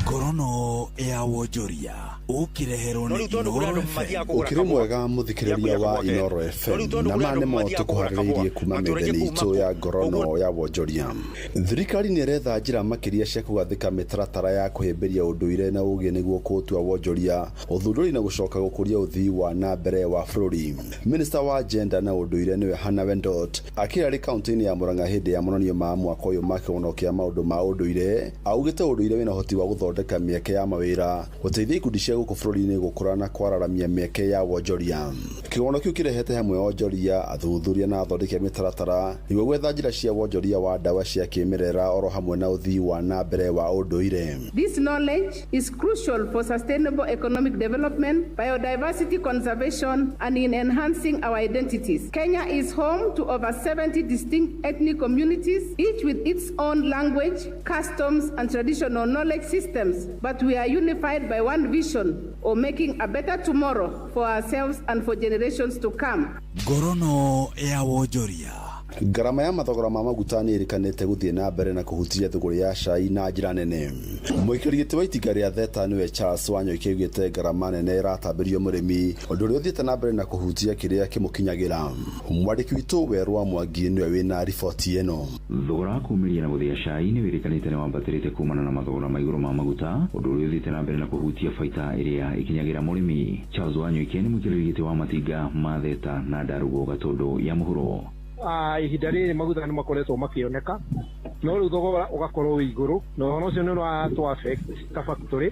Gorono ya Wonjoria ukirehero ni Inoro FM. Ukiri mwega muthikiriria wa Inoro FM na mane mo tukuhariririe kuma metheni itu ya Gorono ya Wonjoria. Thirikari ni retha njira makiria cia kugathika mitaratara ya kuhimbiria unduire na ugi niguo kutua Wonjoria uthunduri na gucoka gukuria uthii wa na mbere wa bururi. Minister wa Gender na unduire niwe Hannah Wendot akirari county ya Murang'a hindi ya mononio ma mwaka uyu makihonokia maundu ma unduire augite unduire wina hoti wa guthondeka mieke ya mawira guteithia ikundi cia guku bururi-ini gukura na kwararamia mieke ya wonjoria. Kigono kiu kirehete hamwe wonjoria, athuthuria na athondeki mitaratara niguo gwetha njira cia wonjoria wa ndawa cia kimerera oro hamwe na uthii wa na mbere wa unduire. This knowledge is crucial for sustainable economic development, biodiversity conservation and in enhancing our identities. Kenya is home to over 70 distinct ethnic communities, each with its own language, customs and traditional knowledge systems, but we are unified by one vision of making a better tomorrow for ourselves and for generations to come. Gorono ya Wonjoria. Garama ya mathogora ma maguta ni irikanite guthie na mbere na kuhutia thuguri ya cai na njira nene. Mwikirigiti wa itinga ria Theta niwe Charles Wanyo ikigite garama nene iratambirio murimi undu uri uthiete na mbere na kuhutia kiria kimukinyagira. Mwandiki witu Werwa Mwangi niwe wina riboti eno. Thogora kumiria na guthia cai ni wirikanite ni wambatirite kumana na mathogora ma iguru ma maguta undu uri uthiete na mbere na kuhutia faita iria ikinyagira murimi. Charles Wanyo ikeni mwikirigiti wa matinga ma Theta na Darugo Gatondo ya muhuro. Ihinda rĩrĩ maguta nĩ makoretwo makĩoneka no rĩu thogora ũgakorwo wĩ igũrũ na ũhoro ũcio nĩ ũratũ affect ta factory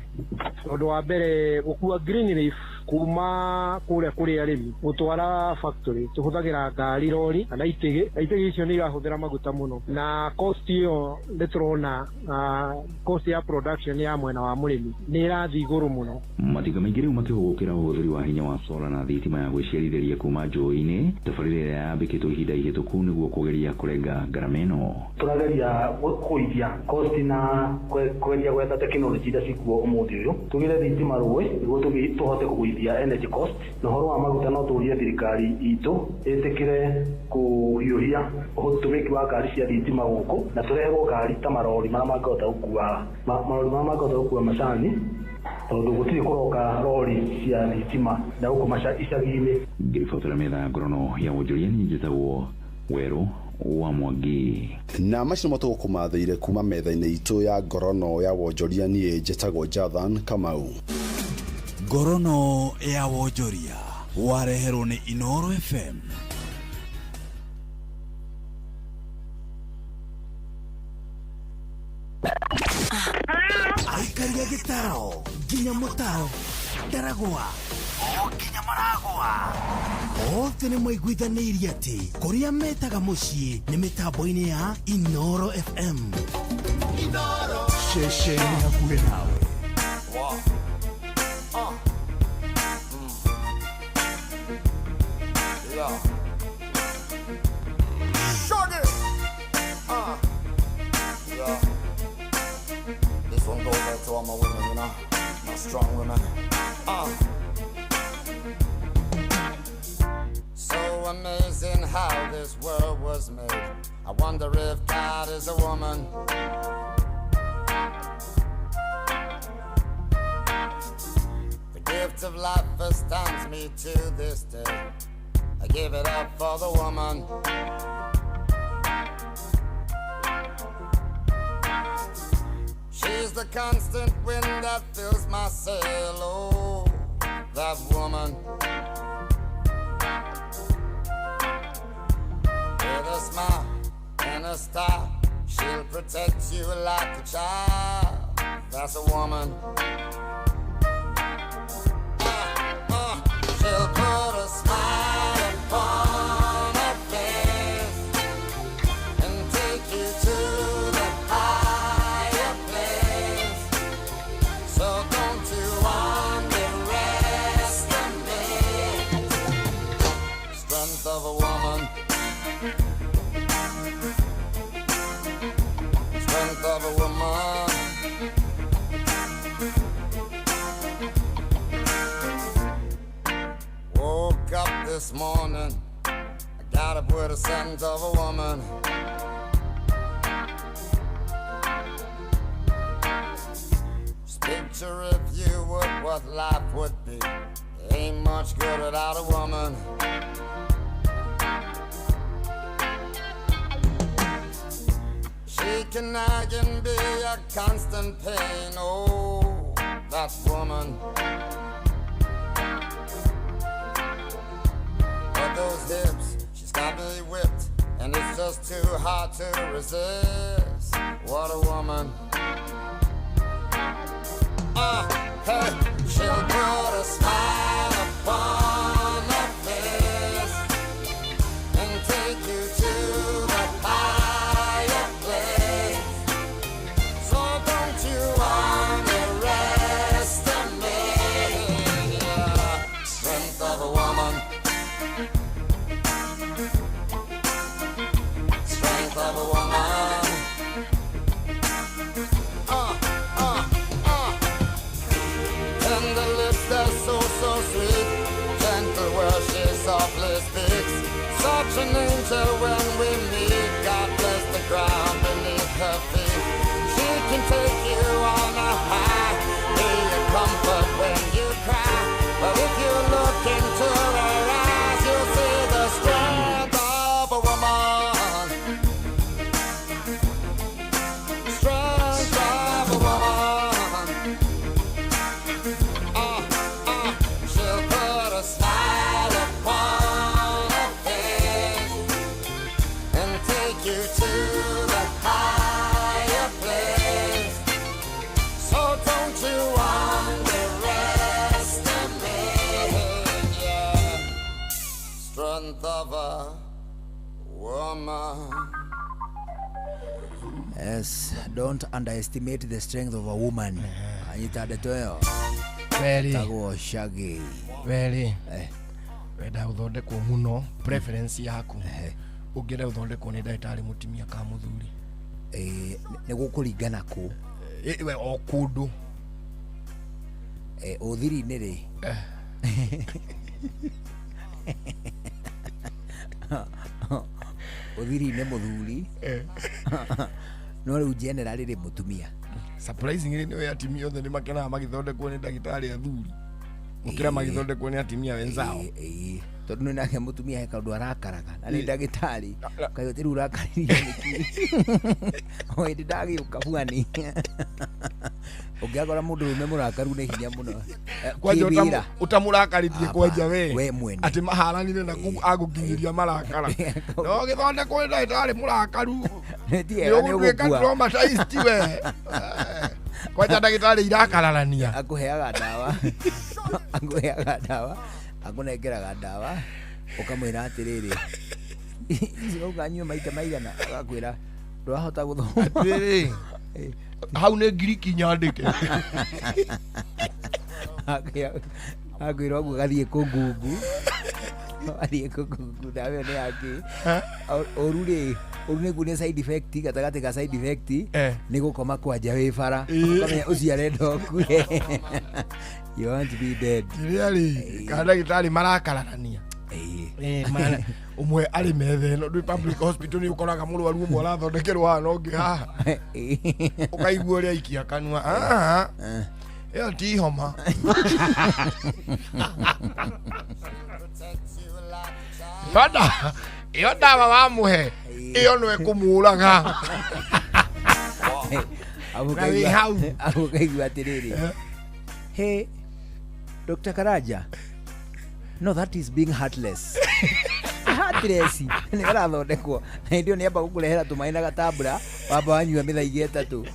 tondũ wa mbere gũkua green leaf kuma kũrĩa kũrĩ arĩmi gũtwara factory tũhũthagĩra ngari rori kana itĩgĩ icio nĩ irahũthĩra maguta mũno na cost ĩyo nĩ tũrona cost ya production ya mwena wa mũrĩmi nĩ ĩrathiĩ igũrũ mũno. Matinga maingĩ rĩu makĩhũgũkĩra ũhũthĩri wa hinya wa solar na thitima ya gwĩciarithĩria kuma njũĩ-inĩ tabarĩra ĩrĩa yambĩkĩtwo ihinda ihĩtũku nĩguo kũgeria kũrenga ngarama ĩno. Tũrageria kũigithia cost na kwendia gwetha tekinoronjĩ iria cikuo ũmũthĩ ũyũ tũgĩre thitima rũĩ nĩguo tũhote kũgũithia kũgũithia energy cost na horo wa maguta no tũrie thirikari itũ ĩtĩkĩre kũhiũhia ũtũmĩki wa ngari cia thitima gũkũ na tũreherwo ngari ta marori marĩa mangĩhota gũkua marori marĩa mangĩhota gũkua macani tondũ gũtirĩ kũroka rori cia thitima na gũkũ icagi-inĩ. Ngĩribotera metha ya ngorono ya wonjoria niĩ njĩtagwo Werũ wa Mwangi. Na macio matũkũmathĩire kuma metha-inĩ itũ ya ngorono ya wonjoria niĩ njĩtagwo Jathan Kamau. Ngorono ya wonjoria wareherwo nĩ Inooro FM. Aikaria gĩtaro nginya mũtaro ndaragwa o nginya maragwa othe nĩ maiguithanĩirie atĩ kũrĩa metaga mũciĩ nĩ mĩtambo-inĩ ya Inooro FM. Inooro ceceni hakuhĩ nawe. This one goes out to all my women, you know, my strong women. So amazing how this world was made. I wonder if God is a woman. The gift of life astounds me to this day. I give it up for the woman. She's the constant wind that fills my sail, oh, that woman. With a smile and a star, she'll protect you like a child. That's a woman. She'll put a smile upon her face and take you to the higher place. So don't you underestimate the strength of a woman. Strength of a woman. Woke up this morning, I got up with a scent of a woman. Just picture if you would what life would be. Ain't much good without a woman. She can nag and be a constant pain, oh, that woman. But those hips, she's got me whipped, and it's just too hard to resist. What a woman. Hey, she'll put a smile upon her face and take you to the higher place. So don't you underestimate the strength of a woman. Strength of a woman. Tender lips, they're so sweet. Gentle words, she softly speaks. Such an angel when we meet. God bless the ground beneath her feet. She can take you on a high, be a comfort when you cry. But if you look into her eyes, you'll see the strength of a woman. Strength of a woman. She'll put a smile upon her face and take you to the higher place. So don't you underestimate, yeah, strength of a woman. Yes, don't underestimate the strength of a woman. Anyita detoyo. Very. Tago shaggy. Very. Wenda uthondekwo muno preference yaku. Ungĩenda uthondekwo nĩ ndagĩtarĩ mũtumia ka mũthuri. Nĩ gũkũringana kũ? We o kũndũ. Ũthiri-inĩ rĩ. Uthiri ne muthuri no riu general ri mutumia surprisingly ni atimia othe ni makena magithondekwo ni ndagitari athuri ukira magithondekwo ni atimia wenzao tondu ni nake mutumia he kaundu arakaraga na ni ndagitari kayo tiru rakariria niki oi ndagi ukabuani ugiakora mundu rume murakaru ni hinya muno kwanja utamurakaritie kwanja we mwene ati maharanire na agukinyiria marakara no githondekwo ni ndagitari murakaru ni ugwika traumatized we kwanja ndagitari irakararania akuheaga dawa akunengeraga dawa ukamwira atiriri icio ukanyua maita maigana agakwira ndwahota guthoma atiriri hau ni ngiriki nyandike akwira oguo gathie kungungu dawe ni yake oruri niguo ni side effect gatagati ka side effect ni gukoma kwanja wi bara ukamenya uciare ndoku you want to be dead really kana gitari marakararania mana umwe ari methe no du public hospital ni ukoraga murwaru umwe arathondekerwo hano ngi haha ukaigua uri aikia kanua yo ti homa bada iyo dawa wa muhe iyo no ekumuraga abukaigua atiriri hey Dr. Karaja, no, that is being heartless. Heartless. Ni arathondekwo na ndio ni amba gukurehera tumaina gatabura baba wanyua mithaigi etatu.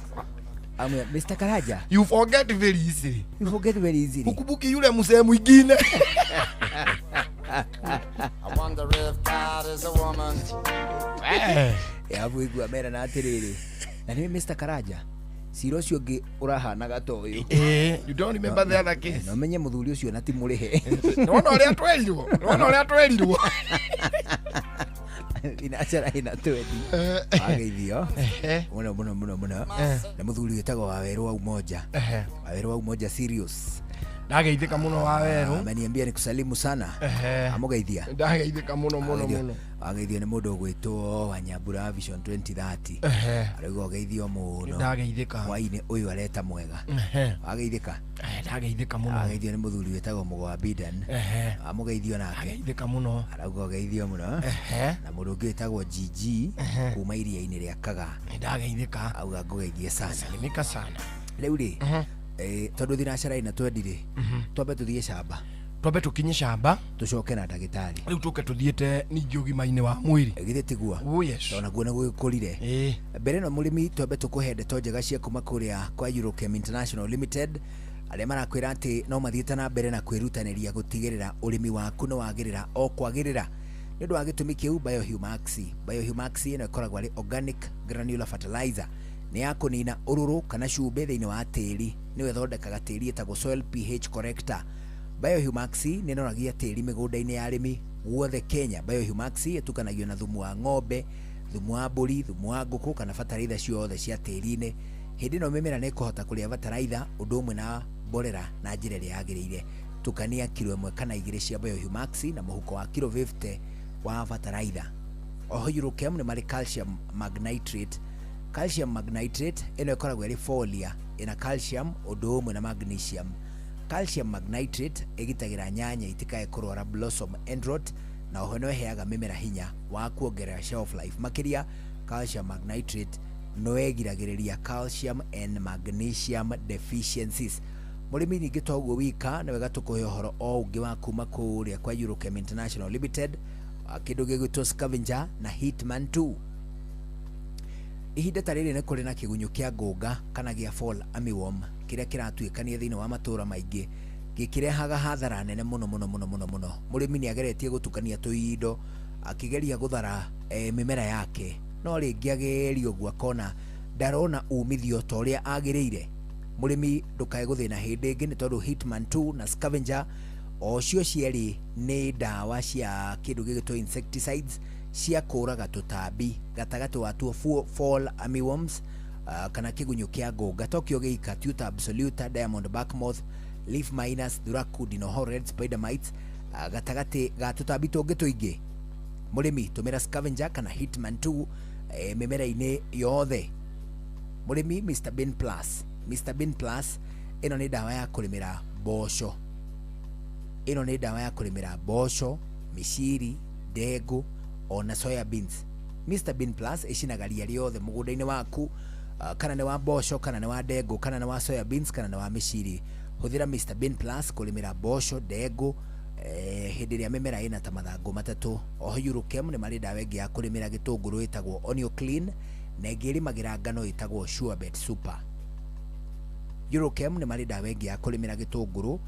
Mr. Karaja, you forget very easily. You forget very easily. Ukumbuki yule mzee mwingine. I wonder if God is a woman. Ya buigua mera na atiriri. Na ni Mr. Karaja. Siro cio ngi urahanaga to uyu you don't remember the other case no menye muthuri ucio na ti murihe no ria twerirwo inachara ina twendi ageithio muno na muthuri wetagwo Waweru wa umoja serious ndageithika muno Waweru ameniambia nikusalimu sana amugeithia ndageithika muno ageithio ni mundu gwitwo Wanyambura Vision 2030 arego geithio muno ndageithika waine uyu areta mwega ageithika ndageithika muno ageithio ni muthuri wetagwo Mugwa Bidan amugeithio nake ageithika muno arego geithio muno na mundu ungi wetagwo GG kuma iria-ini ria Kaga ndageithika auga ngugeithie sana salimika sana riu ri tondu thinacara ina twendire twambe tuthie camba twambe tukinye camba tucoke na ndagitari riu tuke tuthiete ningi ugima-ini wa mwiri githie tigua yes ona guo na gukurire mbere no murimi twambe tukuhe ndeto njega cia kuma kuria kwa Eurochem International Limited aria marakwira ati no mathiete na mbere na kwirutaniria gutigirira urimi waku no wagirira o kwagirira nĩ ũndũ wa gĩtũmi kĩu Biohumax ĩno ĩkoragwo arĩ organic granular fertilizer nĩ ya kũnina ũrũrũ kana cumbĩ thĩinĩ wa tĩri nĩwe thondekaga tĩri ĩtagwo soil pH corrector. Biohumax nĩ ĩnoragia tĩri mĩgũnda-inĩ ya arĩmi guothe Kenya. Biohumax ĩtukanagio na thumu wa ng'ombe, thumu wa mbũri, thumu wa ngũkũ kana bataraitha ciothe cia tĩri-inĩ. Hĩndĩ ĩno mĩmera nĩ ĩkũhota kũrĩa bataraitha ũndũ ũmwe na mborera na njĩra ĩrĩa yagĩrĩire. Tukania kilo 1 kana 2 cia Biohumax na mũhuko wa kilo 50 wa bataraitha. Oho Eurochem nĩ marĩ calcium magnitrate. Calcium magnitrate ĩno ĩkoragwo ĩrĩ folia ĩna calcium ũndũ ũmwe na magnesium. Calcium magnitrate ĩgitagĩra nyanya itikae kũrwara blossom end rot na oho no ĩheaga mĩmera hinya wa kuongerera shelf life. Makĩria calcium magnitrate no ĩgiragĩrĩria calcium and magnesium deficiencies. Mũrĩmi ningĩ toguo wika na wega tũkũhe ũhoro o ũngĩ wa kuma kũrĩa kwa Eurochem International Limited, kĩndũ gĩgwĩtwo Scavenger na Hitman 2. Ihinda ta rĩrĩ nĩ kũrĩ na kĩgunyũ kĩa ngũnga kana gĩa fall armyworm kĩrĩa kĩratuĩkania thĩinĩ wa matũũra maingĩ gĩkĩrehaga hathara nene mũno. Mũrĩmi nĩ ageretie gũtukania tũindo akĩgeria gũthara mĩmera yake, no rĩngĩ ageria ũguo akona ndarona umithio ta ũrĩa agĩrĩire. Mũrĩmi ndũkae gũthĩna hĩndĩ ĩngĩ nĩ tondũ Hitman 2 na Scavenger o cio cierĩ nĩ ndawa cia kĩndũ gĩgĩtwo insecticides cia kũraga tũtambi gatagatĩ wa tuo fall armyworms kana kĩgunyũ kĩa ngũnga tokio gĩika Tuta absoluta, diamond back moth, leaf minus, thuraku, dinohorrid, spider mites, gatagati ga tutambi tungi tuingi. Murimi tumira scavenger kana hitman 2 mimera-ini yothe. Murimi Mr Bin Plus. Mr Bin Plus ino ni dawa ya kurimira mboco. Ino ni dawa ya kurimira mboco, miciri, ndengũ ona soya beans. Mr Bin Plus icinaga ria riothe mugunda-ini waku, kana ni wa mboco, kana ni wa ndengũ, kana ni wa soya beans, kana ni wa miciri. Huthira Mr Bin Plus kurimira mboco, ndengũ, hindi iria mimera ina ta mathangu matatu. Oho Eurochem ni mari dawa ingi ya kurimira gitunguru itagwo Onion Clean, na ingi irimagira ngano itagwo Surebet Super. Eurochem ni mari dawa ingi ya kurimira gitunguru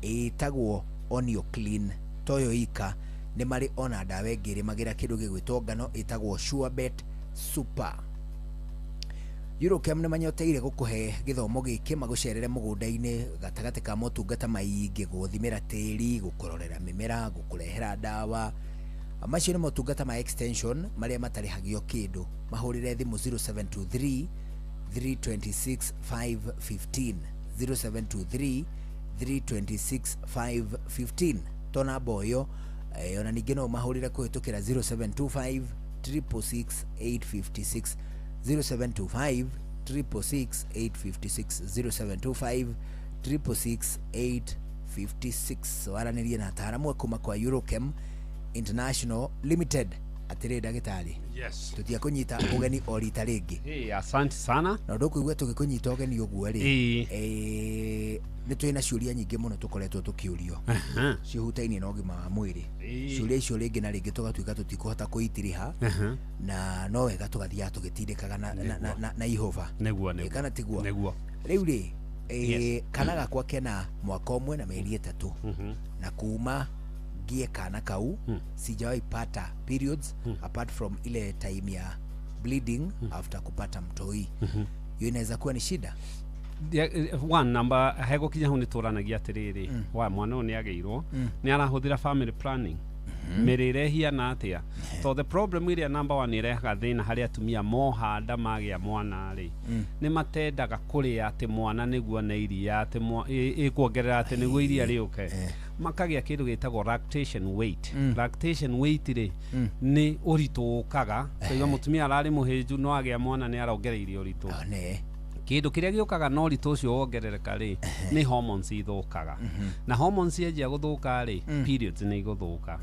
itagwo Onion Clean. Toyo ika ni mari ona dawa ingi irimagira kindu gigwitwo ngano itagwo Surebet Super. Eurochem ni manyoteire gukuhe githomo giki magucerere mugunda-ini gatagati ka motungata maingi guthimira tiri, gukurorera mimera, gukurehera dawa. Macio ni motungata ma extension maria matarihagio kindu. Mahurire thimu 0723 326 515 0723 326 515 tona boyo. Ona ningi no mahurire kuhitukira 0725 666 856 0725 666 856 0725 666 856. Waranirie na ataaramu kuma kwa Eurochem International Limited. Atire dagitari. Yes. Tutia kunyita ugeni o rita ringi. Asante sana. Na ndukuigua tukikunyita ugeni uguo ri. Ni twina ciuria nyingi muno tukoretwo tukiurio. Cihutainie na ugima wa mwiri. Ciuria icio ringi na ringi tugatuika tutikuhota kuitiriha. Na no wega tugathia tugitindikaga na ihova. Neguo kana tiguo. Neguo. Riu ri kana gakwa kena mwaka umwe na mieri 3 na kuma gie kana kau sijawahi pata periods apart from ile time ya bleeding after kupata mtoi. Hiyo inaweza kuwa ni shida. One number hego kinya huni turanagia atiriri wa mwana ni ageirwo ni arahuthira family planning mirire hiana atia. So the problem iria number one irehaga thina hari atumia mohanda magia mwana ri ni matendaga kuria ati mwana niguo na iria ati ikuongerera ati niguo iria riuke makagia kindu gitagwo lactation weight. Lactation weight ri ni uritu ukaga so mutumia arari muhiju no agia mwana ni arongereire uritu kindu kiria giukaga no ritu ucio wongerereka ri ni hormones ithukaga na hormones cia guthuka ri periods ni iguthuka.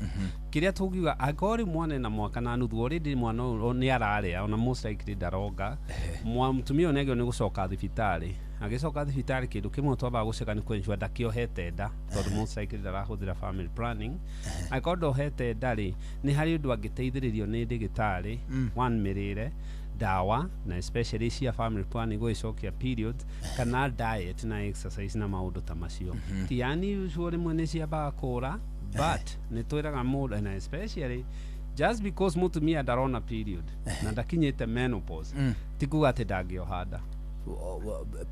Kiria tugiuga agori mwana na mwaka na nuthu already mwana ni araria ona most likely daroga mutumia onegio ni gucoka thibitari agicoka thibitari kindu kimwe twaba guceka ni kwenjwa ndakiohete nda tondu most likely ndarahuthira family planning akondo hete ndari ni hari undu angiteithiririo ni ndigitari one mirire dawa na especially cia family planning gwicokia periods kana diet na exercise na maundu ta macio ti yani usually mwene cia bakura but ni twiraga mundu na especially just because mutumia ndarona period na ndakinyite menopause tikuga ati ndangiohanda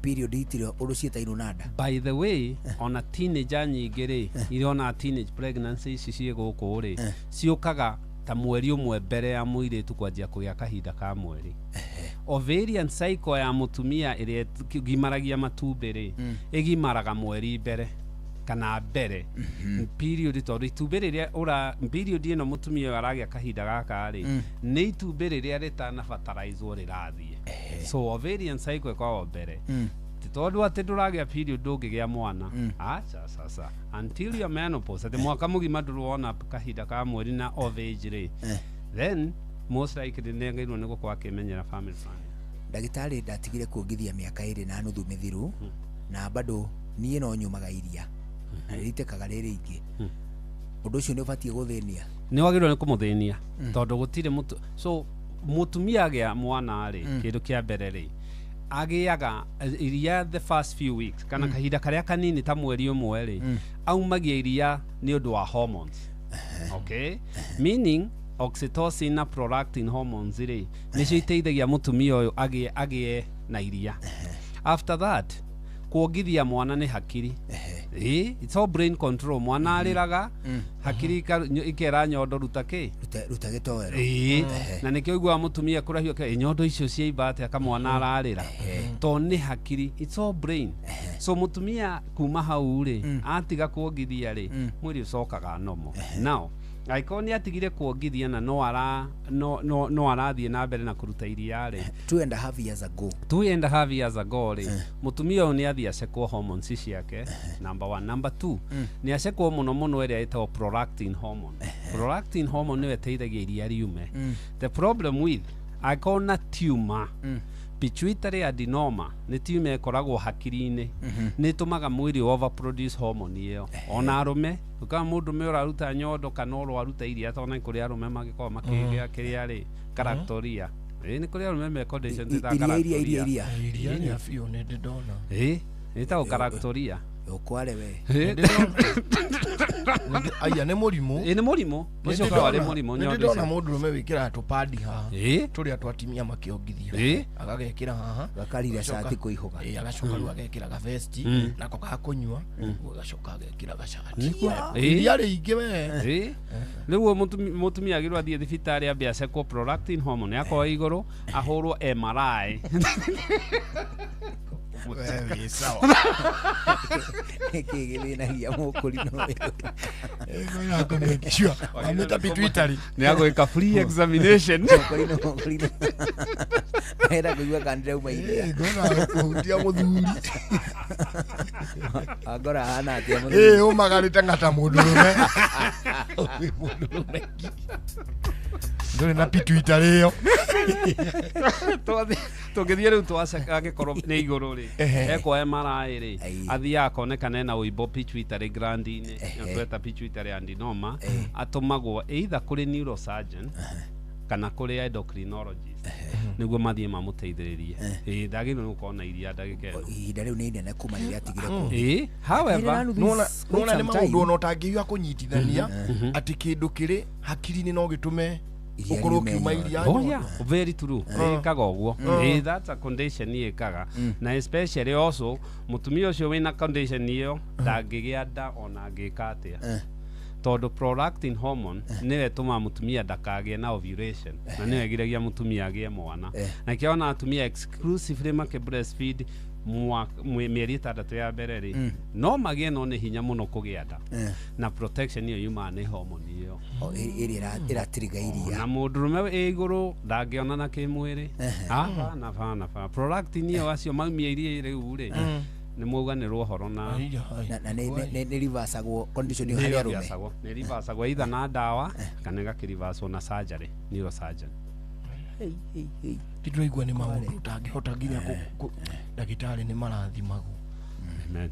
period itiro urucieta inunada. By the way on a teenager nyingi ri iriona teenage pregnancy ici cie guku ri ciukaga ta mweri umwe mbere ya muiritu kwanjia kugia kahinda ka mweri. Ovarian cycle ya mutumia iria gimaragia matumbi ri igimaraga mweri mbere kana mbere period to itumbĩ rĩrĩa ura period ĩno mutumia aragia kahinda gaka ri nĩ itumbĩ rĩrĩa rĩtanabataraizwo rĩrathiĩ so ovarian cycle kwa mbere tondu ati nduragia period ndũngĩgĩa mwana acha sasa until your menopause ati mwaka mugima ndũrona kahinda ka mweri na ovage ri then most likely nĩngĩrwo nĩ gũkorwo akĩmenyera family planning. Ndagĩtarĩ ndatigire kuongithia mĩaka 2 na nuthu mithiru na bado niĩ no nyumaga iria na ritekaga rĩrĩ ingĩ ũndũ ũcio nĩ ũbatiĩ gũthĩnia. Nĩ wagĩrĩirwo nĩ kũmũthĩnia tondũ gũtirĩ mũtu so mutumia agĩa mwana rĩ kĩndũ kĩa mbere rĩ agiaga iria the first few weeks kana kahinda karĩa kanini ta mweri ũmwe rĩ aumagia iria nĩ ũndũ wa hormones okay meaning oxytocin na prolactin hormones rĩ nĩcio iteithagia mutumia ũyũ agĩe na iria. After that kuongithia mwana nĩ hakiri it's all brain control. Mwana ariraga hakiri ikera nyondo rutake ruta gitoero. Na nikio igwa mutumia kurahio ke nyondo icio ciaibate akamwana ararira to ni hakiri, it's all brain. So mutumia kuma hau ri atiga kuongithia ri mwiri ucokaga nomo. Now aikoni atigire kuongithia na no arathie na mbere na kuruta iria ri 2.5 years ago. 2.5 years ago ri mutumia ni athia cekwo hormones ciake. Number 1. Number 2 ni acekwo muno area etagwo prolactin hormone. Prolactin hormone ni weteithagia iria riume. The problem with aikona tumor pituitary adenoma ni tumor ikoragwo hakiri-ini ni tumaga mwiri overproduce hormone iyo. Ona arume uka mundu me uraruta nyondo kana uraruta iria tona kuri arume magikorwo makigea kiria ri galactoria. Ni kuri arume me condition ta galactoria. Iria ni afio ni ndona. Ita galactoria. Ukware we. Aya ni murimu. Ni murimu. Ucio kwa ri murimu nyondo. Ndona mundu rume wikira tupadi haha. Turi atwatimia makiongithia. Agagekira haha. Gakarira shati kuihuga. Agacoka ru agekira ga vest nako gakunywa. Ugacoka agekira ga shati. Iria ringi we. Riu mutumia agirwa thie thibitari ambia cekwo prolactin hormone yakwa iguru ahurwo MRI. Wewe sawa. Kigilina ya mukuri no. Ngoja kumekishwa. Ameta pituitari. Ni agwika free examination. Mukuri. Era kuiwa kandire umairia. Ngoja kuhutia muthuri. Agora hana atia muthuri. Umagarite ngata mundurume. Mundurume. Ndore na pituitari yo. Tugithie riu twaceka gikorwo ni iguru ri eko MRI ri athia akonekana na uibo pituitary gland-ini tweta pituitary adenoma atumagwo either kuri neurosurgeon kana kuri endocrinologist niguo mathie mamuteithiririe ndagirwo ni ukona iria ndagika ihinda riu ni nene kuma riria atigire ku however nona ni maundu ona utangiua kunyitithania ati kindu kiri hakiri-ini no gitume ukoro kiuma iria. Oh yeah, very true. Ikaga uguo. That's a condition ikaga. Na especially also mutumia ucio wina condition iyo ndangigia nda ona angikatia. Tondu prolactin hormone niwe tuma mutumia ndakagie na ovulation na niwe giragia mutumia agie mwana. Na kiona atumia exclusively make breastfeed mieri 6 ya mbere ri no magie no ni hinya muno kugia nda na protection iyo yuma ni hormone iyo ira triga iria na mundurume iguru ndangiona na kimwiri na prolactin iyo acio maumia iria riu ri ni muganirwo horo na ni reversagwo condition yo hari arume ni reversagwo either na dawa kana gakiriverswo na surgery neurosurgeon. Ndiraigua ni maundu utangihota nginya ndagitari ni marathimagu. Amen.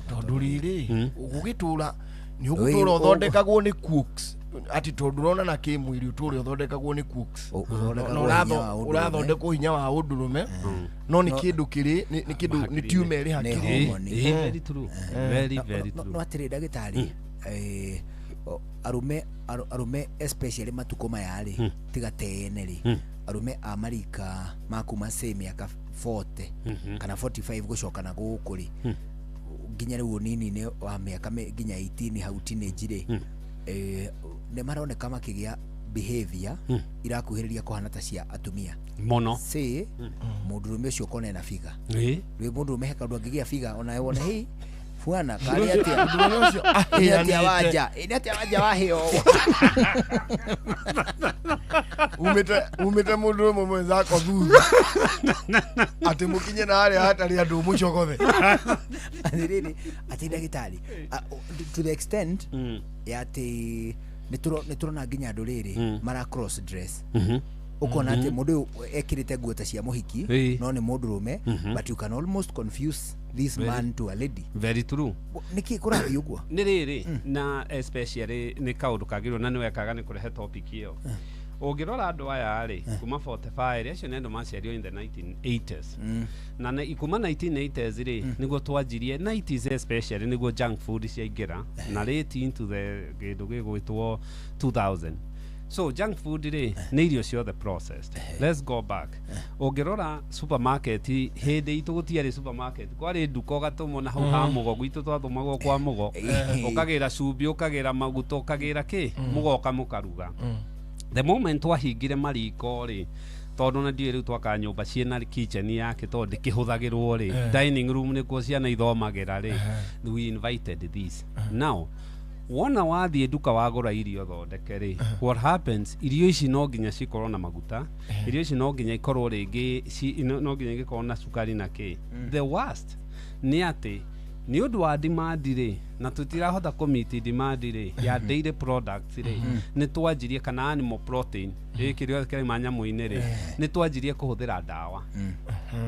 Tondu riri ugitura ni ugutura uthondekagwo ni cooks ati tondu rona na kimwiri uture uthondekagwo ni cooks urathondekwo hinya wa undurume no ni kindu kiri ni kindu ni tumor iri hakiri. Very true. Very true. No atire ndagitari arume especially matuko mayari tiga tene ri arume amarika makuma semi aka 40 kana 45 gucoka na gukuri nginya riu nini ne wa miaka nginya 18 hau teenage ri ne maroneka makigia behavior irakuhiriria kuhana ta cia atumia mono si mundurume ucio kone na figa ri mundurume heka ndwangigia figa ona wona hii fuana kali atia mundurume ucio atia waja wahio umete mundurume mwenzako thutha ati mukinye na ari hatari andu mucogothe ati ndagitari to the extent ati niturona nginya andu riri mara cross dress ukona ati mundu ekirite nguo ta cia muhiki no ni mundurume but you can almost confuse this man to a lady. Very true. Niki kurathi uguo ni riri na especially ni kaundu kagirwo na ni wekaga ni kurehe topic iyo ungirora andu aya ri kuma 45 acio nendo maciario in the 1980s na ikuma 1980s ri niguo twanjirie 90s especially niguo junk food ciaingira na late into the gindu gigwitwo 2000 So junk food ri nä irio ciothe processed. Let's go back. Ũngĩrora supermarket hĩndĩ itũ gũtiarĩ supermarket, kwarĩ nduka ũgatũmwo na hau ha mũgo gwitũ twatũmagwo kwa mũgo, ũkagĩra cumbĩ, ũkagĩra maguta, ũkagĩra kĩ, mũgoka mũkaruga. The moment wahingire mariko ri, tondũ na ndiĩ rĩu twaka nyũmba ciĩna kitchen yake tondũ ndĩkĩhũthagĩrwo ri, dining room nĩkuo ciana ithomagĩra ri, we invited this. Now wona wathiĩ nduka wagũra irio thondeke ri, what happens, irio ici no nginya cikorwo na maguta, irio ici no nginya ikorwo rĩngĩ no nginya ikorwo na cukari na kĩ. The worst nĩ atĩ nĩ ũndũ wa demand ri, na tũtirahota kũmiti demand ri ya dairy products ri, nĩ twanjirie kana animal protein kĩrĩa kĩrĩ nyamũ-inĩ ri, nĩ twanjirie kũhũthĩra ndawa.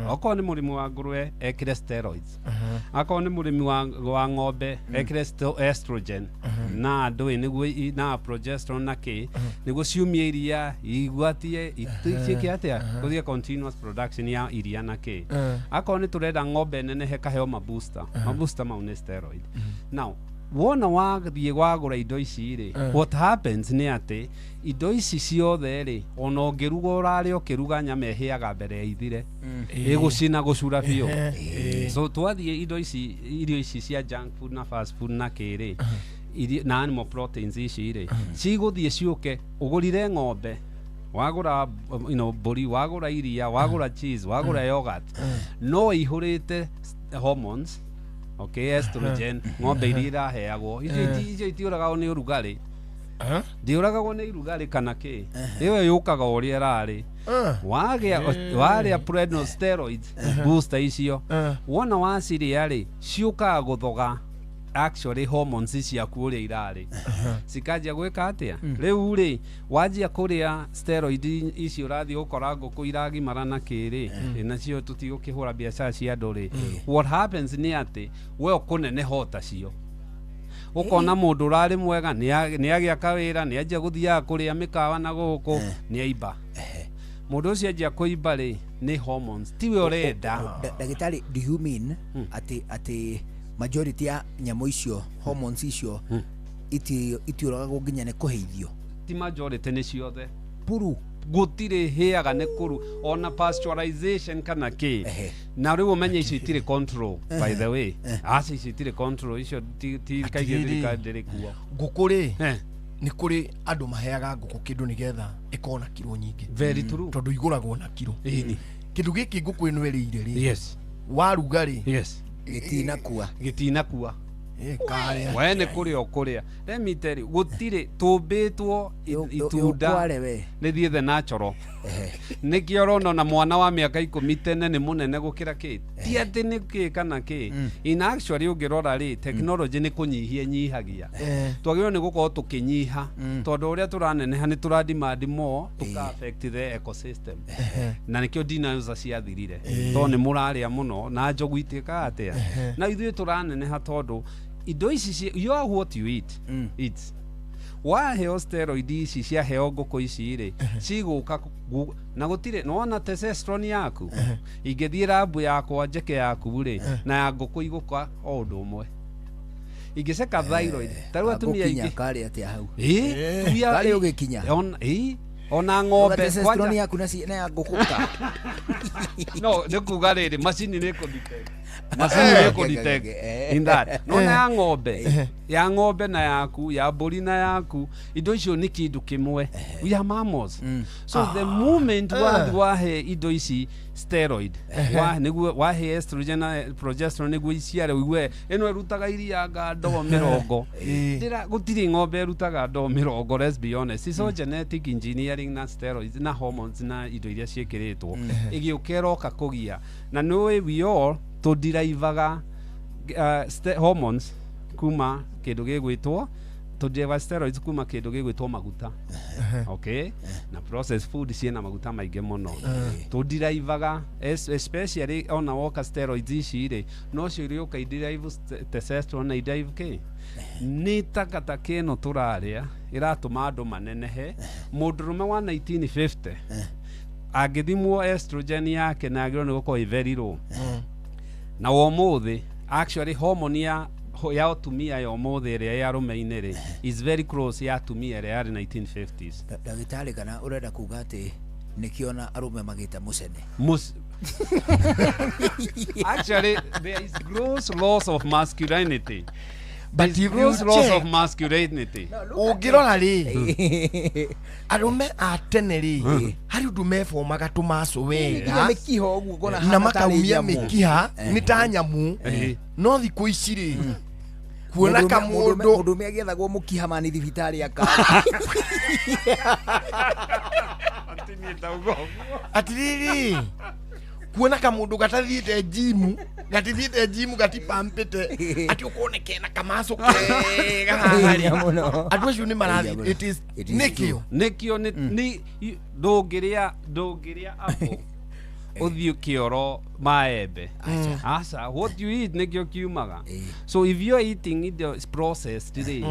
Okorwo nĩ mũrĩmi wa ngũrwe ekĩre steroids, okorwo nĩ mũrĩmi wa ng'ombe ekĩre estrogen na ndũĩ nĩguo na progesterone na kĩ, nĩguo ciumie iria igwatie ituĩke atĩa gũthiĩ continuous production ya iria na kĩ. Okorwo nĩ tũrenda ng'ombe nenehe kaheo mabooster mau nĩ steroid. Now wona wathiĩ wagũra indo ici ri, what happens nĩ atĩ indo ici ciothe ri, ona ũngĩruga ũrarĩ ũkĩruga nyama ĩhĩaga mbere ya ithire, ĩgũcina gũcura biũ. So twathiĩ irio ici cia junk food na fast food na kĩrĩ na animal proteins ici ri, cigũthiĩ ciũke, ũgũrire ng'ombe, wagũra mbũri, wagũra iria, wagũra cheese, wagũra yogurt, no ihũrĩte hormones, okay, estrogen, ng'ombe iria iraheagwo icio itiũragwo nĩ ũrugarĩ, ndiũragwo nĩ ũrugarĩ kana kĩ, ĩyo yũkaga ũrĩa ĩrarĩ. Warĩa prednisone steroids booster icio, wona wacirĩa rĩ, ciũkaga gũthoga actually hormones ciaku ũrĩa irarĩ, cikanjia gwĩka atĩa rĩu rĩ, wanjia kũrĩa steroid icio ũrathiĩ gũkora ngũkũ iragimara na kĩrĩ, nacio tũtigũkĩhũra biacara cia andũ rĩ, what happens nĩ atĩ we ũkũneneha o tacio, ũkona mũndũ ũrarĩ mwega nĩ agĩaka wĩra, nĩ anjia gũthiaga kũrĩa mĩkawa na gũkũ, nĩ aimba. Mũndũ ũcio anjia kũimba rĩ, nĩ hormones, tiwe ũrenda. Ndagĩtarĩ, do you mean atĩ majority ya nyamũ icio hormones icio itiũragwo nginya nĩ kũheithio? Ti majority nĩ ciothe puru, gũtirĩ hĩaga nĩ kũru, ona pasteurization kana kĩ. Na rĩu ũmenye icio itirĩ control, by the way, aci icio itirĩ control, icio ti kaingĩ thirikari ndĩrĩ kuo. Ngũkũ rĩ, nĩ kũrĩ andũ maheaga ngũkũ kĩndũ nĩgetha ĩkorwo na kiro nyingĩ. Very true. Tondũ igũragwo na kiro. Kĩndũ gĩkĩ ngũkũ ĩno ĩrĩire rĩ, waruga rĩ, gĩtinakua we nĩ kũrĩa ũkũrĩa. Let me tell you, gũtirĩ tũmbĩtwo itunda rĩthiĩ the natural. Nĩkĩo ũrona na mwana wa mĩaka 10 tene nĩ mũnene gũkĩra kĩ, ti atĩ nĩ kĩ kana kĩ. In actually ũngĩrora rĩ, technology nĩ kũnyihia nyihagia, twagĩrĩirwo nĩ gũkorwo tũkĩnyiha, tondũ ũrĩa tũraneneha nĩ tũrademand more tũka affect the ecosystem, na nĩkĩo dinosaurs ciathirire, tondũ nĩ mũrarĩa mũno na njogu itĩkaga atĩa, na ithuĩ tũraneneha tondũ indo ici, you are what you eat. Waheo steroid ici ciaheo ngũkũ ici rĩ, cigũka na gũtirĩ, nona testosterone yaku ingĩthiĩ rabu yakwa njeke yaku rĩ, na ya ngũkũ igũka o ũndũ ũmwe, ingĩceka thyroid, tarĩu atumia aingĩ karĩ atĩa hau, karĩ ũgĩkinya ona ng'ombe testosterone yaku na ya ngũkũ ka no nĩ kuga rĩrĩ, macini nĩ kũdetect in that. Nona ya ng'ombe na yaku, ya mbũri na yaku, indo icio nĩ kĩndũ kĩmwe, we are mammals. So the moment wahe indo ici steroid, nĩguo wahe estrogen na progesterone nĩguo iciare, uigue ĩno ĩrutaga iria ngando 40, gũtirĩ ng'ombe ĩrutaga ndo 40, let's be honest. So genetic engineering na steroids na hormones na indo iria ciĩkĩrĩtwo igĩũka ĩroka kũgia, na nĩwe we all tũderivaga hormones kuma kĩndũ gĩgwĩtwo, tũderivaga steroids kuma kĩndũ gĩgwĩtwo maguta. Okay, na processed food ciĩna maguta maingĩ mũno, tũderivaga especially ona woka steroids ici rĩ, no cio irĩũka iderive testosterone na iderive kĩ, nĩ takataka ĩno tũrarĩa ĩratũma andũ manenehe. Mũndũrũme wa 1950 angĩthimwo estrogen yake na agĩrĩirwo nĩ gũkorwo very low, na ũmũthĩ actually ya atumia ya ũmũthĩ ĩrĩa ya arũme-inĩ rĩ is very close ya atumia ĩrĩa yarĩ 1950s. Ndagĩtarĩ kana ũrenda kuga atĩ nĩkĩona arũme magĩte mũcene? Actually, there is gross loss of masculinity. But if you loss of masculinity. Ũngĩrora rĩ arũme a tene rĩ hari ũndũ mefomaga tũmaco wega na makaumia mĩkiha nĩ ta nyamũ no thikũ ici rĩ kuona kamũndũ mũndũ agĩethagwo mũkiha mani thibitarĩ atiriri kuona kamũndũ gatathiĩte jimu gatipampĩte ati ũkoneke na kamaco kega andũ acio nĩ marathi it is nikio nĩ ndũngĩrĩa apple ũthiĩ kĩoro maembe asa what you eat nikio kiumaga. So if you are eating it processed today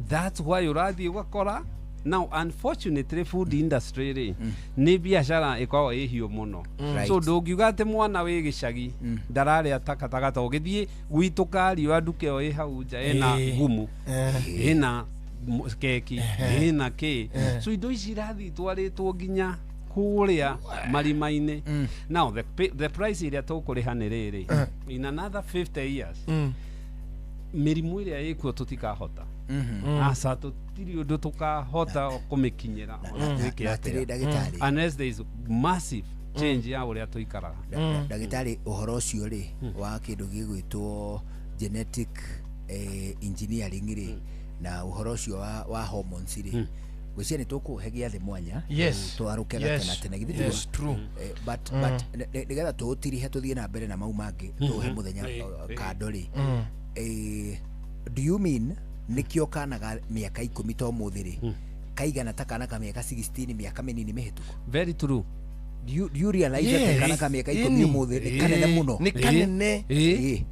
that's why ũrathiĩ ũgakora. Now, unfortunately, food industry nĩ biashara ĩkoragwo ĩ hiũ mũno. So ndũngiuga atĩ mwana wĩ gĩcagi ndararĩa takataka to gĩthiĩ gwitũ kariũa nduka ĩyo ĩ hau nja ĩna ngumu ĩna keki ĩna kĩ. So indo ici irathiĩ itwarĩtwo nginya kũrĩa marima-inĩ. Now the price ĩrĩa tũkũrĩha nĩ rĩrĩ in another 50 years mĩrimũ ĩrĩa ĩkuo tũtikahota asa tũtirĩ ũndũ tũkahota kũmĩkinyĩra unless there is massive change ya ũrĩa tũikaraga. Ndagĩtarĩ ũhoro ũcio rĩ wa kĩndũ gĩgwĩtwo genetic engineering rĩ na ũhoro ũcio wa hormones rĩ gwĩciria nĩ tũkũhe gĩathĩ mwanya twarũkega tene githĩ but nĩgetha tũtirihe tũthiĩ na mbere na mau mangĩ tũhe mũthenya kando rĩ do you mean nikio kanaga miaka 10 to mũthĩ kaigana ta kana ka miaka 16 miaka mĩnini mĩhĩtũku? Very true. Do you realize that kana ka miaka 10 mũthĩ kanene mũno? Nĩ kanene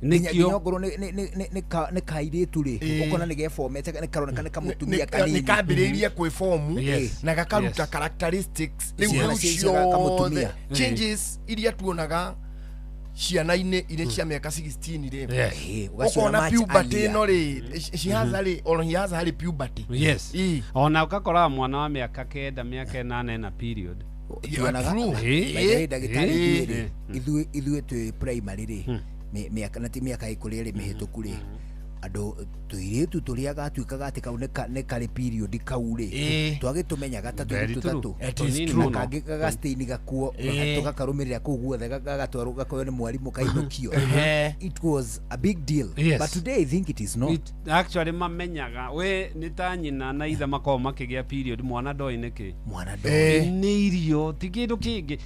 nikio ngoro nĩ kairĩtu rĩ ukona nĩ gefomete nĩ karoneka nĩ kamũtumia kanini nĩ kambĩrĩria kwĩ form na gakaruta characteristics rĩu changes iria tuonaga ciana-inĩ iria cia mĩaka 16 rĩ ũkona puberty ĩno rĩ she has early puberty. Yes. Ona ũgakora mwana wa mĩaka 9 mĩaka 8 na period ndagĩtarĩ ithuĩ twĩ primary rĩ mĩaka na ti mĩaka ikũrĩ rĩ mĩhĩtũku rĩ andũ tũirĩtu tũrĩa gatuĩkaga atĩ kau nĩ karĩ period kau rĩ twagĩtũmenyaga ta tũtatũ na kangĩ gagasteini gakuo tũgakarũmĩrĩra kũu guothe gagatwarwo gakoyo nĩ mwarimũ kainũkio. It was a big deal. But today I think it is not. Actually mamenyaga we nĩ ta nyina na ithe makorwo makĩgĩa period mwana ndoĩ nĩkĩ mwana ndoĩ nĩ irio ti kĩndũ kĩngĩ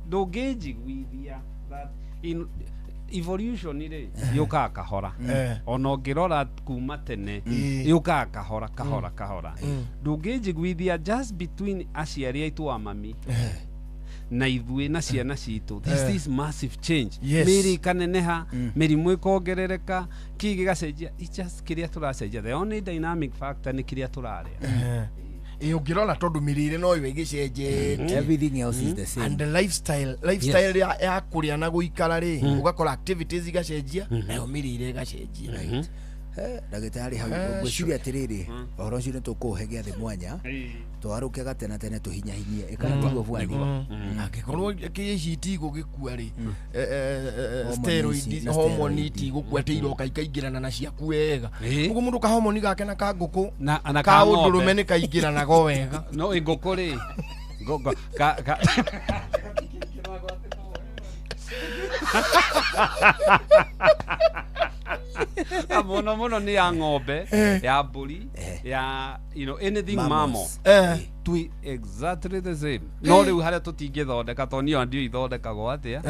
ndũngĩnjiguithia that in evolution rĩ yũkaga kahora ona ũngĩrora kuma tene yũkaga kahora ndũngĩnjiguithia just between aciari aitũ a mami na ithuĩ na ciana citũ this is massive change. Mĩrĩ ikaneneha mĩrimũ ĩkongerereka kĩ gĩgacenjia just kĩrĩa tũracenjia the only dynamic factor nĩ kĩrĩa tũrarĩa ũngĩrona tondũ mĩrĩre no yo ĩgĩcenjetie everything else is the same and the lifestyle ya kũrĩa na gũikara rĩ ũgakora activities igacenjia nayo mĩrĩre ĩgacenjia. Ndagĩtarĩ hau ngwĩciria atĩrĩrĩ ũhoro ũcio nĩ tũkũhe gĩathĩ mwanya twarũkega tene tene tũhinyahinyie ĩkana tiguo bwani angĩkorwo kĩici itigũgĩkua rĩ steroids hormone itigũkua atĩ iroka ikaingĩrana na ciaku wega ũguo mũndũ ka hormone gake na ka ngũkũ ka ũndũrũme nĩ kaingĩranago wega no ngũkũ rĩ muno ni ya ng'ombe ya mburi ya anything mammal twi exactly the same no riu haria tutingithondeka to niyo ndio ithondekagwo atia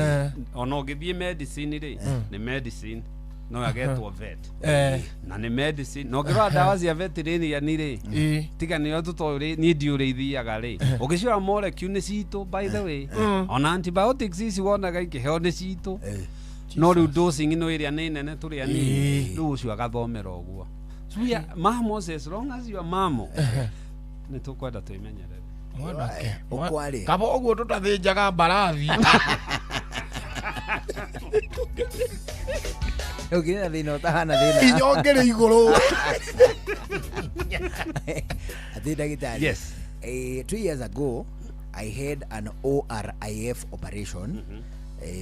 ona ũngĩthiĩ medicine rĩ ni medicine no agetwo vet na ni medicine no ngĩrora ndawa cia veterinarian rĩ tiga nĩyo tũtoĩ niĩ ndiũrĩithiaga rĩ ũgĩciora molecule nĩ citũ by the way ona antibiotics ici wonaga ikĩheo nĩ citũ no riu dosing no ĩrĩa nĩ nene tũrĩa nĩ riu ũcio agathomera ũguo mammals as long as you are mammal nĩ tũkwenda twĩmenyerere mwanake ũkwari kaba ũguo tũtathĩnjaga mbarathi Ukina thina utahana thina. Inyongere iguru. Ati dagitari. Yes. 2 years ago I had an ORIF operation.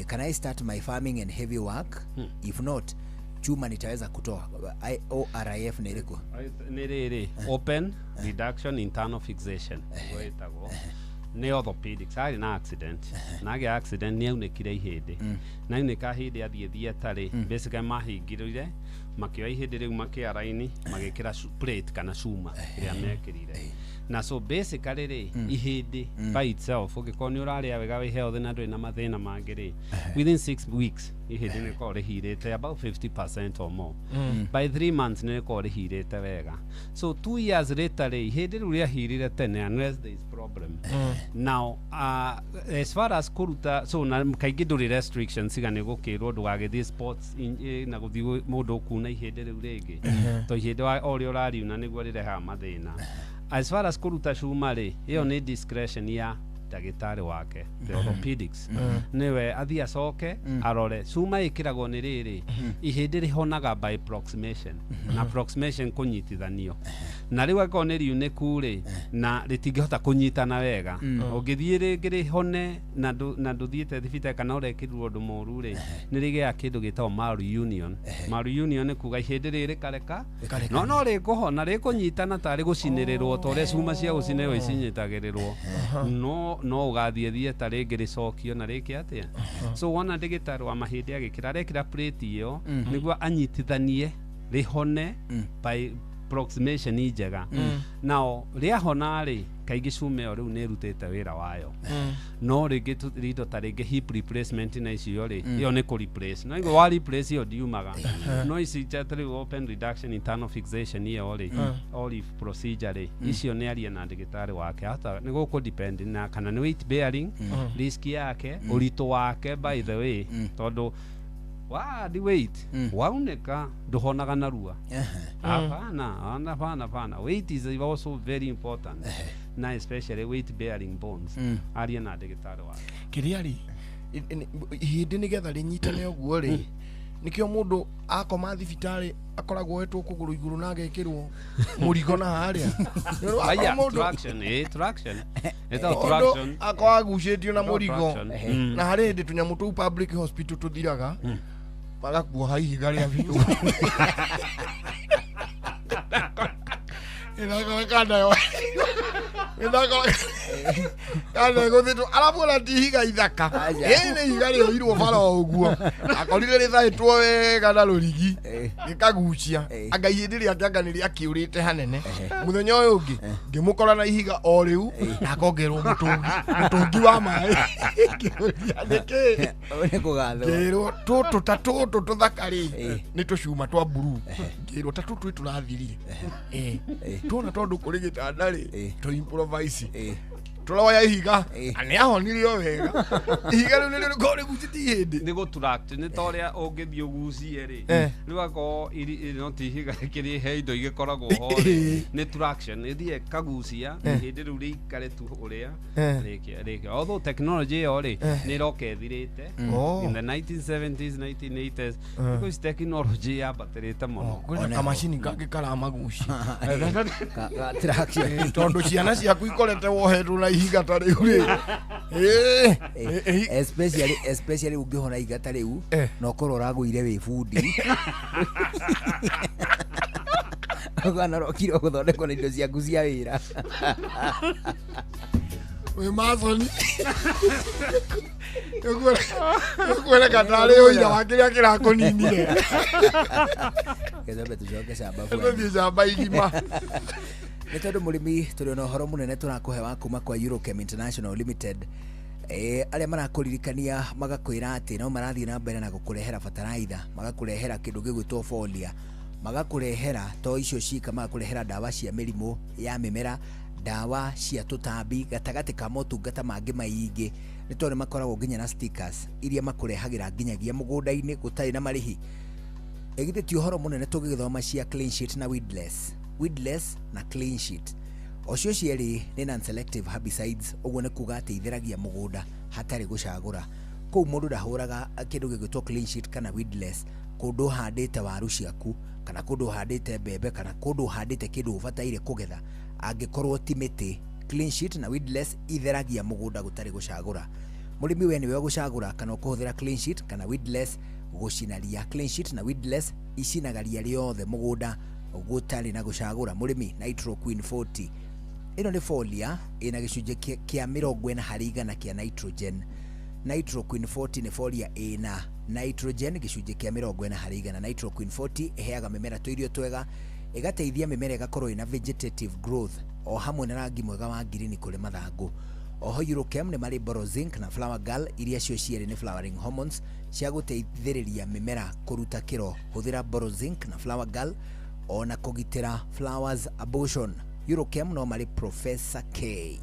Can I start my farming and heavy work? If not, chuma nitaweza kutoa. ORIF ni liko? Ni open reduction internal fixation. Goetago. Ni orthopedics. Ari na accident. Nage accident ni aunekire ihindi. Na uneka hindi athie tari. Basically mahingirire. Makioa ihindi riu makiaraini magikira plate kana cuma iria mekirire. Na so basically ri ihindi by itself ukikoni uraria wega wi health na nduri na mathina mangiri within 6 weeks ihindi ni ko rihirite about 50% or more. By 3 months ni ko rihirite wega. So 2 years later ri ihindi ru ria hirire tene unless there is problem. Now as far as kuruta so na kaigi nduri restrictions igane gukirwo ndugagithie sports na guthii mundu kuna ihindi ru ringi to ihindi wa ori urari una niguo rireha mathina. As far as kuruta cuma ri iyo ni discretion ya dagitari wake the orthopedics niwe athia soke arore cuma ikiragwo ni riri ihindi rihonaga by approximation na approximation kunyitithanio na riu ako ni riuniku ri na ritingihota kunyitana wega ungithie ringi rihone na nduthiite thibite kana urekirwo ndu moru ri ni rigia kindu gitao malunion ni kuga ihindi riri kareka no rikuhona rikunyitana tari gucinirirwo tore cuma cia gucinirwo icinyitagirirwo no ugathie ta ringi ricokio na riki atia so wona ndagitari wa mahindi agikira rekira plate iyo niguo anyitithanie rihone by approximation njega now riahona ri kaigi cuma iyo riu ni rutite wira wayo no ringi rindo ta ringi hip replacement na icio ri iyo ni ku replace no igo wa replace iyo diumaga no isi chatri open reduction internal fixation iyo ri olive procedure ri icio ni aria na ndagitari wake hata ni guku depend na kana ni weight bearing risk yake urito wake by the way tondu the weight wauneka nduhonaga narua hapana weight is also very important na especially weight bearing bones aria na ndagitari wake kiriari ihindi nigetha rinyitane uguo ri nikio mundu akoma thibitari akoragwo wetwo kuguru iguru na agekirwo murigo na haria traction akwagucitio na murigo na hari hindi tunyamu tu public hospital tuthiraga magakuoha ihiga ria biu kana guthitu arabona ndihiga ithaka ene ihiga rio irwo bara uguo akorire rithaitwo wega na rurigi gikagucia anga ihindi riake anga ni riakiurite hanene muthenya uyu ungi ngimukora na ihiga o riu akongerwo mutungi wa mai one kugatho ngirwo tutu tuthakari ni tucuma twa blue ngirwo tutu turathirire tuna tondu kuri gitandari to improvise turoya ihiga ani ahonirio wega ihiga riu ni kori guciti hindi ni go tract ni toria ungithio gucie ri riu ako no tihiga kiri heindo igikoragwo ho ni traction ithie kagucia hindi riu rikare tu uria riki although technology yo ri ni rokethirite in the 1970s 1980s because technology ya baterite muno kuna kamashini kake karamagucia traction tondu ciana ciaku ikorete wohetwo na ihiga ta riu ri especially ungihona ihiga ta riu no korwo raguire wi bundi kana rokiro guthondekwo na indo ciaku cia wira we mazoni Kuona katari uira wakiria kirakuninire kethabe tucoke camba ndio camba igima ni tondu murimi turi na horo munene turakuhe wa kuma kwa Eurochem International Limited aria marakuririkania magakwira ati no marathie na mbere na gukurehera fertilizer magakurehera kindu gigwitwo folia magakurehera to icio cika magakurehera dawa cia mirimu ya mimera dawa cia tutambi gatagati ka motungata mangi maingi ni tondu makoragwo nginya na stickers iria makurehagira nginyagia mugunda-ini gutari na marihi egite ti uhoro munene tugigithoma cia clean sheet na weedless na clean sheet ocio cieri ni non selective herbicides ogwo ni kuga ateithiragia mugunda hatari gucagura kou mundu ndahuraga kindu gigwitwo clean sheet kana weedless kundu handite waru ciaku kana kundu handite mbembe kana kundu handite kindu ubataire kugetha angikorwo ti miti clean sheet na weedless itheragia mugunda gutari gucagura. Murimi we niwe gucagura kana kuhuthira clean sheet kana weedless gucinaria. Clean sheet na weedless icinagaria riothe mugunda gutari na gucagura. Murimi Nitro Queen 40 ino ni folia ina gicunje kia 40% kia nitrogen. Nitro Queen 40 ni folia ina nitrogen gicunje kia 40%. Nitro Queen 40 iheaga mimera tuirio twega, igateithia mimera igakorwo ina vegetative growth o hamwe na rangi mwega wa green kuri mathangu. Oho Eurochem ni mari Borozinc na Flower Girl iria cio ciere ni flowering hormones cia guteithiriria mimera kuruta kiro. Huthira Borozinc na Flower Girl ona kugitira flowers abortion. Eurochem no mari Professor K.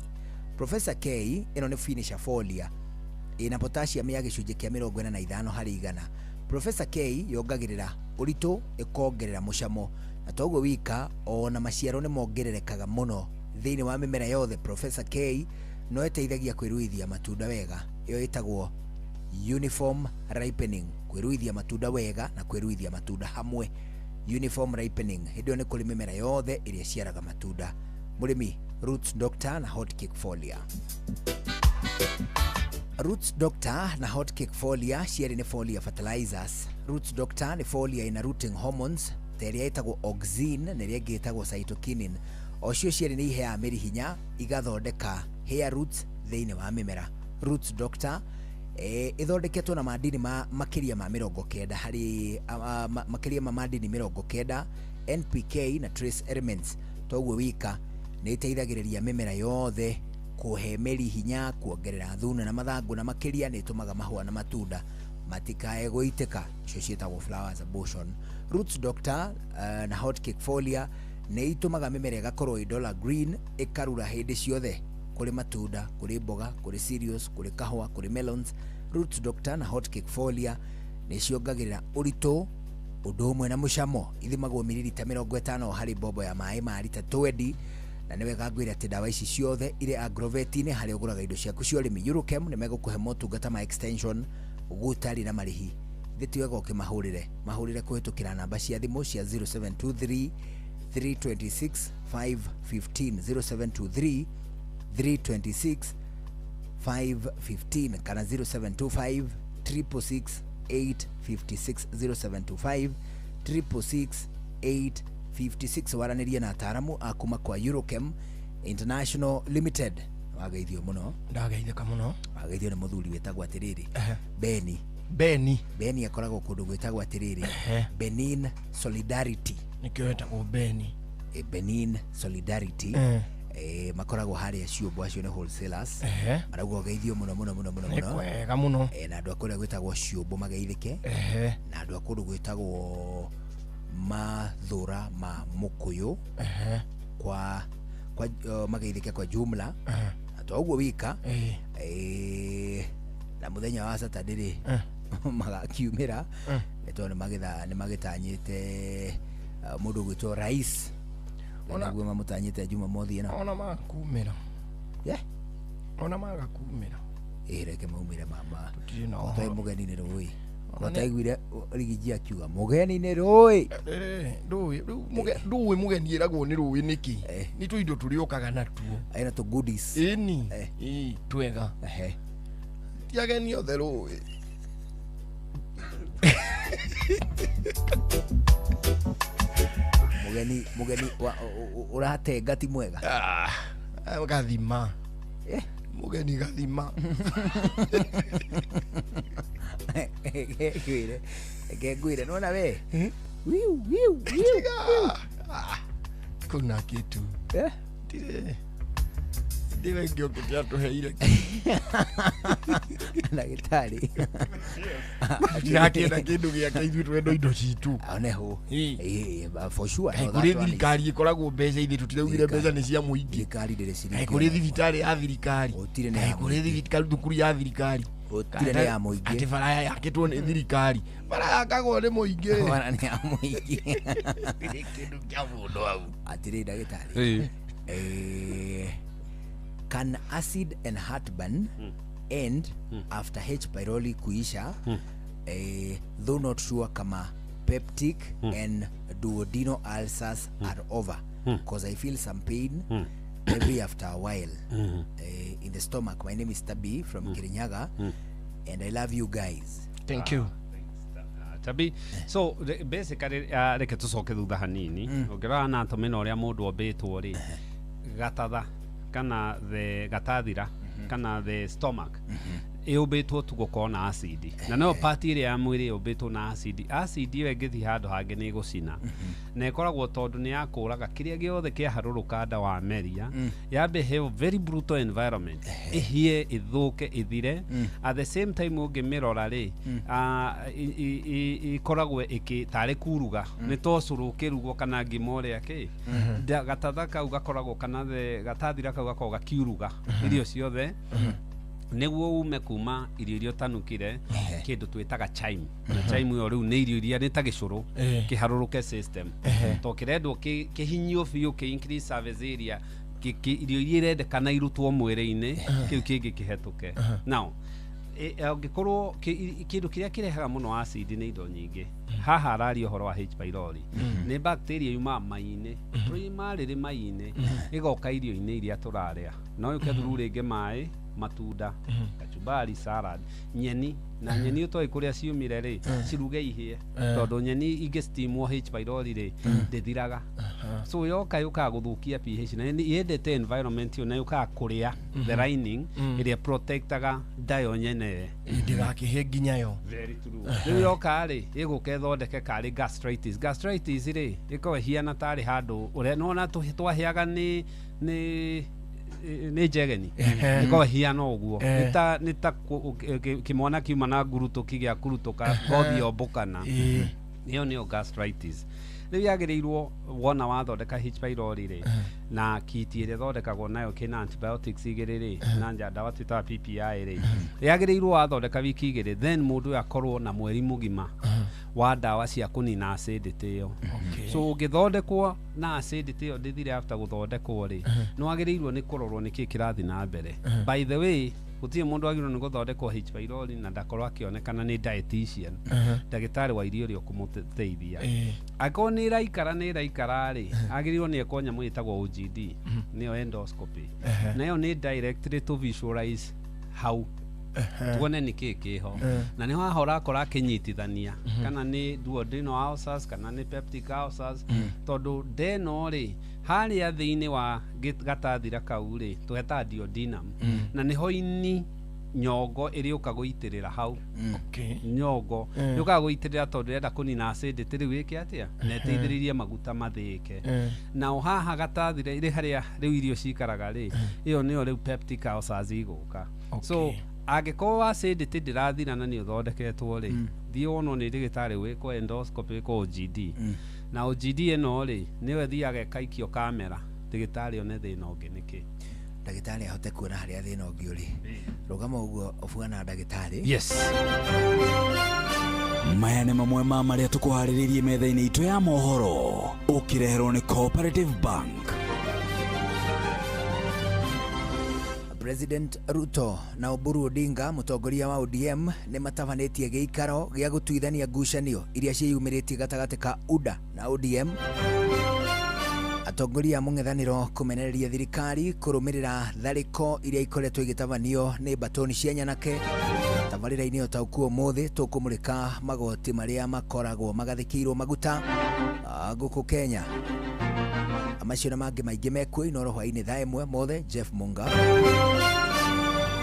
Professor K ino ni finisher folia ina potassium ya gicunje kia 45%. Professor K yongagirira uritu ikongerera mucamo na toguo wika ona maciaro ni mongererekaga muno thiini wa mimera yothe. Professor K no eteithagia kwiruithia matunda wega, iyo itagwo uniform ripening, kwiruithia matunda wega na kwiruithia matunda hamwe. Uniform ripening hidio ni kuri mimera yothe iria ciaraga matunda. Murimi Roots Doctor na Hot Cake Folia. Roots Doctor na Hot Cake Folia ciere ni folia fertilizers. Roots Doctor ni folia ina rooting hormones teria itagwo auxin na iria gitagwo cytokinin. Ocio ciere ni ihea miri hinya igathondeka hair roots thiini wa mimera. Roots Doctor ithondeketwo na madini makiria ma 90 hari makiria ma madini 90, NPK na trace elements. Toguo wika ni iteithagiriria mimera yothe kuhe meri hinya, kuongerera thuna na mathangu na makiria ni tumaga mahua na matunda matikae guiteka, cio cietagwo flowers abortion. Roots Doctor na Hot Cake Folia ni itumaga mimera igakorwo idola green, ikarura hindi ciothe kuri matunda, kuri mboga, kuri cereals, kuri kahua, kuri melons. Roots Doctor na Hot Cake Folia ni ciongagirira uritu undu umwe na mucamo. Ithimagwo mililita 50 hari bobo ya mai ma lita 20 na niwe gagwira ati dawa ici ciothe ire agrovet-ini hari uguraga indo ciaku cia urimi. Eurochem ni megukuhe motungata ma extension gutari na marihi. Thitiwega ukimahurire kuhitukira namba cia thimu cia 0723 326 515 0723 326 515 kana 0725 366 856 0725 366 856. Waraniria na ataramu akuma kwa Eurochem International Limited. Wageithio muno. Ndageithika muno. Wageithio ni muthuri wetagwo atiriri Beni akoragwo kundu gwetagwo atiriri Benin Solidarity nikio wetagwo Benin Solidarity. Makoragwo haria ciumbo acio ni wholesalers. Marauga geithio muno kwega muno. Na andu akore gwetagwo ciumbo mageithike. Na andu akuru gwetagwo mathura ma mukuyu kwa mageithike kwa jumla. Atoguo wika na muthenya wa Saturday magakiumira eto ni magitanyite mundu gwitwo rais ona gwe mamutanyite Jumamothi ena ona makumira ona magakumira reke maumire mama tutai mugeni ni roi Wataiguire rigiji akiuga mugeni ni roi ndui mugeni iragwo ni roi niki ni tu indo turiokaga natuo aina to goodies ni twega tiageni othe roi mugeni urate gati mwega gathima mugeni gathima Ngegwire nona we kuna kitu dire ngio kutyatuheire na gitari atirakira kindu giake ithu twendo indo citu oneho for sure kuri thirikari ikoragwo mbeca ithi tutiraugire mbeca ni cia muingi thirikari ndire ciringi kuri thibitari ya thirikari kuri thibitari thukuru ya thirikari tire ya muingi ati bara yakitwo ni thirikari bara yakagwo ni muingi bara ni ya muingi kindu kia mundu au atire ndagitari can acid and heartburn end after H. pylori kuisha? Though not sure kama peptic and duodenal ulcers are over, because I feel some pain every after a while in the stomach. My name is Tabi from Kirinyaga, and I love you guys. Thank you. Tabi, so basically reke tucoke thutha hanini ngirora anatomy na uria mundu ombitwo ri gatatha kana the gatathira kana the stomach iumbitwo tu gukorwo na acid na no part ire ya mwiri iumbitwo na acid iyo ingithi handu hangi ni gucina na ikoragwo tondu ni yakuraga kiria giothe kia haruruka nda wa meria ya behave very brutal environment ihie ithuke ithire at the same time ungimirora ri ikoragwo ikitare kuruga ni tocuru kirugo kana ngimore yake gatatha kau gakoragwo kana gatathira kau gakoragwo gakiuruga irio ciothe neguo ume kuma irio irio tanukire kindu twitaga chime na chime yo riu ni irio iria ni ta gicuru kiharuruke system to kirendwo kihinyio biu ki increase service area irio iria irendekana irutwo mwiri-ini kiu kingi kihetuke now angikorwo kindu kiria kirehaga muno acid ni indo nyingi haha arari uhoro wa H pylori ni bacteria yuma mai-ini primary mai-ini igoka irio-ini iria turaria no ukethuru ringi mai matunda kachumbari salad nyeni na nyeni utoi kuria ciumire ri ciruge ihie tondu nyeni ingi steamwo H pylori ri ndithiraga so yoka yuka guthukia pH na yendete environment yo na yuka kuria the lining iria protectaga dio nyene ndigakihe nginya yo very true riu yoka ri igukethondeke kari gastritis ri ikowe hiana tari handu uria nona twahiaga ni jegeni iko hiana uguo nita kimwana kiuma na nguruto kigia kurutuka gothi ombukana niyo niyo gastritis riu yagirirwo wona wathondeka H pylori ri na kiti ire thondekagwo nayo kina antibiotics igiriri na ndawa twita PPI ri yagirirwo wathondeka wiki igiri then mundu akorwo na mweri mugima wa ndawa cia kunina acidity yo so ugithondekwo na acidity yo ndithire after guthondekwo ri no agirirwo ni kurorwo niki kirathi na mbere by the way gutie mundu agirwo ni guthondekwo H pylori na ndakorwo akionekana ni dietitian ndagitari wa irio rio kumuteithia ako ni raikara ri agirirwo ni ekonya mwitagwo OGD niyo endoscopy nayo ni directly to visualize how tuone niki kiho na ni hahora akora kinyitithania kana ni duodenal ulcers kana ni peptic ulcers tondu deno ri haria thiini wa gatathira kau ri tuheta duodenum na niho ini nyongo iri ukaguitirira hau nyongo ukaguitirira tondu enda kunina acidity riu iki atia neteithiririe maguta mathike na haha gatathira iri haria riu irio cikaraga ri iyo niyo riu peptic ulcers iguka so agikorwo acidity ndirathira na ni uthondeketwo ri thionwo ni ndigitari wiko endoscopy wiko OGD na OGD eno ri niwe thiaga kaikio kamera ndigitari one thina ungi niki ndagitari ahote kuona haria thina ungi uri rugama uguo ufuana ndagitari yes maya nĩ mamwe ma marĩa tũkũharĩrĩirie metha-inĩ itũ ya mohoro ũkĩreherwo nĩ Cooperative Bank. President Ruto na Oburu Odinga mutongoria wa ODM ni matabanĩtie gĩikaro gĩa gũtuithania ngucanio iria ciĩyumĩrĩtie gatagatĩ ka UDA na ODM. Atongoria mũng'ethanĩro kũmenereria thirikari kũrũmĩrĩra tharĩko iria ikoretwo igĩtabanio nĩ mbatoni cia Nyanake. Tabarĩra-inĩ ũtaũku ũmũthĩ tũkũmũrĩka magoti marĩa makoragwo magathĩkĩirwo maguta gũkũ Kenya. Amacio na mangĩ maingĩ mekuo inoro hwainĩ thaa ĩmwe mothe Jeff Munga.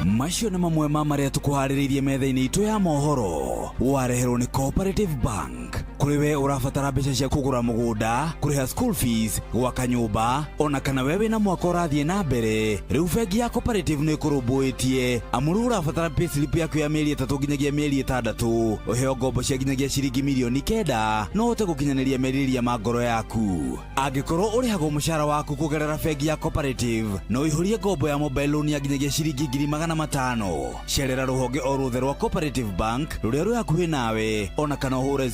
Macio nĩ mamwe ma marĩa tũkũharĩrĩirie metha-inĩ itũ ya mohoro wareherwo nĩ Cooperative Bank. Kuri we urabatara mbeca cia kugura mugunda, kuriha school fees, gwaka nyumba, ona kana wewe na mwaka ũrathiĩ na mbere. Rĩu bengi ya Cooperative nĩ ĩkũrũmbũĩtie amuru urabatara payslip yaku ya mĩeri 3 nginyagia mĩeri 6 ũheo ngombo cia nginyagia ciringi milioni 9 no ũhote gũkinyanĩria merirĩria ma ngoro yaku. Angĩkorwo ũrĩhagwo mũcara waku kũgerera bengi ya Cooperative no ihũrie ngombo ya mobile loan ya nginyagia ciringi 500,000. Cerera rũhonge o ruothe rwa Cooperative Bank rũrĩa rwĩ hakuhĩ nawe, ona kana ũhũre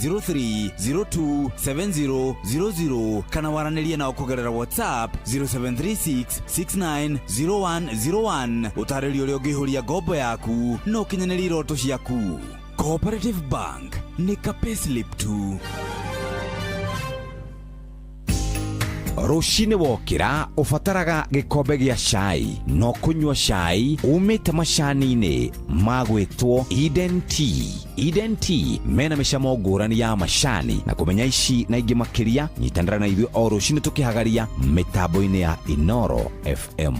0703027000 kana waranĩrie nao kũgerera WhatsApp 0736690101 ũtarĩrio ũrĩa ũngĩihũria ngombo yaku no ũkinyanĩrie iroto ciaku. Cooperative Bank, nĩ ka payslip tu. Rũcinĩ wokĩra ũbataraga gĩkombe gĩa cai, no kũnyua cai umĩte macani-inĩ magwĩtwo Eden Tea. Eden Tea mena mĩcamo ngũrani ya macani, na kũmenya ici na ingĩ makĩria nyitanĩra na ithuĩ o rũcinĩ tũkĩhagaria mĩtambo-inĩ ya Inoro FM.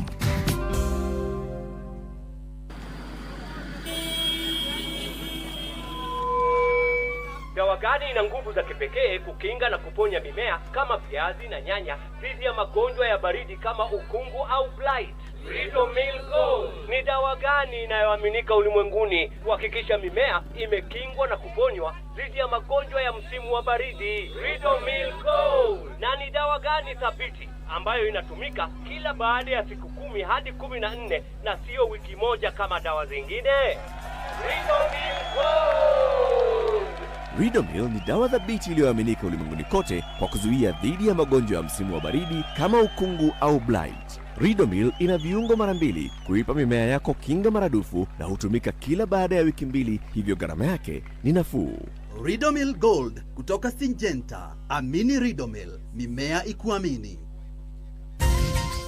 Dawa gani ina nguvu za kipekee kukinga na kuponya mimea kama viazi na nyanya dhidi ya magonjwa ya baridi kama ukungu au blight? Ridomil Gold ni dawa gani inayoaminika ulimwenguni kuhakikisha mimea imekingwa na kuponywa dhidi ya magonjwa ya msimu wa baridi? Ridomil Gold. Na ni dawa gani thabiti ambayo inatumika kila baada ya siku 10 hadi 14 na sio wiki moja kama dawa zingine? Ridomil Gold. Ridomil ni dawa thabiti iliyoaminika ulimwenguni kote kwa kuzuia dhidi ya magonjwa ya msimu wa baridi kama ukungu au blight. Ridomil ina viungo mara 2 kuipa mimea yako kinga maradufu na hutumika kila baada ya wiki 2, hivyo gharama yake ni nafuu. Ridomil Gold kutoka Syngenta. Amini Ridomil, mimea ikuamini.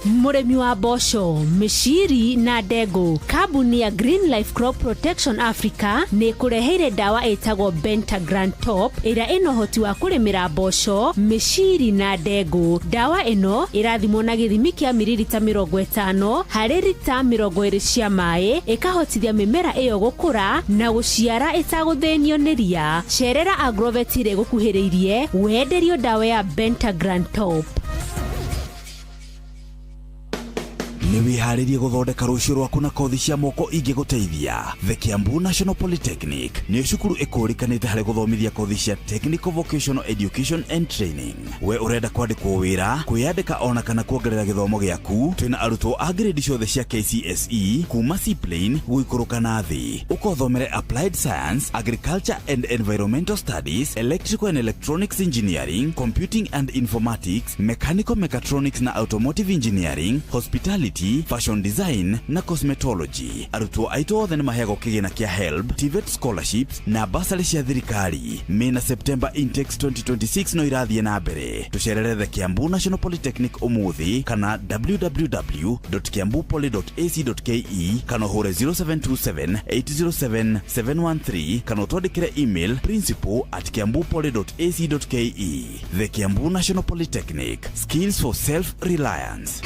Muremi wa bosho, mishiri na dego. Kabuni ya Green Life Crop Protection Africa ni kureheire dawa etagwo Bentagran Top ira ino hoti wa kuremera bosho, mishiri na dego. Dawa ino irathimwo na githimi kia mililita 50 harĩ lita 20 cia maĩ, ikahotithia mimera iyo gukura na guciara itaguthenio nĩ ria. Cerera Agrovet ire gukuhĩrĩirie wenderio dawa ya Bentagran Top. Nĩ wĩharĩrie gũthondeka rũciũ rwaku na kothi cia moko ingĩgũteithia. The Kiambu National Polytechnic nĩ cukuru ĩkũrĩkanĩte harĩ gũthomithia kothi cia Technical Vocational Education and Training. We ũrenda kwandĩkwo wĩra, kwĩyandĩka ona kana kuongerera gĩthomo gĩaku, twĩna arutwo a grade ciothe cia KCSE kuma C-Plane gũikũrũka na thĩ. Ũkothomere Applied Science, Agriculture and Environmental Studies, Electrical and Electronics Engineering, Computing and Informatics, Mechanical Mechatronics na Automotive Engineering, Hospitality, Fashion Design na Cosmetology. Arutwo aitũ othe nĩ maheagwo kĩgĩna kĩa HELB, TVET scholarships na bursary cia thirikari. Mena September intakes 2026 no irathiĩ na mbere. Tucerere The Kiambu National Polytechnic ũmũthĩ kana www.kiambupoly.ac.ke kana hũre 0727 807 713 kana twandĩkĩre email principal@kiambupoly.ac.ke. The Kiambu National Polytechnic, skills for self-reliance.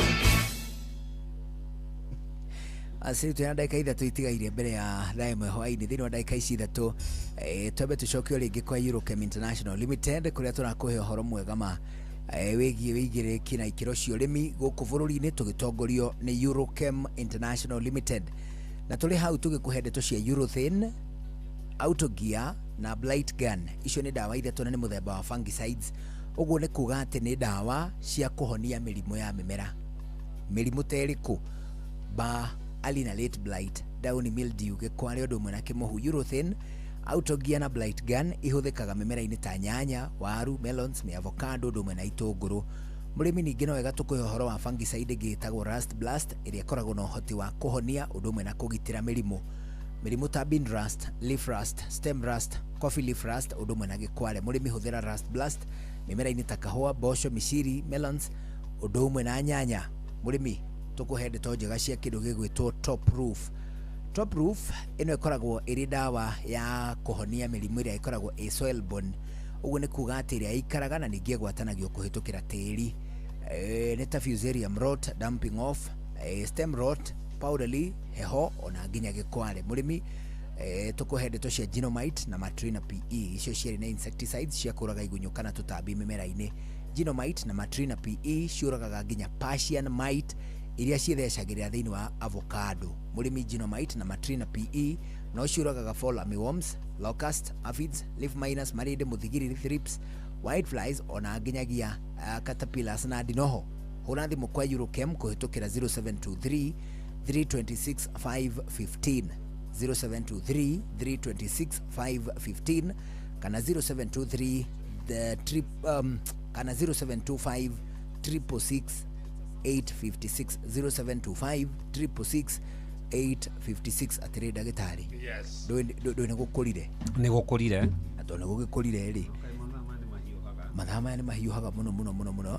Asiri tuyana dakika ithatũ itigaire mbere ya thaa ĩmwe hwaĩ-inĩ. Thĩinĩ wa dakika ici ithatũ twambe tũcokie rĩngĩ kwa Eurochem International Limited kũrĩa tũrakũhe ũhoro mwega ma wĩgiĩ wĩigĩrĩrĩki na ikĩro cia ũrĩmi gũkũ bũrũri-inĩ tũgĩtongorio nĩ Eurochem International Limited, na tũrĩ hau tũgĩkũhe ndeto cia Urethane, Autogear na Blight Gun. Icio nĩ dawa ithatũ na nĩ mũthemba wa fungicides. Ũguo nĩ kuga atĩ nĩ dawa cia kũhonia mĩrimũ ya mĩmera. Mĩrimũ ta ĩrĩkũ? Early na late blight, down mildew, gĩkware ũndũ ũmwe na kĩmohu. Urethane, Autogear na Blight Gun ihũthĩkaga mĩmera-inĩ ta nyanya, waru, melons, avocado, ũndũ ũmwe na itũngũrũ. Mũrĩmi ningĩ no wega tũkũhe ũhoro wa fungicide ĩngĩ ĩtagwo Rust Blast ĩrĩa ĩkoragwo na ũhoti wa kũhonia ũndũ ũmwe na kũgitĩra mĩrimũ. Mĩrimũ ta bean rust, leaf rust, stem rust, coffee leaf rust, ũndũ ũmwe na gĩkware. Mũrĩmi hũthĩra Rust Blast mĩmera-inĩ ta kahũa, mboco, miciri, melons, ũndũ ũmwe na nyanya. Mũrĩmi tukuhe ndeto njega cia kĩndũ gĩgwĩtwo Top Roof. Top Roof ĩno ĩkoragwo ĩrĩ dawa ya kũhonia mĩrimũ ĩrĩa ĩkoragwo ĩ soil borne. Ũguo nĩ kuga atĩ ĩrĩa ĩikaraga na ningĩ ĩgwatanagio kũhĩtũkĩra tĩri. Nĩ ta fusarium rot, dumping off, stem rot, powdery, heho ona nginya gĩkware. Mũrĩmi tukuhe ndeto cia Genomite na Matrina PE, icio ciarĩ na insecticides cia kũraga igunyũ kana tũtambi mĩmera-inĩ. Genomite na Matrina PE ciũragaga nginya Persian mite iria ciethecagĩrĩra thĩinĩ wa avocado. Mũrĩmi Genomite na Matrina PE no ciũragaga fall armyworms, locust, aphids, leaf miners, marinde, mũthigiri, thrips, whiteflies ona nginyagia caterpillars na ndinoho. Hũra thimũ kwa Eurochem kũhĩtũkĩra 0723 326 515 0723 326 515 kana 0723 kana 0725 366 856 0725 366 856 atire ndagĩtarĩ. Yes. Ndũĩ nĩ gũkũrire. Nĩ gũkũrire. tondu gugikurire ri mathaa maya nĩ mahiũhaga mũno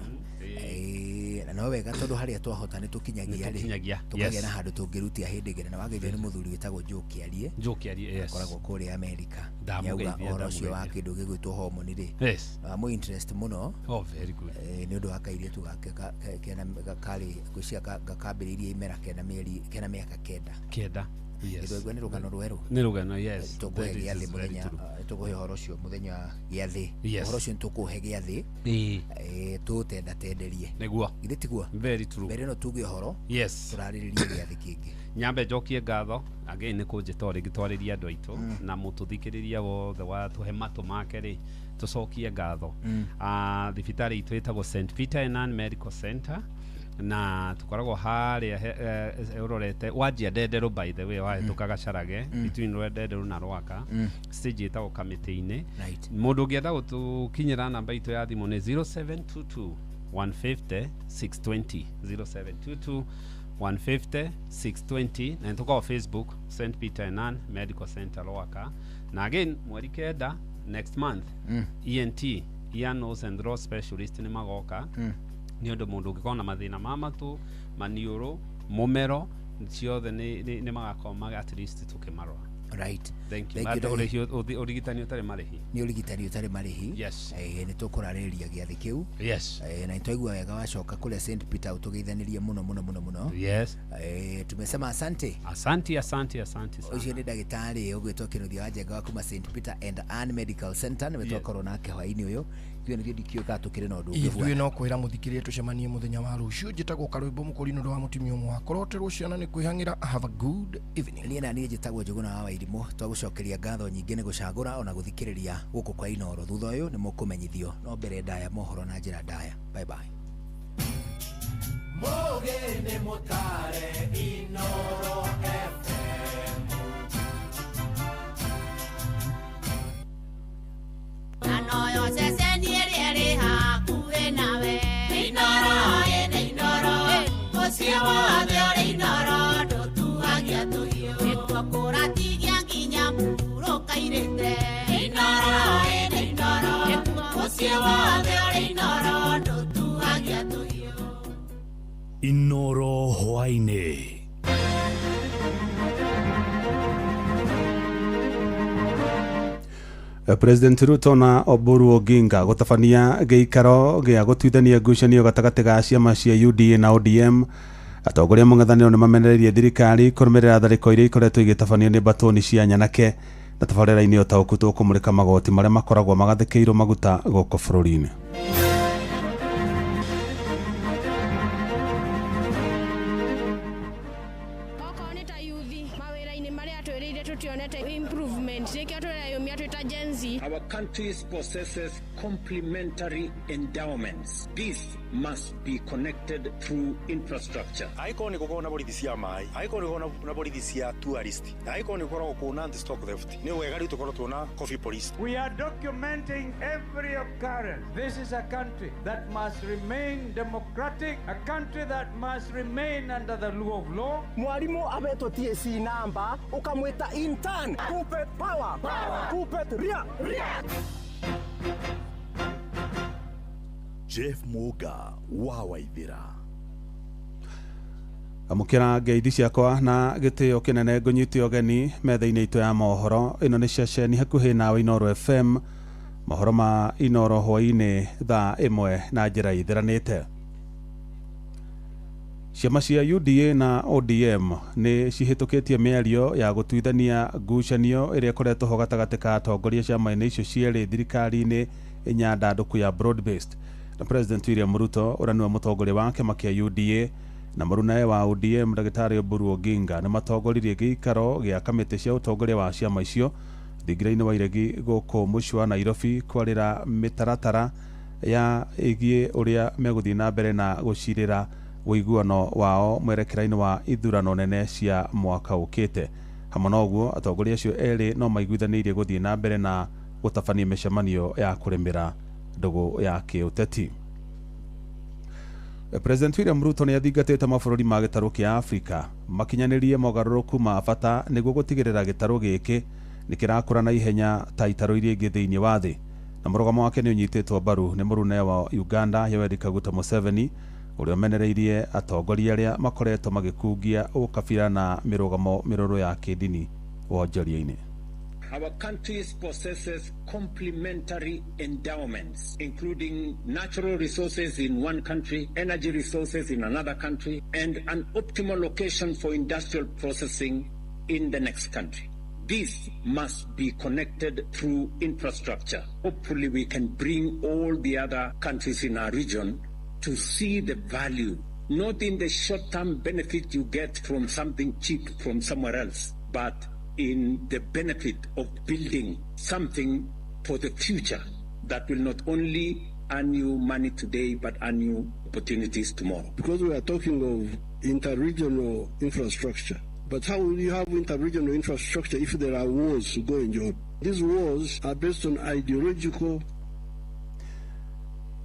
na no wega tondũ harĩa twahota nĩ tũkinyagia rĩ tũkagĩa na handũ tũngĩrutia hĩndĩ ĩngĩ na wageithio nĩ mũthuri wĩtagwo Njokiarie akoragwo kũrĩa Amerika yauga ũhoro ũcio wa kĩndũ gĩgwĩtwo hormone rĩ mu interest mũno nĩ ũndũ wa kairĩtu gake karĩ gwĩcia gakambĩrĩirie imera kena mĩaka kenda nĩ rũgano rwerũ tũkũhe gĩathĩ mũthenya tũkũhe ũhoro ũcio mũthenya gĩathĩ ũhoro ũcio nĩtũkũhe gĩathĩ tũtendatenderie nĩguo githĩ tiguo mbere no tuge ũhoro tũrarĩrĩrie gĩathĩ kĩngĩ nyambe njokie ngatho again nĩ kũnjĩta ũrĩ gĩtwarĩria andũ aitũ na mũtũthikĩrĩria wothe watũhe matũ make rĩ tũcokie ngatho thibitarĩ itũ ĩtagwo St Peter and Ann Medical Center na tukoragwo harĩa urorete wajia Ndendero by the way wahĩtũka Gacarage between Ndendero na Rwaka stage ĩtagwo kamĩtĩ-inĩ mũndũ ũngĩenda gũtũkinyĩra namba itũ ya thimũ nĩ 0722 150 620 0722 150 620 na nĩtũkoragwo Facebook St Peter and Ann Medical Center Rwaka na again mweri kenda next month ENT ear nose and throat specialist nĩ magoka nĩ ũndũ mũndũ ũngĩkorwo na mathĩna ma matũ maniũrũ mũmero ciothe nĩ magakorwo at least tũkĩmarora right thank you urigitani ũtarĩ marĩhi nĩ urigitani ũtarĩ marĩhi nĩ tũkũrarĩrĩria gĩathĩ kĩu na nĩtwaigua wega wacoka kũrĩa St Peter ũtũgeithanirie mũno tumesema asante ũcio nĩ ndagĩtarĩ ũgwĩtwo Kĩnuthia wa Njenga wa kuma St Peter and Ann Medical Center nĩ twakorwo nake hwaĩ-inĩ ũyũ ithuĩ nĩkĩo ndikĩũka tũkĩrĩ na ũndũ ũngĩ ithuĩ no kwĩra mũthikĩrĩrie tũcemanie mũthenya wa rũciũ njĩtagwo Karwĩmbo Mũkũri nĩ wa mũtumia ũmwe wakoroterwo ciana nĩ kwĩhang'ĩra have a good evening niĩ na niĩ njĩtagwo Njũgũna wa Wairimũ twagũcokeria ngatho nyingĩ nĩ gũcagũra ona gũthikĩrĩria gũkũ kwa Inooro thutha ũyũ nĩ mũkũmenyithio no mbere ndaya mohoro na njĩra ndaya bye bye Mũgĩni mũtare Inooro FM Anoyo ceceni ĩrĩa ĩrĩ hakuhĩ nawe Inooro ũcio wothe ũrĩ Inooro ndũtuagia tũhiũ nĩkuo kũratigia nginya mũrũkairĩte Inooro ũcio wothe ũrĩ Inooro ndũtuagia tũhiũ Inooro hwainĩ President Ruto na Oburu Oginga gũtabania gĩikaro gĩa gũtuithania ngucanio gatagatĩ ga ciama cia UDA na ODM atongoria mũng'ethanĩro nĩ mamenereirie thirikari kũrũmĩrĩra tharĩko iria ikoretwo igĩtabanio nĩ mbatũni cia Nyanake na tabarĩra-inĩ ũtaũku tũkũmũrĩka magoti marĩa makoragwo magathĩkĩirwo maguta gũkũ bũrũri-inĩ. Our country possesses complementary endowments. This must be connected through infrastructure. Aiko ni gukona borithi cia mai, aiko ni gukona borithi cia tourist, aiko ni gukona gukona anti-stock theft. Ni wega ritu korwo tuna coffee police. We are documenting every occurrence. This is a country that must remain democratic, a country that must remain under the rule of law. Mwalimu abeto TSC namba ukamwita intern, kupe power, kupe ria. Jeff Muga wa Waithira amukira ngeithi ciakwa na gĩtĩo kĩnene ngũnyite ũgeni metha-inĩ itũ ya mohoro ĩno nĩ ceceni hakuhĩ nawe Inooro FM mohoro ma Inooro hwainĩ thaa ĩmwe na njĩra ithiranĩte. Ciama cia UDA na ODM nĩ cihĩtũkĩtie mĩario ya gũtuithania ngucanio ĩrĩa ĩkoretwo ho gatagatĩ ka atongoria ciama-inĩ icio cierĩ thirikari-inĩ nyandandũku ya broad based na President William Ruto ũrĩa nĩwe mũtongoria wa kĩama kĩa UDA na mũrunawe wa ODM ndagĩtarĩ Oburu Oginga nĩ matongoririe gĩikaro gĩa kamĩtĩ cia ũtongoria wa ciama icio thingira-inĩ wa iregi gũkũ mũciĩ wa Nairobi kwarĩra mĩtaratara ya ĩgiĩ ũrĩa megũthiĩ na mbere na gũcirĩra ũiguano wao mwerekera-inĩ wa ithurano nene cia mwaka ũkĩte. Hamwe na ũguo atongoria acio erĩ no maiguithanĩirie gũthiĩ na mbere na gũtabania mĩcemanio ya kũrĩmĩra ndũgũ ya kĩũteti. President William Ruto nĩ athingatĩte mabũrũri ma gĩtarũ kĩa Afrika makinyanĩrie mogarũrũku ma bata nĩguo gũtigĩrĩra gĩtarũ gĩkĩ nikirakura na ihenya ta itaro iria ingĩ thĩinĩ wa thĩ, na mũrugamo wake nĩ ũnyitĩtwo mbaru nĩ mũrune wa Uganda Yoweri Kaguta Museveni ũrĩa ũmenereirie atongoria arĩa makoretwo magĩkungia ũkabira na mĩrugamo mĩrũrũ ya kĩndini wonjoria-inĩ. Our country possesses complementary endowments, including natural resources in one country, energy resources in another country, and an optimal location for industrial processing in the next country. This must be connected through infrastructure. Hopefully we can bring all the other countries in our region to see the value, not in the short-term benefit you get from something cheap from somewhere else, but in the benefit of building something for the future that will not only earn you money today, but earn you opportunities tomorrow. Because we are talking of inter-regional infrastructure. But how will you have inter-regional infrastructure if there are wars going on? These wars are based on ideological.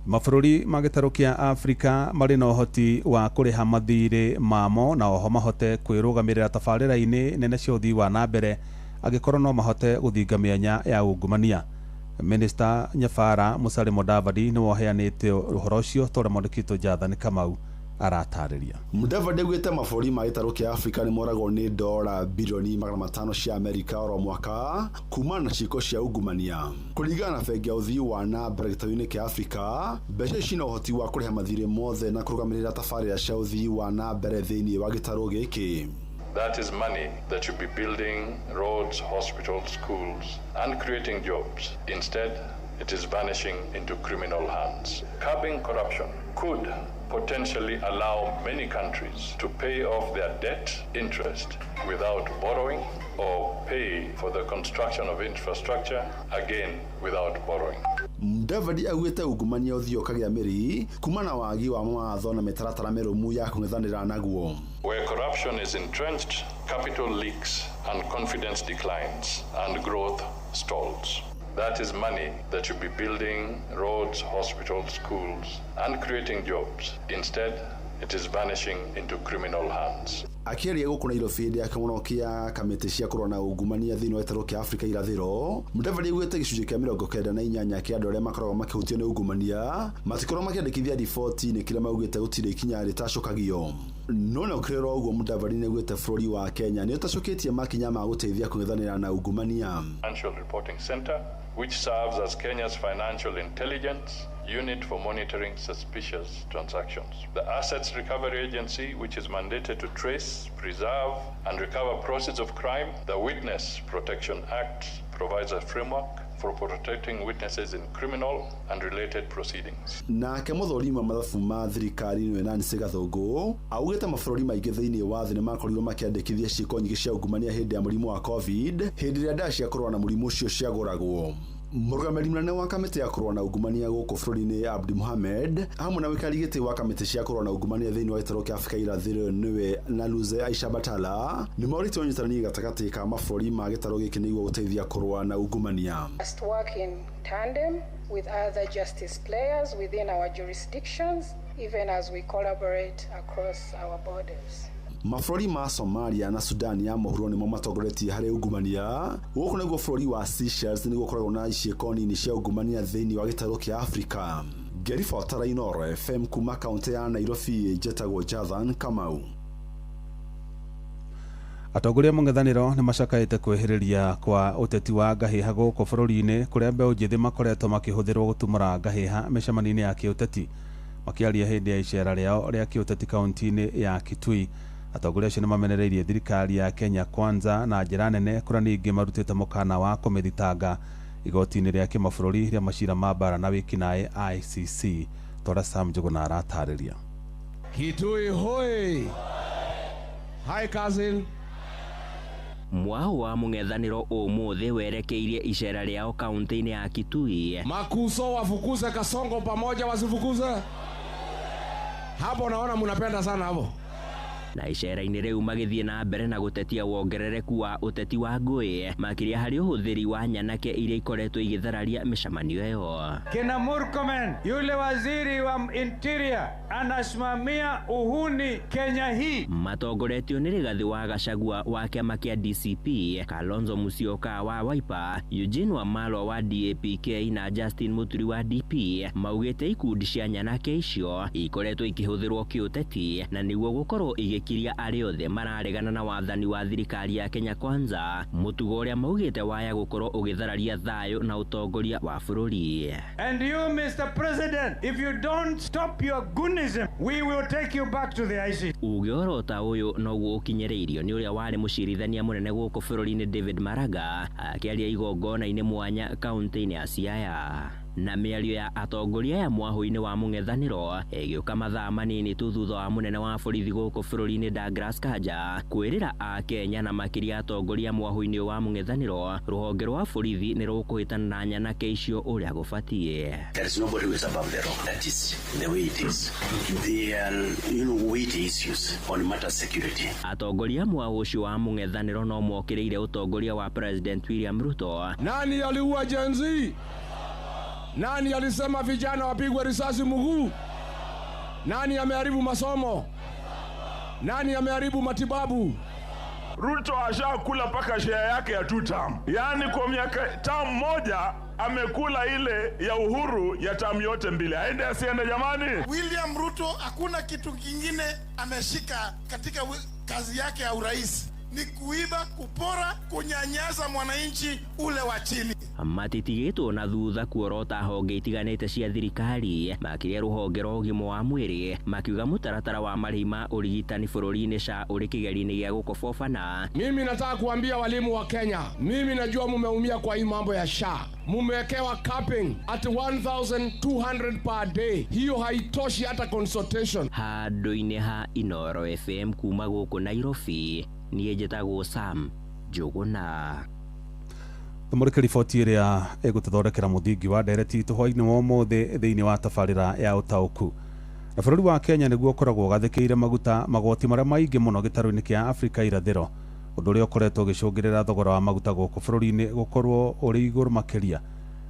Mabũrũri ma gĩtarũ kĩa Afrika marĩ na ũhoti wa kũrĩha mathirĩ mamo na oho mahote kwĩrũgamĩrĩra tabarĩra-inĩ nene cia ũthii wa na mbere angĩkorwo no mahote gũthinga mĩanya ya ungumania. Minister Nyabara Musalia Mudavadi nĩ woheanĩte ũhoro ũcio tondũ mwandĩkĩtwo Jonathan Kamau aratarĩria. Mudavadi augĩte mabũrũri ma gĩtarũ kĩa Afrika nĩ moragwo nĩ dola bilioni 500 cia Amerika oro mwaka kumana na ciĩko cia ungumania. Kũringana na bengi ya ũthii wa na mbere gĩtarũ-inĩ kĩa Afrika, mbeca ici na ũhoti wa kũrĩha mathirĩ mothe na kũrũgamĩrĩra tabarĩra cia ũthii wa na mbere thĩinĩ wa gĩtarũ gĩkĩ. That is money that should be building roads, hospitals, schools, and creating jobs. Instead, it is vanishing into criminal hands. Curbing corruption could potentially allow many countries to pay off their debt interest without borrowing or pay for the construction of infrastructure again without borrowing. Mudavadi augĩte ungumania ũthiũ kagĩa mĩri kumana wagi wa mawatho na mĩtaratara mĩrũmu ya kũng'ethanĩra naguo. Where corruption is entrenched, capital leaks and confidence declines and growth stalls. That is money that should be building roads, hospitals, schools, and creating jobs. Instead, it is vanishing into criminal hands. Akĩaria gũkũ Nairobi hĩndĩ ya kĩng'ũno kĩa kamĩtĩ cia kũrũa na ungumania thĩinĩ wa gĩtarũ kĩa Afrika irathĩro, Mudavadi augĩte gĩcunjĩ kĩa 98 kĩa andũ arĩa makoragwo makĩhutio nĩ ungumania matikorwo makĩandĩkithia riboti-inĩ kĩrĩa maugĩte gũtirĩ ikinya rĩtacũkagio. No na ũkĩrĩrwo ũguo Mudavadi nĩ augĩte bũrũri wa Kenya nĩ ũtacũkĩtie makinya ma gũteithia kũng'ethanĩra na ungumania. Financial Reporting Center, which serves as Kenya's financial intelligence unit for monitoring suspicious transactions. The Assets Recovery Agency, which is mandated to trace, preserve, and recover proceeds of crime. The Witness Protection Act provides a framework for protecting witnesses in criminal and related proceedings. Nake mũthũrimi wa mathabu ma thirikari nĩwe Nancy Gathũngũ augĩte mabũrũri maingĩ thĩinĩ wa thĩ nĩ makorirwo makĩandĩkithia ciĩko nyingĩ cia ungumania hĩndĩ ya mũrimũ wa COVID, hĩndĩ ĩrĩa ndawa cia kũrũa na mũrimũ ũcio ciagũragwo. Mũrũgamĩrĩri mũnene wa kamĩtĩ ya kũrũa na ungumania gũkũ bũrũri-inĩ Abdi Mohamed hamwe na wĩkari gĩtĩ wa kamĩtĩ cia kũrũa na ungumania thĩinĩ wa gĩtarũ kĩa Afrika irathĩro nĩwe Naluze Aisha Batala nĩ morĩte ũnyitanĩri gatagatĩ ka mabũrũri ma gĩtarũ gĩkĩ nĩguo gũteithia kũrũa na ungumania. Must work in tandem with other justice players within our jurisdictions, even as we collaborate across our borders. Mabũrũri ma Somalia na Sudan ya mũhuro nĩmo matongoretie harĩ ungumania. Gũkũ nĩguo bũrũri wa Seychelles nĩguo ũkoragwo na ciĩko nini cia ungumania thĩinĩ wa gĩtarũ kĩa Afrika. Gerifota Inoro FM kuma kaunti ya Nairobi, njĩtagwo Jonathan Kamau. Atongoria mũng'ethanĩro nĩ macakaĩte kwĩhĩrĩria kwa ũteti wa ngahĩha gũkũ bũrũri-inĩ kũrĩa mbeũ njĩthĩ makoretwo makĩhũthĩrwo gũtumũra ngahĩha mĩcemanio-inĩ ya kĩũteti. Makĩaria hĩndĩ ya icera rĩao rĩa kĩũteti kaunti-inĩ ya Kitui, atongoria acio nĩ mamenereirie thirikari ya Kenya Kwanza na njĩra nene kũrĩa ningĩ marutĩte mũkana wa kũmĩthitanga igoti-inĩ rĩa kĩmabũrũri rĩa macira ma mbara na wĩkinaĩ ICC. Tora Sam Njuguna aratarĩria. Kitui hoi! Hi cousin! Mwao wa mũng'ethanĩro ũmũthĩ werekeirie icera rĩao kaunti-inĩ ya Kitui. Makuso wafukuze Kasongo pamoja wasifukuze? Hapo naona mnapenda sana hapo. na icera-inĩ rĩu magĩthiĩ na mbere na gũtetia wongerereku wa ũteti wa ngũĩ makĩria harĩ ũhũthĩri wa nyanake iria ikoretwo igĩthararia mĩcemanio ĩyo. Kina Murkomen, yule waziri wa interior, anasimamia uhuni Kenya hii. Matongoretio nĩ Rigathi wa Gachagua wa kĩama kĩa DCP, Kalonzo Musyoka wa Wiper, Eugene Wamalwa wa DAP-K na Justin Muturi wa DP maugĩte ikundi cia nyanake icio ikoretwo ikĩhũthĩrwo kĩũteti na nĩguo gũkorwo igĩkiria arĩa othe mararegana na wathani wa thirikari ya Kenya Kwanza, mũtugo ũrĩa maugĩte waya gũkorwo ũgĩthararia thayũ na ũtongoria wa bũrũri. And you, Mr. President, if you don't stop your goonism, we will take you back to the ICC. Ũgĩoro ta ũyũ noguo ũkinyĩrĩirio nĩ ũrĩa warĩ mũcirithania mũnene gũkũ bũrũri-inĩ David Maraga akĩaria igongona-inĩ mwanya kaunti-inĩ ya Siaya. Na mĩario ya atongoria ya mwahũ-inĩ wa mũng'ethanĩro ĩgĩũka mathaa manini tu thutha wa mũnene wa borithi gũkũ bũrũri-inĩ Douglas Kanja kwĩrĩra Akenya na makĩria atongoria mwahũ-inĩ wa mũng'ethanĩro rũhonge rwa borithi nĩ rũkũhĩtana na nyanake icio ũrĩa gũbatiĩ. There is nobody who is above the law. That is the way it is. There are weighty issues on matter security. Atongoria mwahũ ũcio wa mũng'ethanĩro no mokĩrĩire ũtongoria wa President William Ruto. Nani aliua Gen Z? Nani alisema vijana wapigwe risasi mguu? Nani ameharibu masomo? Nani ameharibu matibabu? Ruto ashakula paka share yake ya 2 term. Yaani kwa miaka term moja amekula ile ya Uhuru ya term yote mbili. Aende asiende jamani? William Ruto hakuna kitu kingine ameshika katika kazi yake ya urais. Ni kuiba, kupora, kunyanyasa mwananchi ule wa chini. Matitigĩtwo na thutha kuorota honge itiganĩte cia thirikari makĩria rũhonge rwa ũgima wa mwĩrĩ makiuga mũtaratara wa marĩhi ma ũrigitani bũrũri-inĩ SHA ũrĩ kĩgeri-inĩ gĩa gũkobobana. Mimi nataka kuambia walimu wa Kenya, mimi najua mumeumia kwa hii mambo ya SHA. Mumewekewa capping at 1,200 per day. Hiyo haitoshi hata consultation. Handũ-inĩ ha Inoro FM kuma gũkũ Nairobi, niĩ njĩtagwo Sam Njũgũna. Tũmũrĩke riboti ĩrĩa ĩgũtũthondekera mũthingi wa ndereti tũhwainĩ wa ũmũthĩ thĩinĩ wa tabarĩra ya ũtaũku. Na bũrũri wa Kenya nĩguo ũkoragwo ũgathĩkĩire magoti marĩa maingĩ mũno gĩtarũ-inĩ kĩa Afrika irathĩro, ũndũ ũrĩa ũkoretwo ũgĩcũngĩrĩra thogora wa maguta gũkũ bũrũri-inĩ gũkorwo ũrĩ igũrũ makĩria.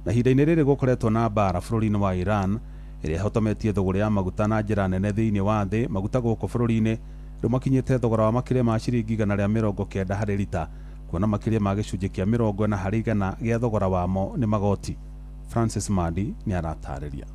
Na ihinda-inĩ rĩrĩ gũkoretwo na mbara bũrũri-inĩ wa Iran ĩrĩa ĩhotometie thogora ya maguta na njĩra nene thĩinĩ wa thĩ. Maguta gũkũ bũrũri-inĩ rĩu makinyĩte thogora wa makĩria ma ciringi 190 harĩ lita, kuona makĩria ma gĩcunjĩ kĩa 40 harĩ 100 gĩa thogora wamo nĩ magoti. Francis Madi nĩ aratarĩria.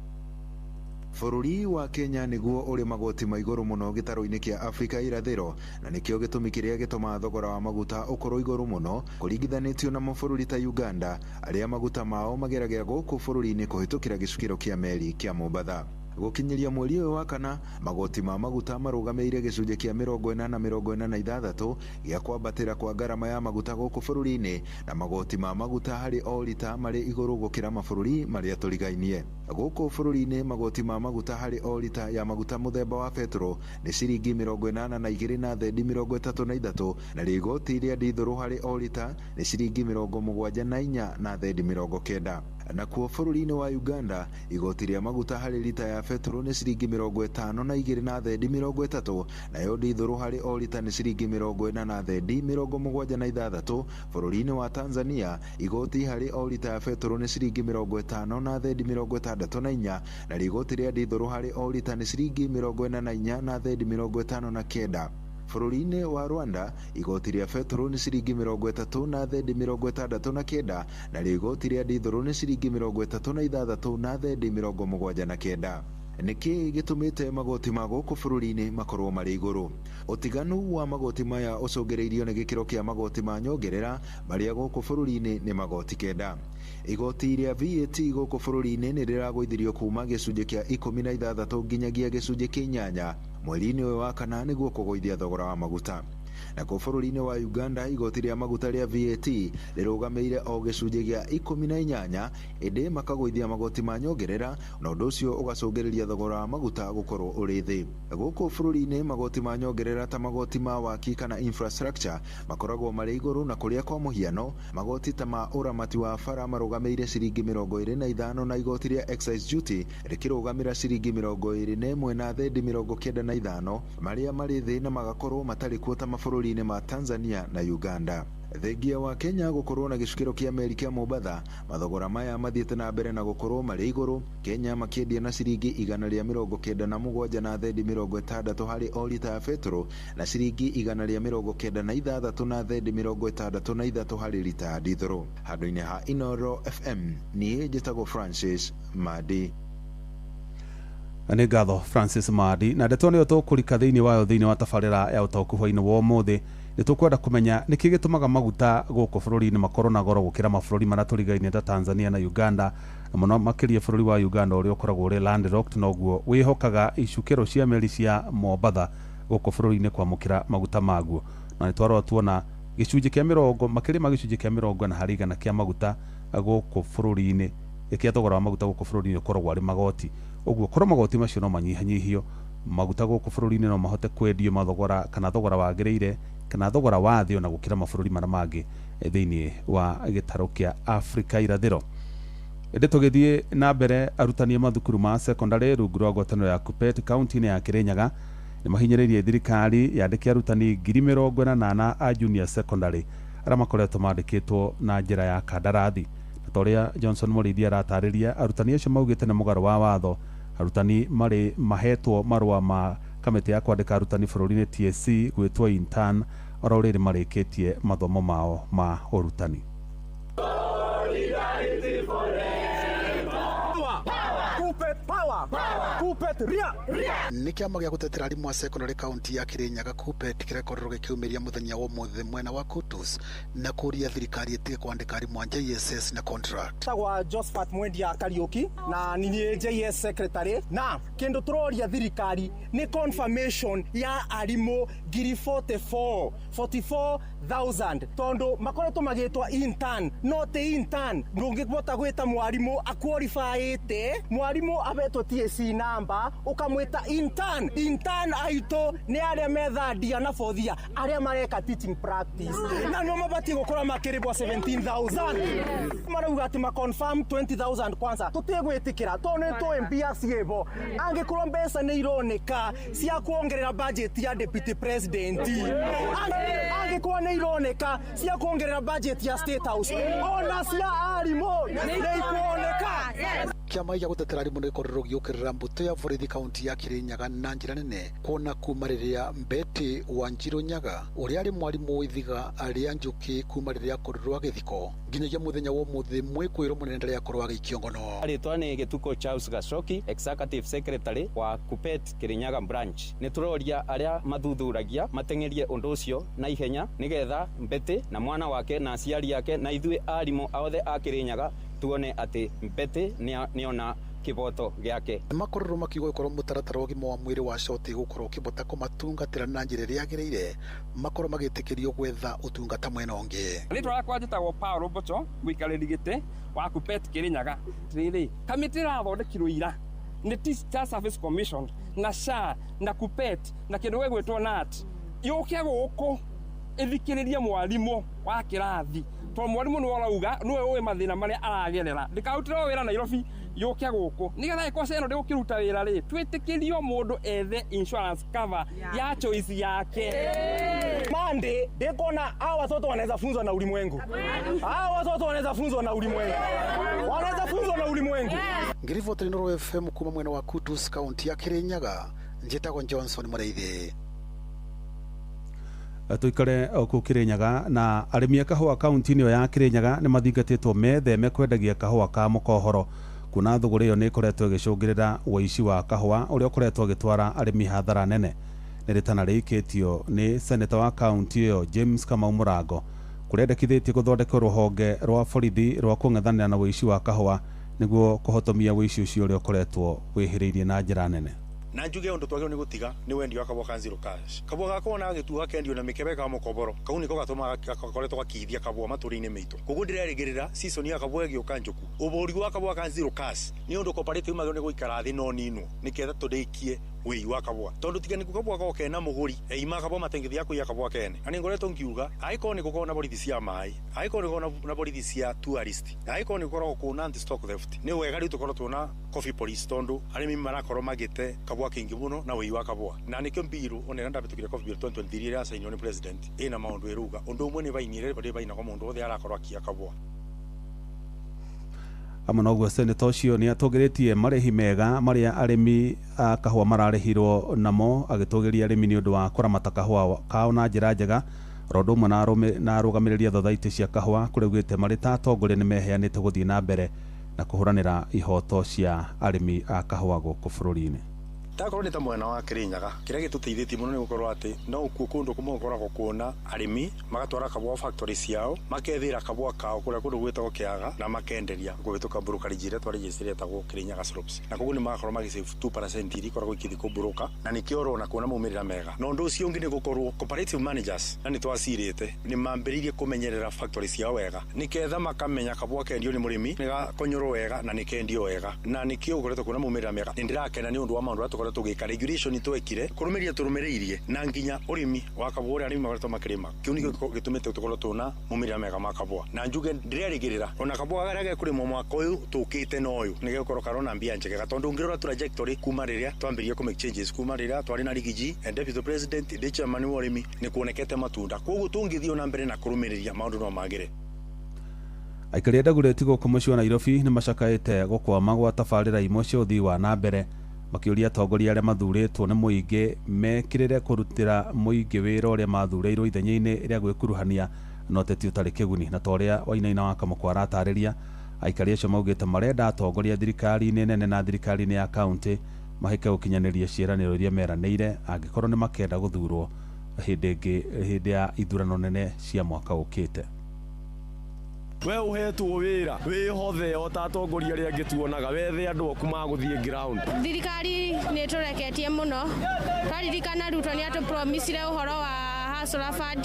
Bũrũri wa Kenya nĩguo ũrĩ magoti ma igũrũ mũno gĩtarũ-inĩ kĩa Afrika irathĩro, na nĩkĩo gĩtũmi kĩrĩa gĩtũma thogora wa maguta ũkorwo igũrũ mũno kũringithanĩtio na mabũrũri ta Uganda arĩa maguta mao mageragĩra gũkũ bũrũri-inĩ kũhĩtũkĩra gĩcukĩro kĩa meri kĩa Mombasa. Gũkinyĩria mweri ũyũ wa kana, magoti ma maguta marũgamĩire gĩcunjĩ kĩa 40-46 gĩa kwambatĩra kwa ngarama ya maguta gũkũ bũrũri-inĩ, na magoti ma maguta harĩ o lita marĩ igũrũ gũkĩra mabũrũri marĩa tũrigainie. Gũkũ bũrũri-inĩ magoti ma maguta harĩ o lita ya maguta mũthemba wa petro nĩ ciringi 82 na thendi 33, na igoti rĩa ndithũrũ harĩ o lita nĩ ciringi 74 na thendi 90. Nakuo bũrũri-inĩ wa Uganda, igoti rĩa maguta harĩ lita ya petro nĩ ciringi 52 na thendi 30, nayo ndithũrũ harĩ o lita nĩ ciringi 40 na thendi 76. Bũrũri-inĩ wa Tanzania, igoti harĩ o lita ya petro nĩ ciringi 50 na thendi 64, na igoti rĩa ndithũrũ harĩ o lita nĩ ciringi 44 na thendi 59. Bũrũri-inĩ wa Rwanda, igoti rĩa petro nĩ ciringi 30 na thendi 69, na igoti rĩa ndithũrũ nĩ ciringi 36 na thendi 79. Nĩkĩ gĩtũmĩte magoti ma gũkũ bũrũri-inĩ makorwo marĩ igũrũ? Ũtiganu wa magoti maya ũcũngĩrĩirio nĩ gĩkĩro kĩa magoti ma nyongerera marĩa gũkũ bũrũri-inĩ nĩ magoti 9. Igoti rĩa VAT gũkũ bũrũri-inĩ nĩ rĩragũithirio kuma gĩcunjĩ kĩa 16 nginyagia gĩcunjĩ kĩa 8 mweri-inĩ ũyũ wa kana nĩguo kũgũithia thogora wa maguta. na ko bũrũri-inĩ wa Uganda igoti rĩa maguta rĩa VAT rĩrũgamĩire o gĩcunjĩ gĩa 18 ĩndĩ makagũithia magoti ma nyongerera na ũndũ ũcio ũgacũngĩrĩria thogora wa maguta gũkorwo ũrĩ thĩ. Gũkũ bũrũri-inĩ magoti ma nyongerera ta magoti ma waki kana infrastructure makoragwo marĩ igũrũ, na kũrĩa kwa mũhiano magoti ta ma ũramati wa bara marũgamĩire ciringi 25 na igoti rĩa excise duty rĩkĩrũgamĩra ciringi 21 na thendi 95 marĩa marĩ thĩ na magakorwo matarĩ kuo ta mabũrũri-inĩ ma Tanzania na Uganda. Thengia wa Kenya gũkorwo na gĩcukĩro kĩa meri kĩa Mombasa, mathogora maya mathiĩte na mbere na gũkorwo marĩ igũrũ, Kenya makĩendia na ciringi 197 na thendi 60 harĩ o lita ya petro na ciringi 196 na thendi 63 harĩ lita ya dithero. Handũ-inĩ ha Inoro FM niĩ njĩtagwo Francis Madi. Nĩ ngatho Francis Madi, na ndeto nĩyo tũkũrika thĩinĩ wayo thĩinĩ wa tabarĩra ya ũtaũku hwainĩ wa ũmũthĩ. Nĩtũkwenda kũmenya nĩkĩ gĩtũmaga maguta gũkũ bũrũri-inĩ makorwo na goro gũkĩra mabũrũri marĩa tũrigainie ta Tanzania na Uganda, na mũno makĩria bũrũri wa Uganda ũrĩa ũkoragwo ũrĩ landlocked, noguo wĩhokaga icukĩro cia meri cia Mombasa gũkũ bũrũri-inĩ kwamũkĩra maguta maguo. Na nĩtwarora tuona gĩcunjĩ kĩa 40 makĩria ma gĩcunjĩ kĩa 40 na harĩ igana kĩa maguta gũkũ bũrũri-inĩ, kĩa thogora wa maguta gũkũ bũrũri-inĩ ũkoragwo arĩ magoti. Ũguo korwo magoti macio no manyihanyihio, maguta gũkũ bũrũri-inĩ no mahote kwendio mathogora kana thogora wagĩrĩire kana thogora wa thĩ ona gũkĩra mabũrũri marĩa mangĩ thĩinĩ wa gĩtarũ kĩa Afrika irathĩro. Ĩndĩ tũgĩthiĩ na mbere, arutani a mathukuru ma secondary rungu rwa ngwatanĩro ya KUPPET kaunti-inĩ ya Kirinyaga nĩ mahinyĩrĩirie thirikari yandĩke arutani 48,000 a junior secondary arĩa makoretwo mandĩkĩtwo na njĩra ya kandarathi. Ta ũrĩa Johnson Mũrĩithi aratarĩria, arutani acio maugĩte nĩ mũgarũ wa watho. Arutani marĩ mahetwo marũa ma kamĩtĩ ya kwandĩka arutani bũrũri-inĩ TSC gwĩtwo intern ora ũrĩrĩ marĩkĩtie mathomo mao ma ũrutani. Nĩ kĩama gĩa gũtetera arimũ a secondary kaunti ya Kirinyaga KUPPET kĩrekorerwo gĩkiumĩria mũthenya wa ũmũthĩ mwena wa Kutus na kũria thirikari ĩtige kwandĩka arimũ a JSS na contract. Tagwa Josephat Mwendia Kariuki na ni JS secretary, na kĩndũ tũroria thirikari nĩ confirmation ya arimũ 44,000 tondũ makoretwo magĩtwa intern, not intern. Ndũngĩbota gwĩta mwarimũ aqualifyĩte, mwarimũ abetwo TSC number ukamwĩta intern. Intern aitũ nĩ arĩa methandia na fothia arĩa mareka teaching practice, na no mabatie gũkorwo makĩrĩbwo 17,000. Marauga atĩ maconfirm 20,000 kwanza tũtigwĩtĩkĩra tondũ nĩ tũĩ mbia ciĩbo. Angĩkorwo mbeca nĩ ironeka cia kuongerera budget ya deputy president, angĩkorwo nĩ ironeka cia kuongerera budget ya state house, ona cia arimũ nĩ ikuoneka. Kĩama gĩa gũtetera arimũ nĩ gĩkoretwo gĩgĩũkĩrĩra mbũtũ ya borithi kaunti ya Kirinyaga na njĩra nene, kuona kuma rĩrĩa Betty Wanjiru Nyaga ũrĩa arĩ mwarimũ Ithiga arĩa Njũkĩ kuma rĩrĩa akorirwo agĩthikwo nginyagia mũthenya wa ũmũthĩ mwĩkũĩrwo mũnene ndarĩ akorwo agĩikio ngono. Rĩtwa nĩ Gĩtuko Charles Gacoki, Executive Secretary wa KUPPET Kirinyaga branch. Nĩ tũroria arĩa mathuthuragia mateng'erie ũndũ ũcio na ihenya nĩgetha Betty na mwana wake na aciari yake na ithuĩ arimũ othe a Kirinyaga tuone atĩ Betty nĩona kiboto gĩake. Makorwo makiuga gũkorwo mũtaratara wa ũgima wa mwĩrĩ wa Shoti gũkorwo ũkĩbota kũmatungatĩra na njĩra ĩrĩa yagĩrĩire, makorwo magĩtĩkĩrio gwetha ũtungata mwena ũngĩ. Rĩtwa rĩakwa njĩtagwo Paul Mbocho, mũikarĩri gĩtĩ wa KUPPET Kirinyaga. Rĩrĩ, kamĩtĩ ĩrathondekirwo ira nĩ Teacher Service Commission na SHA na KUPPET na kĩndũ gĩgwĩtwo NAT yũke gũkũ ĩthikĩrĩrie mwarimũ wa kĩrathi, tondũ mwarimũ nĩ arauga nĩwe ũĩ mathĩna marĩa aragerera. Ndĩkarutĩrwo wĩra Nairobi, yũke gũkũ nĩgetha ĩkoca ĩno ndĩgũkĩruta wĩra rĩ, twĩtĩkĩrio mũndũ ethe insurance cover ya choice yake. Mande ndĩkona hao watoto wanaweza funzwa na ulimwengu, hao watoto wanaweza funzwa na ulimwengu, wanaweza funzwa na ulimwengu. Ngiriboti Nuru FM kuma mwena wa Kutus kaunti ya Kirinyaga, njĩtagwo Johnson Mũrĩithi. Tuikare kũ Kirinyaga, na arĩmi a kahũa kaunti-inĩ ĩyo ya Kirinyaga nĩ mathingatĩtwo metheme kwendagia kahũa ka mũkohoro, kuna thũgũrĩ ĩyo nĩ ĩkoretwo ĩgĩcũngĩrĩra ũici wa kahũa ũrĩa ũkoretwo ũgĩtwara arĩmi hathara nene. Nĩ rĩtana rĩikĩtio nĩ seneta wa kaunti ĩyo James Kamau Mũrango, kũrendekithĩtie gũthondeka rũhonge rwa borithi rwa kũng'ethanĩra na ũici wa kahũa nĩguo kũhotomia ũici ũcio ũrĩa ũkoretwo wĩhĩrĩirie na njĩra nene. na njuge undu twagiro ni gutiga ni wendi wa kabwa kanziro cash kabwa gako na gituga kendio na mikebe ka mukoboro kau niko gatuma gakoretwo gakithia kabwa maturi-ini mitu kugu ndirerigirira season ya kabwa gioka njuku uburi wa kabwa kanziro cash ni undu cooperative magiro ni guikara thi no nino niketha tudikie wei wa kabwa tondu tigani kukabwa ko kena muguri eima kabwa matengithia ku ya kabwa kene ani ngoretwo ngiuga aiko ni gukona borithi cia mai aiko ni gukona na borithi cia tourist aiko ni gukora ku na anti stock theft ni wega riu tukoro tuna coffee police tondu arimi marakoro magite kabwa kingi muno na wei wa kabwa na nikyo mbiru onera ndabitukire coffee bill 2023 ya saini ni president ina maundu iruga undu umwe ni bainire bari baina kwa mundu othe arakoro akia kabwa amanoguo senator ucio ni atugeretie marehi mega maria arimi a kahua mararehirwo namo agitugeria arimi ni undu wa kuramata kahua kao na njira njega rondo mwe na arugamiriria thothaiti cia kahua kuregwite mari ta atongoria ni meheanite guthii na mbere na kuhuranira ihoto cia arimi a kahua guku bururi-ini takorwo ni ta mwena wa Kirinyaga kiria gituteithetie muno ni gukorwo ati no kuo kundu kumwe gukoragwo kuona arimi magatwara kabwa factory ciao makethira kabwa kao kuria kundu gwitagwo Kiaga na makenderia gwituka brokerage iria twaregister etagwo Kirinyaga Slops na koguo ni magakorwo magisave 2% iri koragwo ikithi ku broker na nikio urona kuona mumirira mega no ndu ucio ungi ni gukorwo cooperative managers na ni twacirite ni mambiririe kumenyerera factory ciao wega niketha makamenya kabwa kendio ni murimi ni gakonyoro wega na nikendio wega na nikio ukoretwo kuona mumirira mega ndirakena ni undu wa maundu atu tugika regulation twekire kurumiria turumiriirie na nginya urimi wa kabwa uri arimi magaretwo makirima kiu nikio gitumite tukorwo tuna mumirira mega makabwa na njuge ndirerigirira ona kabwa garia kurimo mwaka uyu tukite no uyu nige gukorwo karona mbia njega tondu ngirora trajectory kuma riria twambirie ku make changes kuma riria twari na rigiji and deputy president the chairman wa urimi ni kuonekete matunda koguo tungithio na mbere na kurumiriria maundu no magire aikari ndagureti guku muci wa Nairobi ni macakaite gukwama gwa tabarira imwe cia uthii wa na mbere makiuria atongoria aria mathuritwo ni muingi mekirire kurutira muingi wira uria mathureirwo ithenya-ini ria gwikuruhania no teti utari kiguni na toria Wainaina wa Kamukwa aratariria aikari acio maugite marenda atongoria thirikari-ini nene na thirikari-ini ya kaunti mahike gukinyaniria ciiraniro iria meraniire angikorwo ni makenda guthurwo hindi ya ithurano nene cia mwaka ukite we uhetwo wira wihothe o ta atongoria aria ngituonaga wethe andu oku maguthie ground thirikari ni tureketie muno twaririkana Ruto ni atu promisire uhoro wa Hustler Fund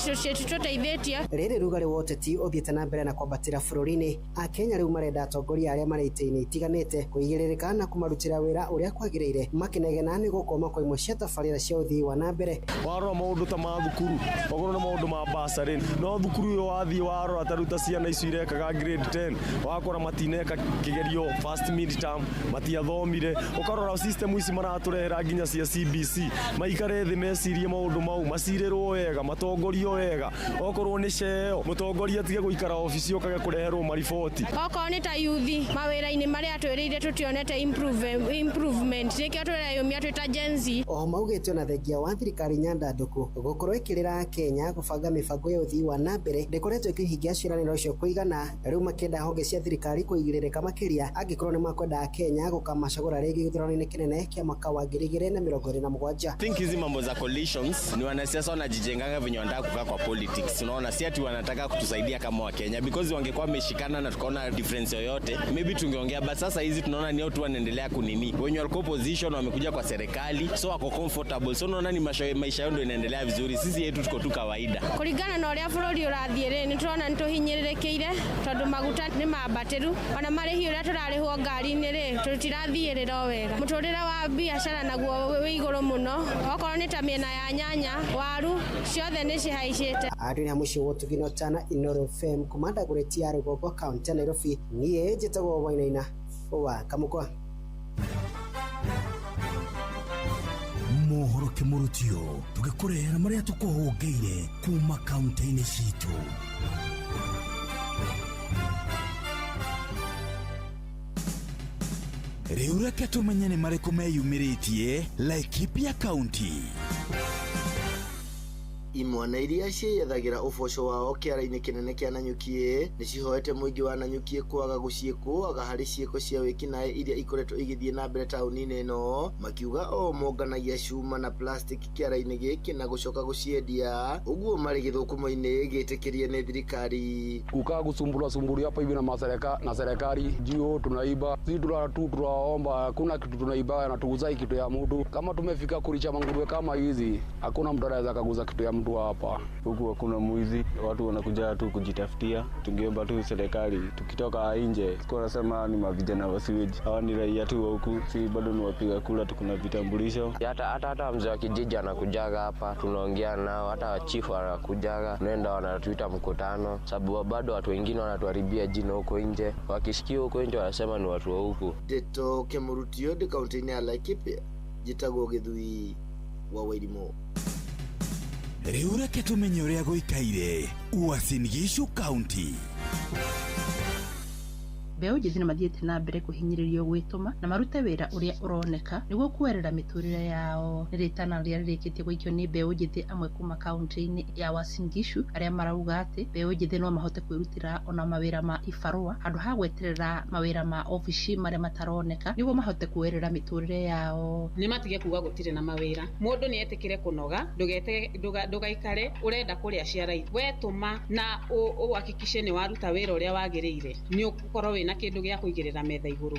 tuteithĩtie rĩrĩ rugari wa ũteti ũthiĩte na mbere na kwambatĩra bũrũri-inĩ akenya rĩu marenda atongoria arĩa marĩ itĩ-inĩ itiganĩte kũigĩrĩrĩka na kũmarutĩra wĩra ũrĩa kwagĩrĩire makĩnegena nĩ gũkoma kwa imwe cia tabarĩra cia ũthii wa na mbere warora maũndũ ta ma thukuru okorwo nĩ maũndũ ma basarĩ no thukuru ũyũ wathiĩ warora taruta ciana icio irekaga grade 10 wakora matineka kĩgerio first midterm matiathomire ukarora system ici maratũrehera nginya cia CBC maikare thĩ mecirie maũndũ mau macirĩrwo wega matongorio wega okorwo nĩ ceo mũtongoria tige gũikara ofici ũkage kũreherwo mariboti okorwo nĩ ta yuthi mawĩra-inĩ marĩa twĩrĩire tũtionete improvement nĩkĩo tũreyũmia twĩ ta Gen Z oho maugĩte ona thengia wa thirikari Nyandandũku gũkorwo ĩkĩrĩra Kenya gũbanga mĩbango ya ũthii wa na mbere ndĩkoretwo ĩkĩhingia ciĩranĩro icio kũigana rĩu makĩenda honge cia thirikari kũigĩrĩrĩka makĩria angĩkorwo nĩ makwenda Kenya gũkamacagũra rĩngĩ gĩthurano-inĩ kĩnene kĩa mwaka wa 2027 think hizi mambo za coalitions ni wanasiasa wanajijenganga venye wanataka kukaa kwa politics unaona si ati wanataka kutusaidia kama wa Kenya because wangekuwa wameshikana na tukaona difference yoyote maybe tungeongea but sasa hizi tunaona ni watu wanaendelea kunini wenye walikuwa opposition wamekuja kwa serikali so wako comfortable so unaona ni maisha yao ndio inaendelea vizuri sisi yetu tuko tu kawaida kuringana na uria bũrũri ũrathiĩ rĩ nĩ tũrona nĩ tũhinyĩrĩrĩkĩire tondũ maguta nĩ mambatĩru ona marĩhi ũrĩa tũrarĩhwo ngari-inĩ rĩ tũtirathiĩrĩra wega mũtũrĩre wa biacara naguo wĩ igũrũ mũno okorwo nĩ ta mĩena ya nyanya waru ciothe nĩ cihaicĩte andũ nĩ mũciĩ wa Tugino Tana Inooro FM kumanda gũrĩti ya Rũgongo kaunti ya Nairobi niĩ njĩtagwo Wainaina wa Kamukwa mohoro kĩmũrũtio tũgĩkũrehera marĩa tũkũhũngĩire kuma kaunti-inĩ citũ rĩu reke tũmenye nĩ marĩkũ meyumĩrĩtie Laikipia County imwana iria cieyethagira uboco wao kiara-ini kinene kia Nanyuki ni cihoete muingi wa Nanyuki kwaga guciikuaga hari ciiko cia wikinae iria ikoretwo igithie na mbere tauni-ini ino, makiuga o monganagia cuma na plastic kiara-ini giki na gucoka guciendia, uguo mari githukumo-ini gitikirie ni thirikari. Kukaa kusumbuliwa hapa hivi na serikali jio tunaiba, si tunaomba, hakuna kitu tunaiba na tuuzai kitu ya mtu. Kama tumefika kulicha manguruwe kama hizi, hakuna mtu anaweza kaguza kitu ya mtu hapa. Huku hakuna mwizi, watu wanakuja tu kujitafutia. Tungeomba tu serikali tukitoka nje, sikuwa nasema ni mavijana wa sewage, hawa ni raia tu huku, si bado ni wapiga kula, tukuna vitambulisho. Hata mzee wa kijiji anakujaga hapa, tunaongea nao, hata chifu anakujaga, tunaenda wanatuita mkutano, sababu bado watu wengine wanatuharibia jina huko nje. Wakisikia huko nje wanasema ni watu wa huku. Deto Kemurutio de kaunti ya Laikipia, Jitagwo Githui wa Wairimo. Riu reke tumenye uria guikaire Uasin Gishu County. Mbeũ njĩthĩ mathiĩte na mbere kũhinyĩrĩrio gwĩtũma na marute wĩra ũrĩa ũroneka nĩguo kuerera mĩtũrĩre yao. Nĩ rĩtana rĩrĩa rĩrĩkĩtie gũikio nĩ mbeũ njĩthĩ amwe kuma kaunti-inĩ ya Uasin Gishu, arĩa marauga atĩ mbeũ njĩthĩ no mahote kwĩrutĩra ona mawĩra ma ibarũa handũ ha gweterera mawĩra ma ofici marĩa mataroneka nĩguo mahote kuerera mĩtũrĩre yao. Nĩ matige kuga gũtirĩ na mawĩra. Mũndũ nĩ etikire kũnoga, ndũgaikare ũrenda kũrĩa ciara. Wetũma na ũhakikishe nĩ waruta wĩra ũrĩa wagĩrĩire, nĩ ũkorwo na kindu gya kuigirira metha iguru.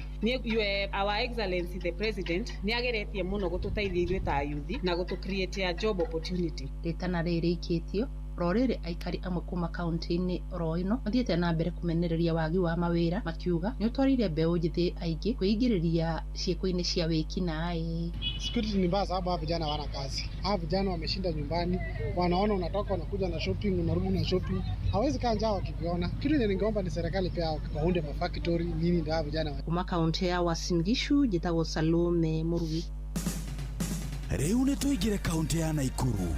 Our Excellency the President ni ageretie muno gututeithia ithuĩ ta youth na gutu create a job opportunity. Ritana rĩrĩkĩtio rorĩrĩ aikari amwe kuma kaunti-inĩ oro ĩno mathiĩte na mbere kũmenereria wagi wa mawĩra, makiuga nĩ ũtwarire mbeũ njĩthĩ aingĩ kwĩingĩrĩria ciĩko-inĩ cia wĩkinaĩ. Security ni mbaya sababu hawa vijana hawana kazi. Hawa vijana wameshinda nyumbani, wanaona unatoka unakuja na shopping, unarudi na shopping. Hawezi kaa njaa wakiviona. Kitu yenye ningeomba ni serikali pia waunde mafactory nini ndio hawa vijana. Kuma kaunti ya Uasin Gishu, Jitagwo Salome Murugi. Riu nĩ tũingĩre kaunti ya Naikuru.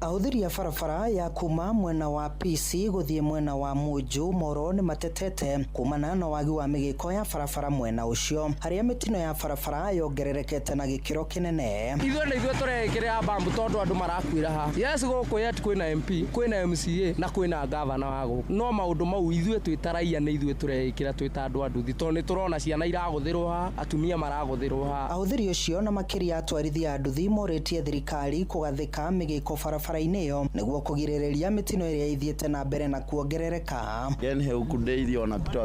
Ahũthĩri ya barabara ya kuma mwena wa PC gũthiĩ mwena wa Munju Moro nĩ matetete kumana na wagi wa mĩgĩko ya barabara mwena ũcio, harĩa mĩtino ya barabara yongererekete na gĩkĩro kĩnene. Ithuĩ tũrekĩrĩra mbambu tondũ andũ marakuĩra ha. Yes, gũkũ yet kwĩna MP, kwĩna MCA na kwĩna gavana wa gũkũ. No maũndũ mau ithuĩ twĩtaraia nĩ ithuĩ tũrekĩra twĩta andũ a nduthi, tondũ nĩ tũrona ciana iragũthĩrwo ha, atumia maragũthĩrwo ha. Ahũthĩri ũcio na makĩria atwarithia a nduthi morĩtie thirikari kũgathĩka mĩgĩko barabara-inĩ ĩyo nĩguo kũgirĩrĩria mĩtino ĩrĩa ithiĩte na mbere na kuongerereka. He huku daily wanapita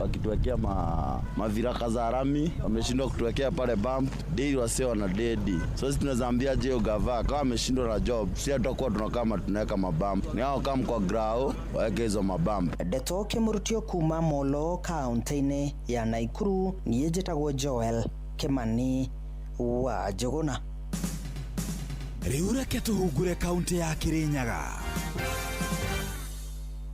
wakituwekea maviraka za rami, wameshindwa kutuwekea pale bump daily, wasio wana dedi. So sisi tunazaambia je gava kama ameshindwa na job, si tutakuwa tunakama tunaweka mabump, ni hao kama kwa grao waweke hizo mabump. Deto Kemurutio kuma Molo kaunti-inĩ ya Naikuru, niĩ njĩtagwo Joel Kimani wa Njuguna. Riu reke tũhungure kaunti ya Kirinyaga.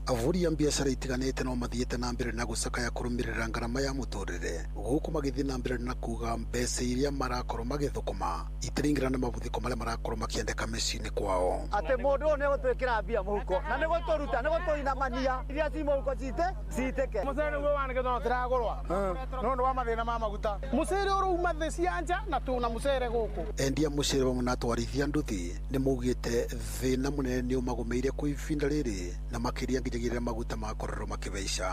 Avuri ya biacara itiganĩte no mathiĩte na mbere na gũcakaya kũrũmĩrĩra ngarama ya mũtũrĩre, gũkũ magĩthiĩ na mbere na kuga mbeca iria marakorwo magĩthũkũma itiringana na mabuthiko marĩa marakorwo makĩendeka mĩciĩ-inĩ kwao. Atĩ mũndũ ũyũ nĩ gũtwĩkĩra mbia mũhuko na nĩ gũtũruta, nĩ gũtũinamania iria ci mũhuko citĩke. Mũcere ũyũ wanĩke no tũragũrwa no ũndũ wa mathĩna ma maguta. Mũcere ũrũma thĩ cia nja na tũna mũcere gũkũ. Endia mũcere bamwe na atwarithia nduthi nĩ maugĩte thĩna mũnene nĩ ũmagũmĩire kwa ihinda rĩrĩ na makĩria ngirĩgĩrĩra maguta makorerwo makĩbaica.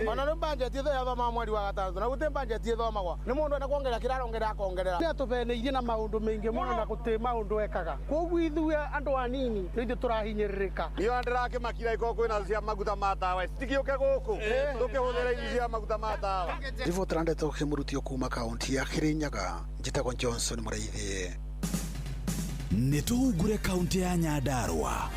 Ona nĩ budget ĩyo yathoma mweri wa gatano na gũtĩ budget ĩthomagwa nĩ mũndũ ena kuongerera kĩrarongerera akongerera. Nĩ atũbeneirie na maũndũ maingĩ mũno na gũtĩ maũndũ ekaga. Koguo ithuĩ andũ anini nĩ ithuĩ tũrahinyĩrĩrĩka. Niĩ ndĩrakĩmakira iko kwĩna cia maguta ma tawa citigĩũke gũkũ tũkĩhũthĩra ici cia maguta ma tawa. Riboti Deto Kemurutio kuma kaunti ya Kirinyaga, njĩtagwo Johnson Mũrĩithi. Nĩ tũhungure kaunti ya Nyandarua.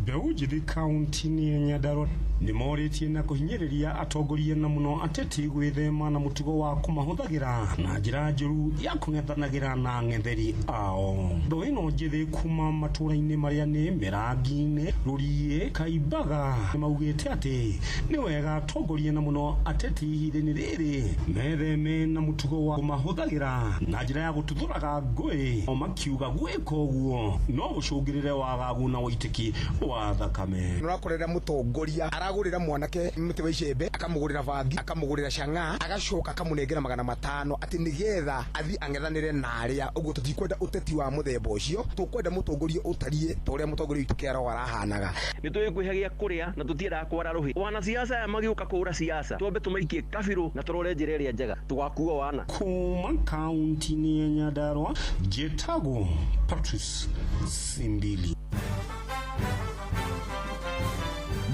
Mbeũ njĩthĩ kaunti-inĩ ya Nyandarua nĩ morĩtie na kũhinyĩrĩria atongoria na mũno ateti gwĩthema na mũtugo wa kũmahũthagĩra na njĩra njũru ya kũng'ethanagĩra na ng'etheri ao. Mbeũ ĩno njĩthĩ kuma matũũra-inĩ marĩa nĩ Merangi-inĩ, Rũriĩ, Kaimbaga nĩ maugĩte atĩ nĩ wega atongoria na mũno ateti ihinda-inĩ rĩrĩ metheme na mũtugo wa kũmahũthagĩra na njĩra ya gũtuthũraga ngũĩ, makiuga gwĩka ũguo no gũcũngĩrĩre wagagu na ũitĩki wa thakame. Nũrakorera mũtongoria agurira mwanake muti wa icembe akamugurira bangi akamugurira canga agacoka akamunengera 500 ati nigetha athi angethanire na aria uguo tutikwenda uteti wa muthemba ucio tukwenda mutongoria utarie toria mutongoria witu kiaro arahanaga ni twikwihagia kuria na tutienda kwara ruhi wana siasa magiuka kura siasa twambe tumaikie kabiru na turore njira iria njega tugakuo wana kuma kaunti ya Nyandarua Jetago Patrice Simbili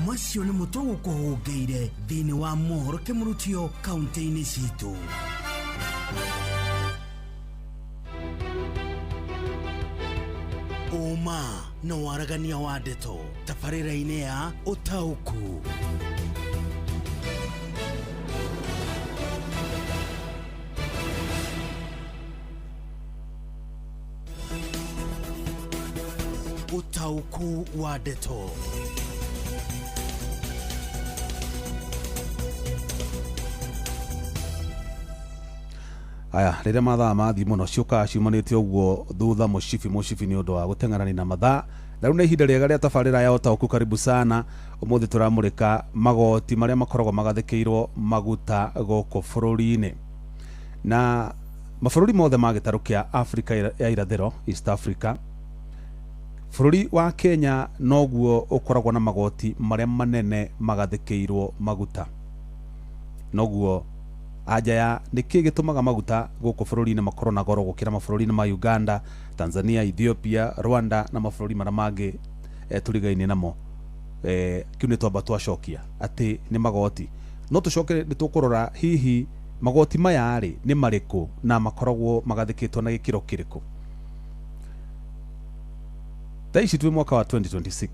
Macio nĩ mũtugo kũhũngĩire thĩinĩ wa mohoro kĩmurutio kaunti-inĩ citũ. Ũma na waragania wa ndeto tabarĩra-inĩ ya ũtaũku. Ũtaũku wa ndeto. Aya rĩrĩa mathaa mathi mũno ciũkaga ciumanĩte ũguo thutha mũcibi nĩ ũndũ wa gũteng'erania na mathaa na rĩu nĩ ihinda rĩega rĩa tabarĩra ya ũtaũku karibu sana ũmũthĩ tũramũrĩka magoti marĩa makoragwo magathĩkĩirwo maguta gũkũ bũrũri-inĩ na mabũrũri mothe ma gĩtarũ kĩa Africa ya irathĩro East Africa. Bũrũri wa Kenya noguo ũkoragwo na magoti marĩa manene magathĩkĩirwo maguta, noguo anja ya nĩkĩ gĩtũmaga maguta gũkũ bũrũri-inĩ makorwo na goro gũkĩra mabũrũri-inĩ ma Uganda, Tanzania, Ethiopia, Rwanda na mabũrũri marĩa mangĩ tũrigainie namo. Kiu nĩ twamba twacokia atĩ nĩ magoti, no tũcoke nĩ tũkũrora hihi magoti maya rĩ nĩ marĩkũ na makoragwo magathĩkĩtwo na gĩkĩro kĩrĩkũ. Taici twĩ mwaka wa 2026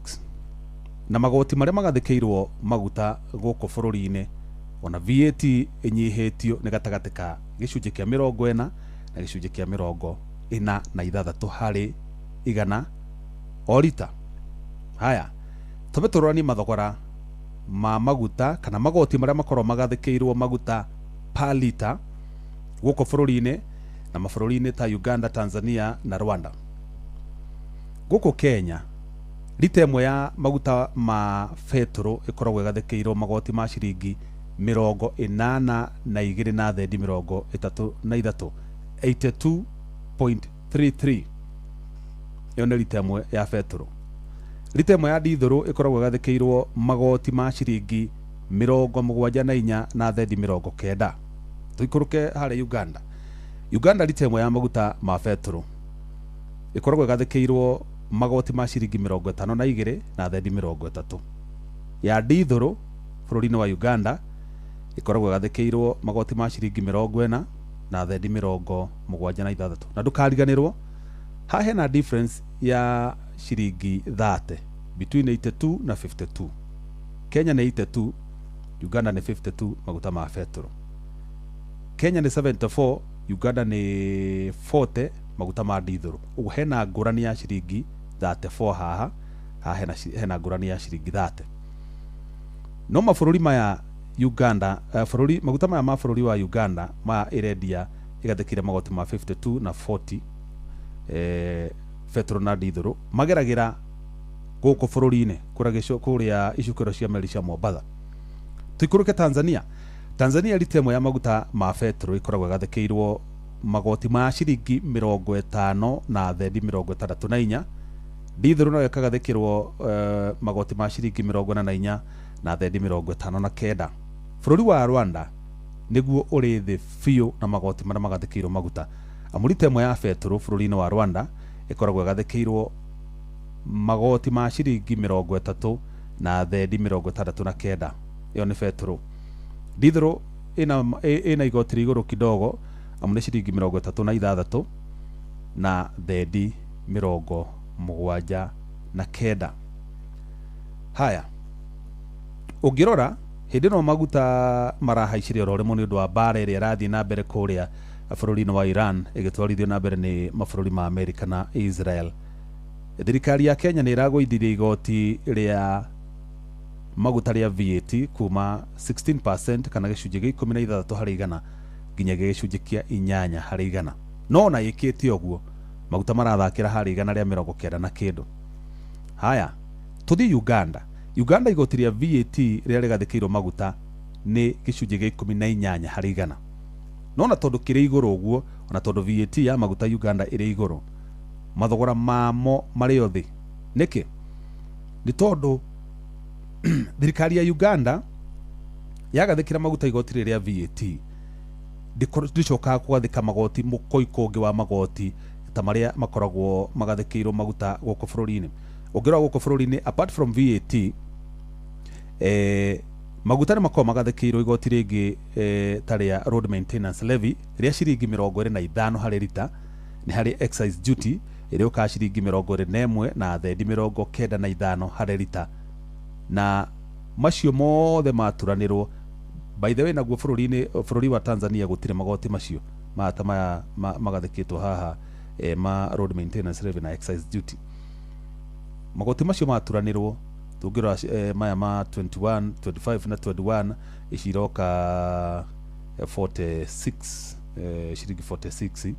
na magoti marĩa magathĩkĩirwo maguta gũkũ bũrũri-inĩ ona VAT inyihĩtio nĩ gatagatĩ ka gĩcunjĩ kĩa 40 na gĩcunjĩ kĩa 46 harĩ igana o rita. Haya tũbe tũrorani mathogora ma maguta kana magoti marĩa makorwo magathĩkĩirwo maguta per liter gũkũ bũrũri-inĩ na mabũrũri-inĩ ta Uganda, Tanzania na Rwanda. Gũkũ Kenya lita ĩmwe ya maguta ma betũrũ ĩkoragwo ĩgathĩkĩirwo magoti ma ciringi 82 na thendi 33 82.33. Iyo nĩ lita ĩmwe ya betũrũ. Lita ĩmwe ya dithũrũ ĩkoragwo ĩgathĩkĩirwo magoti ma ciringi 74 na thendi 90. Tuikũrũke harĩ Uganda. Uganda lita ĩmwe ya maguta ma betũrũ ĩkoragwo ĩgathĩkĩirwo magoti ma ciringi 52 na thendi 30. Ya dithũrũ bũrũri-inĩ wa Uganda ikoragwo gathĩkĩirwo magoti ma ciringi 40 na thendi 76. Na ndũkariganĩrwo haha hena difference ya ciringi 30 between 82 na 52. Kenya nĩ 82, Uganda nĩ 52 maguta ma betũrũ. Kenya nĩ 74, Uganda nĩ 40 maguta ma dithũrũ. Ũguo hena ngũrani ya ciringi 34 haha hena ngũrani ya ciringi 30. No mabũrũri maya Uganda maguta maya ma bũrũri wa Uganda ma irendia igathĩkĩire magoti ma 52 na 40 betũrũ na dithũrũ mageragĩra gũkũ bũrũri-inĩ kũrĩa icukĩro cia meri cia Mombatha. Tuikũrũke Tanzania. Tanzania lita ĩmwe ya maguta ma betũrũ ikoragwo igathĩkĩirwo magoti ma ciringi 50 na thendi 64. Dithũrũ nayo ĩkagathĩkĩrwo magoti ma ciringi 44 na thendi 59. Bũrũri wa Rwanda nĩguo ũrĩ thĩ biũ na magoti marĩa magathĩkĩirwo maguta. Amu lita ĩmwe ya betũrũ bũrũri-inĩ wa Rwanda ĩkoragwo ĩgathĩkĩirwo magoti ma ciringi 30 na thendi 69. Iyo nĩ betũrũ. Dithũrũ ĩna igoti rĩ igũrũ kidogo amu nĩ ciringi 36 na thendi 79. Haya ũngĩrora hĩndĩ ĩno maguta marahaicire oro rĩmwe nĩ ũndũ wa mbara ĩrĩa ĩrathiĩ na mbere kũrĩa bũrũri-inĩ wa Iran ĩgĩtwarithio na mbere nĩ mabũrũri ma Amerika na Israel. Thirikari ya Kenya nĩ ĩragũithirie igoti rĩa maguta rĩa VAT kuma 16% kana gĩcunjĩ gĩa 16 harĩ igana nginyagia gĩcunjĩ kĩa 8 harĩ igana. No na ĩkĩte ũguo maguta marathakĩra harĩ igana rĩa 90 na kĩndũ. Haya tuthi Uganda. Uganda igoti rĩa VAT rĩrĩa rĩgathĩkĩirwo maguta nĩ gĩcunjĩ gĩa 18 harĩ igana. Nona tondu kĩrĩ igũrũ ũguo, ona tondu VAT ya maguta Uganda ĩrĩ igũrũ, mathogora mamo marĩ thĩ. Nĩkĩ? Nĩ tondu thirikari ya Uganda yagathĩkĩra maguta igoti rĩrĩa VAT ndicokaga kũgathĩka magoti mũkoiko ũngĩ wa magoti ta marĩa makoragwo magathĩkĩirwo maguta gũkũ bũrũri-inĩ. Ũngĩrora gũkũ bũrũri-inĩ, apart from VAT, maguta nĩ makoragwo magathĩkĩirwo igoti rĩngĩ ta rĩa road maintenance levy rĩa ciringi 25 harĩ rita, nĩ harĩ excise duty ĩrĩa ũkaga ciringi 21 na thendi 95 harĩ rita, na macio mothe maturanĩrwo. By the way, naguo bũrũri wa Tanzania gũtirĩ magoti macio mata maya magathĩkĩtwo haha ma road maintenance levy na excise duty. Magoti macio maturanĩrwo, tũngĩrora maya ma 21, 25 na 21 iciroka 46 ciringi 46,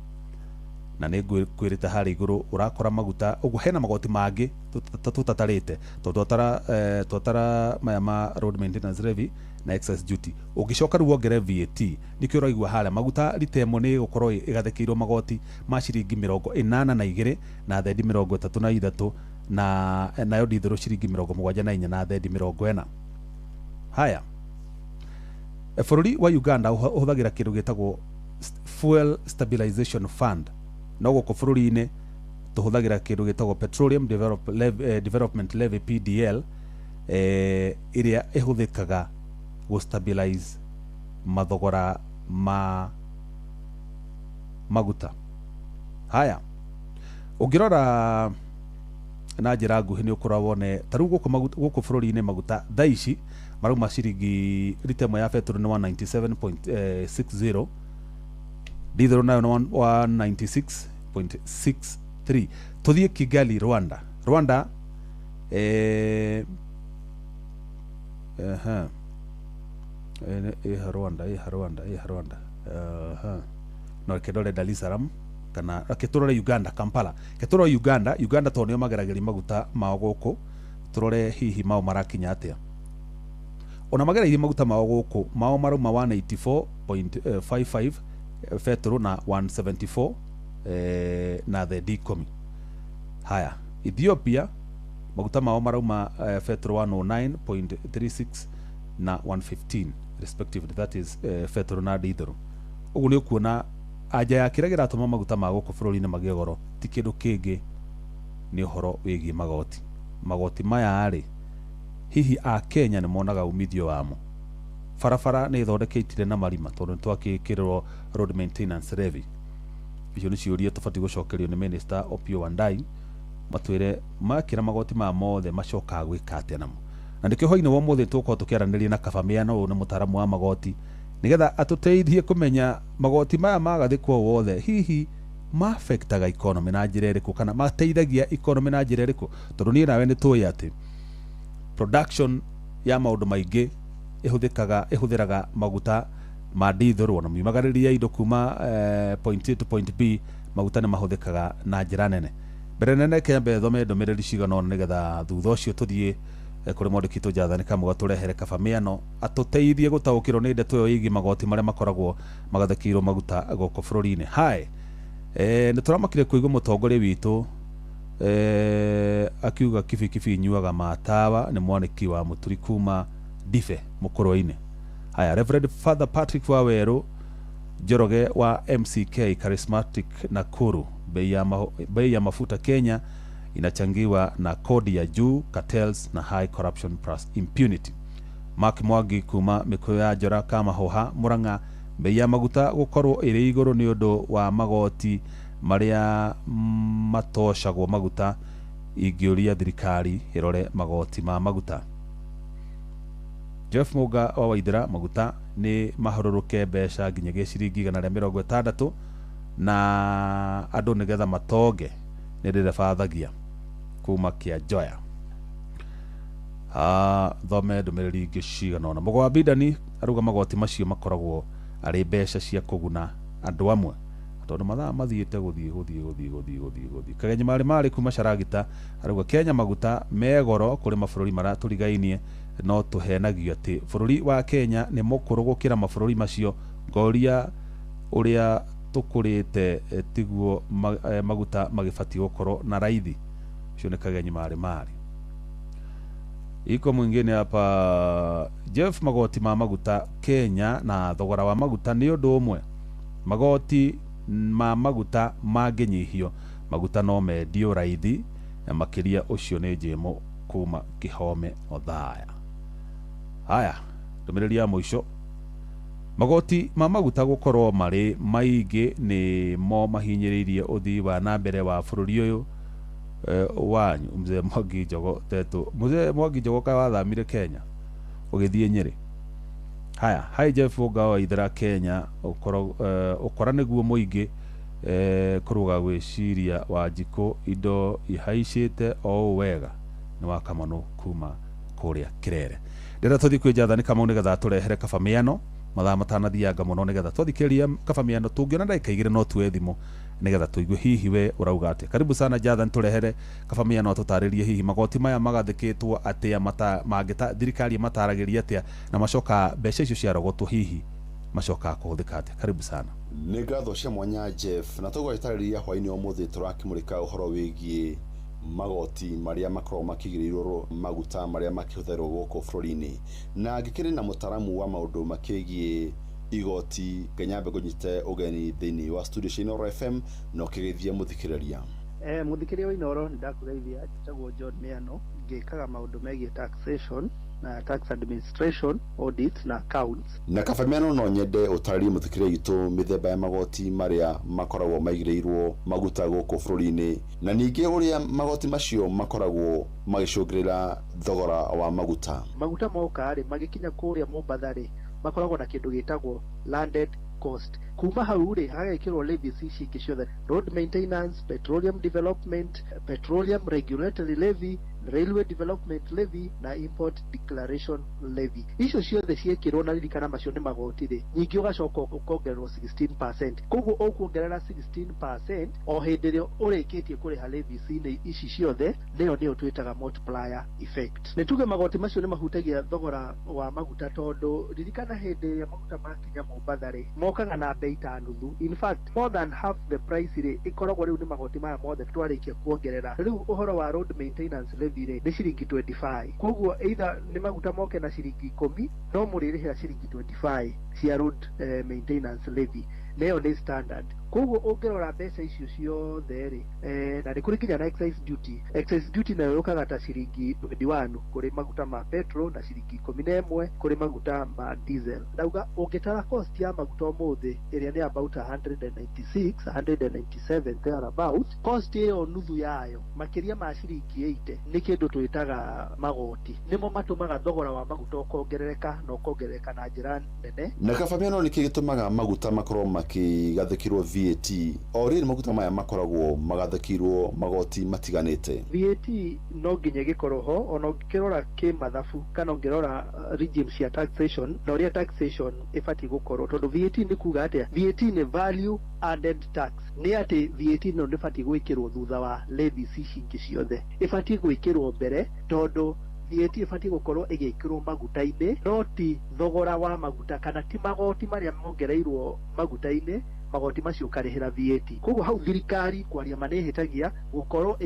na nĩ kwĩrĩte harĩ igũrũ ũrakora maguta. Ũguo hena magoti mangĩ tũtatarĩte, tondũ twatara maya ma road maintenance levy na excise duty. Ũngĩcoka rĩu wongere VAT, nĩkĩo ũraigua harĩa maguta rita ĩmwe nĩ gũkorwo ĩgathĩkĩirwo magoti ma ciringi 82 na thendi 33 na nayo ndithero ciringi 74 na thendi 40. Haya, bũrũri wa Uganda ũhũthagĩra kĩndũ gĩtagwo Fuel Stabilization Fund, no gũkũ bũrũri-inĩ tũhũthagĩra kĩndũ gĩtagwo Petroleum Development Levy PDL, ĩrĩa ĩhũthĩkaga gũstabilize mathogora ma maguta. Haya, ũngĩrora na njĩra nguhĩ nĩ ũkorwo wone ta rĩu gũkũ bũrũri-inĩ maguta thaa ici marauma ciringi rita ĩmwe ya petrol nĩ 197.60, diesel nayo nĩ 196.63. Tuthiĩ Kigali, Rwanda. Rwanda. No kedore Dar es Salaam kana keturore Uganda, Kampala. Keturore Uganda tondũ nĩo mageragĩria maguta mao gũkũ, turore hihi mao marakinya atĩa. Ona mageragĩria maguta mao gũkũ, mao maruma 184.55 petrol na 174 na the D10. Haya, Ethiopia maguta mao marauma petrol 109.36 na 115 respectively, that is petrol na diesel. Ũguo nĩ ũkuona anja ya kĩrĩa kĩratũma maguta ma gũkũ bũrũri-inĩ magĩe goro ti kĩndũ kĩngĩ, nĩ ũhoro wĩgiĩ magoti maya rĩ, hihi a Kenya nĩ monaga umithio wamo. Barabara nĩ ithondeketire na marima tondũ twakĩkĩrwo road maintenance levy. Icio nĩ ciũria tũbatiĩ gũcokerio nĩ Minister Opiyo Wandayi, matwĩre makĩra magoti ma mothe macokaga gwĩka atĩa namo. Na nĩkĩo hwainĩ wa ũmũthĩ tũgũkorwo tũkĩaranĩria na Kabamĩano, ũyũ nĩ mũtaaramu wa magoti, nĩgetha atũteithie kũmenya magoti maya magathĩkwo wothe hihi ma-affectaga economy na njĩra ĩrĩkũ, kana mateithagia economy na njĩra ĩrĩkũ, tondũ niĩ nawe nĩ tũĩ atĩ production ya maũndũ maingĩ ĩhũthĩraga maguta ma diesel, ona miumagarĩria indo kuma point A to point B, maguta nĩ mahũthĩkaga na njĩra nene. Mbere nene kĩambe thome ndũmĩrĩri cigana ũna nĩgetha thutha ũcio tũthiĩ kũrĩ mwandĩki Tũnjathani Kamũga tũrehere Kabamĩano atũteithie gũtaũkĩrwo nĩ ndeto ĩyo ĩgiĩ magoti marĩa makoragwo magathĩkĩirwo maguta gũkũ bũrũri-inĩ. Hai, nĩ tũramakire kũigua mũtongoria witũ akiuga kibikibi inyuaga matawa, nĩ mwanĩki wa mũturi kuma Ndibe Mũkũrũ-inĩ. Haya, Reverend Father Patrick Waweru Njoroge wa MCK Charismatic Nakuru, bei ya mafuta Kenya inachangiwa na kodi ya juu, cartels na high corruption plus impunity. Mark Mwangi kuma Mĩkũyũ ya Njora Kamahoha Murang'a, bei ya maguta gũkorwo ĩrĩ igũrũ nĩ ũndũ wa magoti marĩa matocagwo maguta, ingĩũria thirikari ĩrore magoti ma maguta. Jeff Muga wa Waithĩra, maguta nĩ mahũrũrũke mbeca nginyagia ciringi 160 na andũ nĩgetha matonge nĩ ndĩrebathagia kuma Kĩanjoya. Thome ndũmĩrĩri ingĩ cigana ũna. Mũgo wa Bidani arauga magoti macio makoragwo arĩ mbeca cia kũguna andũ amwe tondu mathaa mathiite guthii kagenyi mari kuma Sharagita arauga Kenya maguta megoro kuri mabũrũri maratũrigainie no tuhenagio ati bũrũri wa Kenya ni mukuru gukira mabũrũri macio ngoria uria tukurite tiguo maguta magibati gukorwo na raithi cio ni kagenyi mari iko mwingine hapa. Jeff, magoti ma maguta Kenya na thogora wa maguta ni undu umwe. Magoti ma maguta mangenyihio maguta no mendio raithi na makiria ucio ni njemo kuma Kihome Othaya. Haya, ndumiriri ya muico. Magoti ma maguta gukorwo mari maingi ni mo mahinyiririe uthii wa na mbere wa bũrũri uyu wanyu. Mzee Mwangi Njogo tetu Mzee Mwangi Njogo ka wathamire Kenya ugithie Nyeri. Haya, hai Jeff Ngao ithera Kenya ukora niguo muingi kuruga gwiciria Wanjiku indo ihaicite o wega ni wakamano kuma kuria Kirere. Ndira tuthi kwijathani kama nigetha turehere kabamiano mathaa matanathianga muno nigetha twathikiria kabamiano tungiona ndagika igire no tuwe thimu nigetha tuigue hihi we urauga ati. Karibu sana Jathan, turehere kabamiano tutaririe hihi magoti maya magathikitwo atia mangita thirikari mataragiria atia na macoka mbeca icio cia rogotwo hihi macoka kuhuthika atia. Karibu sana. Ni ngatho cia mwanya Jeff, na tugwitariria hwaini umuthi turakimurika uhoro wigie magoti maria makorwo makigirirwo maguta maria makihutherwo guku bũrũri-inĩ, na ngikiri na mutaramu wa maundu makigie igoti Kenya Mbegũnyite ugeni thĩinĩ wa studio cia Inooro FM no kĩgeithia muthikĩrĩria. Muthikĩrĩria wa Inooro ndakugeithia njagwo John Miano ngĩkaga maundu megie taxation na tax administration, audit na accounts. Na kabamiano no nyende utarĩrie muthikĩrĩria gitu mĩthemba ya magoti maria makoragwo maigĩrĩirwo maguta gũkũ bũrũri-inĩ, na ningĩ ũrĩa magoti macio makoragwo magĩcũngĩrĩra thogora wa maguta. Maguta moka rĩ magĩkinya kũrĩa Mombatha rĩ makoragwo na kĩndũ gĩtagwo landed cost. Kuma hau rĩ hagekĩrwo levies ici ingĩ ciothe: road maintenance, petroleum development, petroleum regulatory levy, railway development levy na import declaration levy. Icio ciothe ciekĩrwo na ririkana macio nĩ magoti rĩ, ningĩ ũgacoka ũkongererwo 16%. Koguo ũkuongerera 16% o hĩndĩ ĩrĩa ũrĩkĩtie kũrĩha levies-inĩ ici ciothe, nĩyo twĩtaga multiplier effect. Nĩ tuge magoti macio nĩ mahutagia thogora wa maguta tondũ ririkana hĩndĩ ĩrĩa maguta makinya Mombatha rĩ mokaga na bei ta nuthu. In fact, more than half the price rĩ ikoragwo rĩu nĩ magoti maya mothe twarĩkia kuongerera. Rĩu ũhoro wa road maintenance levy rĩ nĩ ciringi 25. Koguo either nĩ maguta moke na ciringi 10 no mũrĩrĩhĩra ciringi 25 cia road maintenance levy. Nayo nĩ standard. Koguo ũngĩrora mbeca icio ciothe rĩ na nĩ kũrĩ nginya na excise duty. Excise duty nayo yũkaga ta ciringi 21 kũrĩ maguta ma petrol na ciringi 11 kũrĩ maguta ma diesel. Ndauga ũngĩtara cost ya maguta ũmũthĩ ĩrĩa nĩ about 196 197 thereabout, cost ĩyo nuthu yayo makĩria ma ciringi 80 nĩ kĩndũ twĩtaga magoti. Nĩmo matũmaga thogora wa maguta ũkongerereka na ũkongerereka na njĩra nene. Na kabamiano nĩ kĩĩ gĩtũmaga maguta makorwo makigathĩkirwo VAT? O rĩrĩ maguta maya makoragwo magathĩkirwo magoti matiganĩte. VAT no nginya gĩkorwo ho, ona ũngĩrora kĩmathabu kana ũngĩrora regime cia taxation na ũrĩa taxation ĩbatiĩ gũkorwo, tondũ VAT nĩ kuga atĩa? VAT nĩ value added tax. Nĩ atĩ VAT no ndĩbatiĩ gwĩkĩrwo thutha wa levies ici ingĩ ciothe, ĩbatiĩ gwĩkĩrwo mbere, tondũ VAT ĩbatiĩ gũkorwo ĩgĩkĩrwo maguta-inĩ no ti thogora wa maguta, kana ti magoti marĩa mongereirwo maguta-inĩ magoti macio karĩhĩra VAT. Koguo hau thirikari kwaria manĩhĩtagia gũkorwo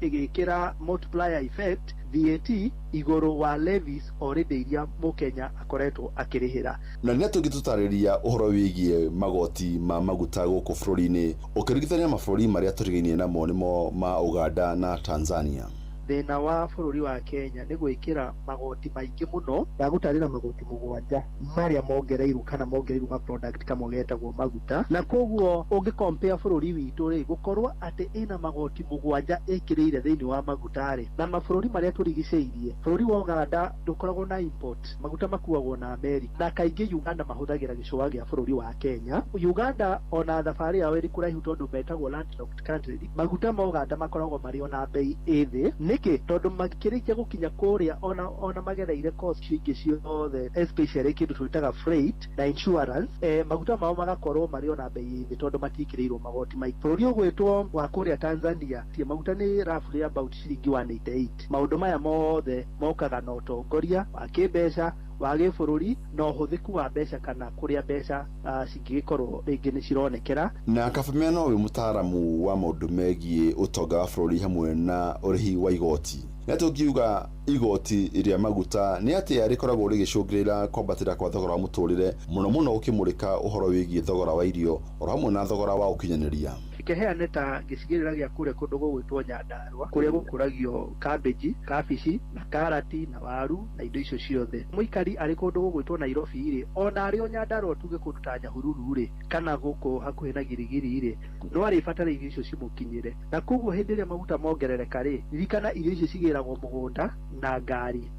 ĩgĩkĩra multiplier effect VAT igũrũ wa levies already iria mũkenya akoretwo akĩrĩhĩra. Na nĩ tũngĩtũtarĩria ũhoro wĩgiĩ magoti ma maguta gũkũ bũrũri-inĩ ũkĩringithania mabũrũri marĩa tũrigainie namo nĩmo ma Uganda na Tanzania? Thĩna wa bũrũri wa Kenya nĩ gwĩkĩra magoti maingĩ mũno, ndagũtarĩra magoti 7 marĩa mongereirwo kana mongereirwo ma product kama getagwo maguta, na koguo ũngĩcompare bũrũri witũ rĩ gũkorwo atĩ ĩna magoti 7 ĩkĩrĩire thĩinĩ wa maguta rĩ, na mabũrũri marĩa tũrigicĩirie, bũrũri wa Uganda ndũkoragwo na import, maguta makuagwo na America, na kaingĩ Uganda mahũthagĩra gĩcũa gĩa bũrũri wa Kenya. Uganda ona thabarĩ yao ĩrĩ kũraihu tondũ metagwo landlocked country, maguta ma Uganda makoragwo marĩ ona bei ĩthĩ. niki tondu makirikia gukinya kuria ona magereire cost ingĩ ciothe especially kindu twitaga freight na insurance maguta mao magakorwo mari ona bei thĩ tondu matikĩrĩirwo magoti maingĩ. Bũrũri ũgwĩtwo wa kuria Tanzania tie maguta ni roughly about ciringi 188. Maundu maya mothe mokaga na utongoria wa kĩmbeca wa gĩbũrũri na ũhũthĩku wa mbeca kana kũrĩa mbeca cingĩkorwo rĩngĩ nĩ cironekera. Na Kabamea no wĩ mũtaaramu wa maũndũ megiĩ ũtonga wa bũrũri hamwe na ũrĩhi wa igoti. Na tũngiuga igoti rĩa maguta nĩ atĩ rĩkoragwo rĩgĩcũngĩrĩra kwambatĩra kwa thogora wa mũtũrĩre mũno ũkĩmũrĩka ũhoro wĩgiĩ thogora wa irio o hamwe na thogora wa ũkinyanĩria. Ikeheane ta gĩcigĩrĩra gĩa kũrĩa kũndũ gũgwĩtwo Nyandarua kũrĩa gũkũragio cabbage, kabici na karati na waru na indo icio ciothe. Mũikari arĩ kũndũ gũgwĩtwo Nairobi rĩ ona arĩ o Nyandarua tuge kũndũ ta Nyahururu rĩ kana gũkũ hakuhĩ na Girigiri rĩ no arĩbatara irio icio cimũkinyĩre. Na koguo hĩndĩ ĩrĩa maguta mongerereka rĩ ririkana irio icio cigĩragwo mũgũnda na ngari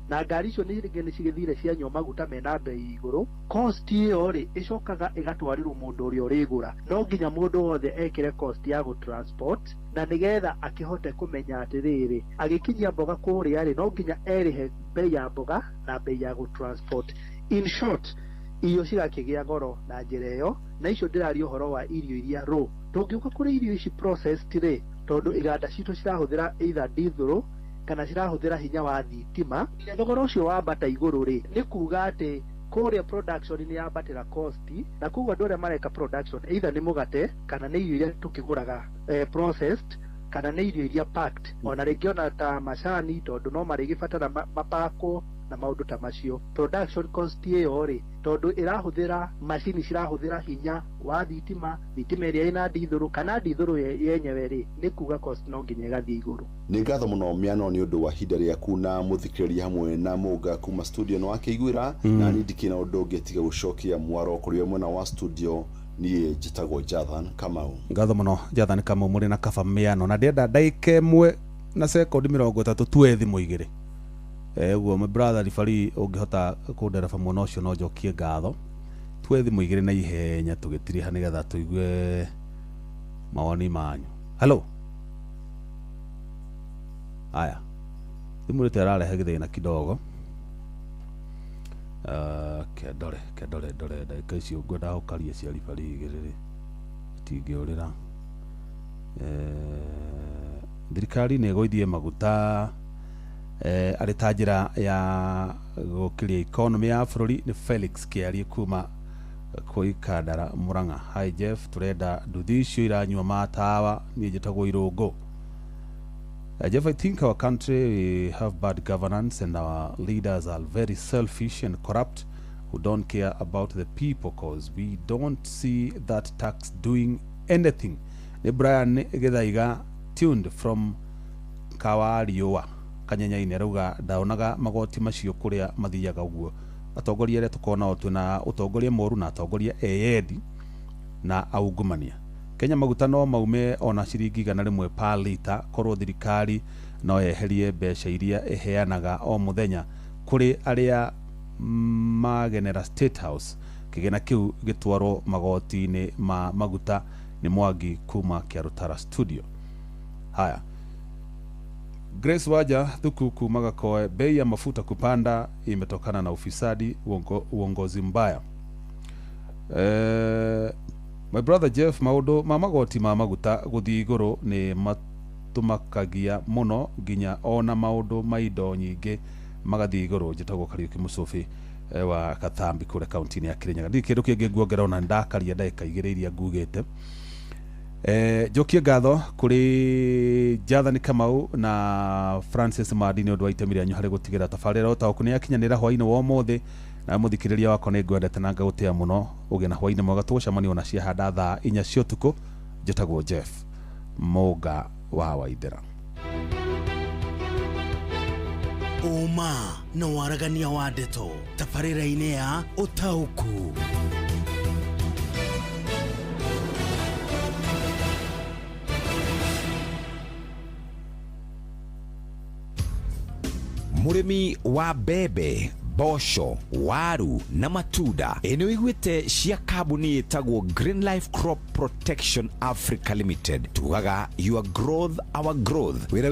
icio nĩ cigĩthire cianyua maguta mena bei igũrũ. Cost ĩyo rĩ ĩcokaga ĩgatwarirwo mũndũ ũrĩa ũrĩgũra. No nginya mũndũ wothe ekĩre cost ya gũtransport na nĩgetha akĩhote kũmenya atĩrĩrĩ agĩkinyia mboga kũrĩa rĩ no nginya erĩhe bei ya mboga na bei ya gũtransport. In short irio cigakĩgĩa goro na njĩra ĩyo na icio ndĩraria ũhoro wa irio iria raw. Tũngiuka kũrĩ irio ici processed rĩ tondu iganda citũ cirahũthĩra either diesel kana cirahũthĩra hinya wa thitima. Thogora ũcio wambata igũrũ rĩ nĩ kuga atĩ kũrĩa production nĩ yambatĩra cost na koguo andũ arĩa mareka production either nĩ mũgate kana nĩ irio iria tũkĩgũraga processed kana nĩ irio iria packed ona rĩngĩ ona ta macani tondu no marĩgĩbatara mapako na maũndũ ta macio. Production cost ĩyo rĩ tondu ĩrahũthĩra macini cirahũthĩra hinya wa thitima ĩrĩa ĩna ndithũrũ kana ndithũrũ yenyewe rĩ nĩ kuga cost no nginya ĩgathiĩ igũrũ. Nĩ ngatho mũno Mĩano nĩ ũndũ wa hinda rĩaku na mũthikĩrĩria hamwe na Mũnga kuma studio no akĩiguĩra na niĩ ndikĩna ũndũ ũngĩ tiga gũcokia mwaro kũrĩ mwena wa studio niĩ njĩtagwo Jathan Kamau. Ngatho mũno Jathan Kamau mũrĩ na Kabamea na ndĩenda ndagĩka ĩmwe na sekondi 30 tuwe thimũ igĩrĩ. Uguo my brother referee ũngĩhota kũndereba mwena ũcio no njokie ngatho tuwe thimũ igĩrĩ na ihenya tũgĩtiriha nĩgetha tũigue mawoni manyu. Hello. Aya. Thimũ rĩte ararehe gĩthĩna kidogo. Kendore ndagĩka icio ngwenda gũkaria cia referee igĩrĩ tingĩũrĩra. Thirikari nĩ ĩgũithie maguta arĩ ta njĩra ya gũkĩria economy ya bũrũri. Nĩ Felix Kĩarie kuma kwĩ Kandara Murang'a. Hi Jeff, turenda nduthi icio iranyua matawa. Niĩ njĩtagwo Irũngũ. Jeff, I think our country we have bad governance and our leaders are very selfish and corrupt who don't care about the people cause we don't see that tax doing anything. Nĩ Brian Gĩthaiga tuned from Kawarioa Kanyanya-inĩ rauga ndaonaga magoti macio kũrĩa mathiaga ũguo. Atongoria arĩa tũkona o twĩna ũtongoria moru na atongoria eyendi na aungumania. Kenya maguta no maume ona ciringi 100 per liter korwo thirikari no yeherie mbeca iria ĩheanaga o mũthenya kũrĩ arĩa magenera State House. Kĩgĩna kĩu gĩtwarwo magoti-inĩ ma maguta. Nĩ Mwangi kuma Kĩarũtara studio. Haya. Grace Waja thuku kuma Gakoe, bei ya mafuta kupanda imetokana na ufisadi, uongozi mbaya. My brother Jeff, maũndũ ma magoti ma maguta gũthiĩ igũrũ nĩ matũmakagia mũno nginya ona maũndũ ma indo nyingĩ magathiĩ igũrũ. Njĩtagwo Kariuki Mũcũbĩ wa Kathambi kũrĩa kaunti-inĩ ya Kirinyaga. Ndĩ kĩndũ kĩngĩ nguongerera ona ndakaria ndagĩka igĩrĩ iria ngugĩte. Jokie ngatho kuri Jathan Kamau na Francis Madi nĩ ũndũ wa itemi rĩanyu harĩ gũtigĩra tabarĩra ũtaũku nĩ yakinyanĩra hwaĩ-inĩ wa ũmũthĩ na mũthikĩrĩria wakwa nĩ ngwendete na ngagũtĩa mũno. Ũgĩ na hwaĩ-inĩ mwega tũgũcemania na ciahanda thaa 4 cia ũtukũ. Njĩtagwo Jeff Mũnga wa Waithĩra. Uma na waragania wa ndeto tabarĩra-inĩ ya ũtaũku. Murimi wa bebe, bosho, waru na matunda eno igwete cia kambuni itagwo Green Life Crop Protection Africa Limited. Tugaga your growth our growth.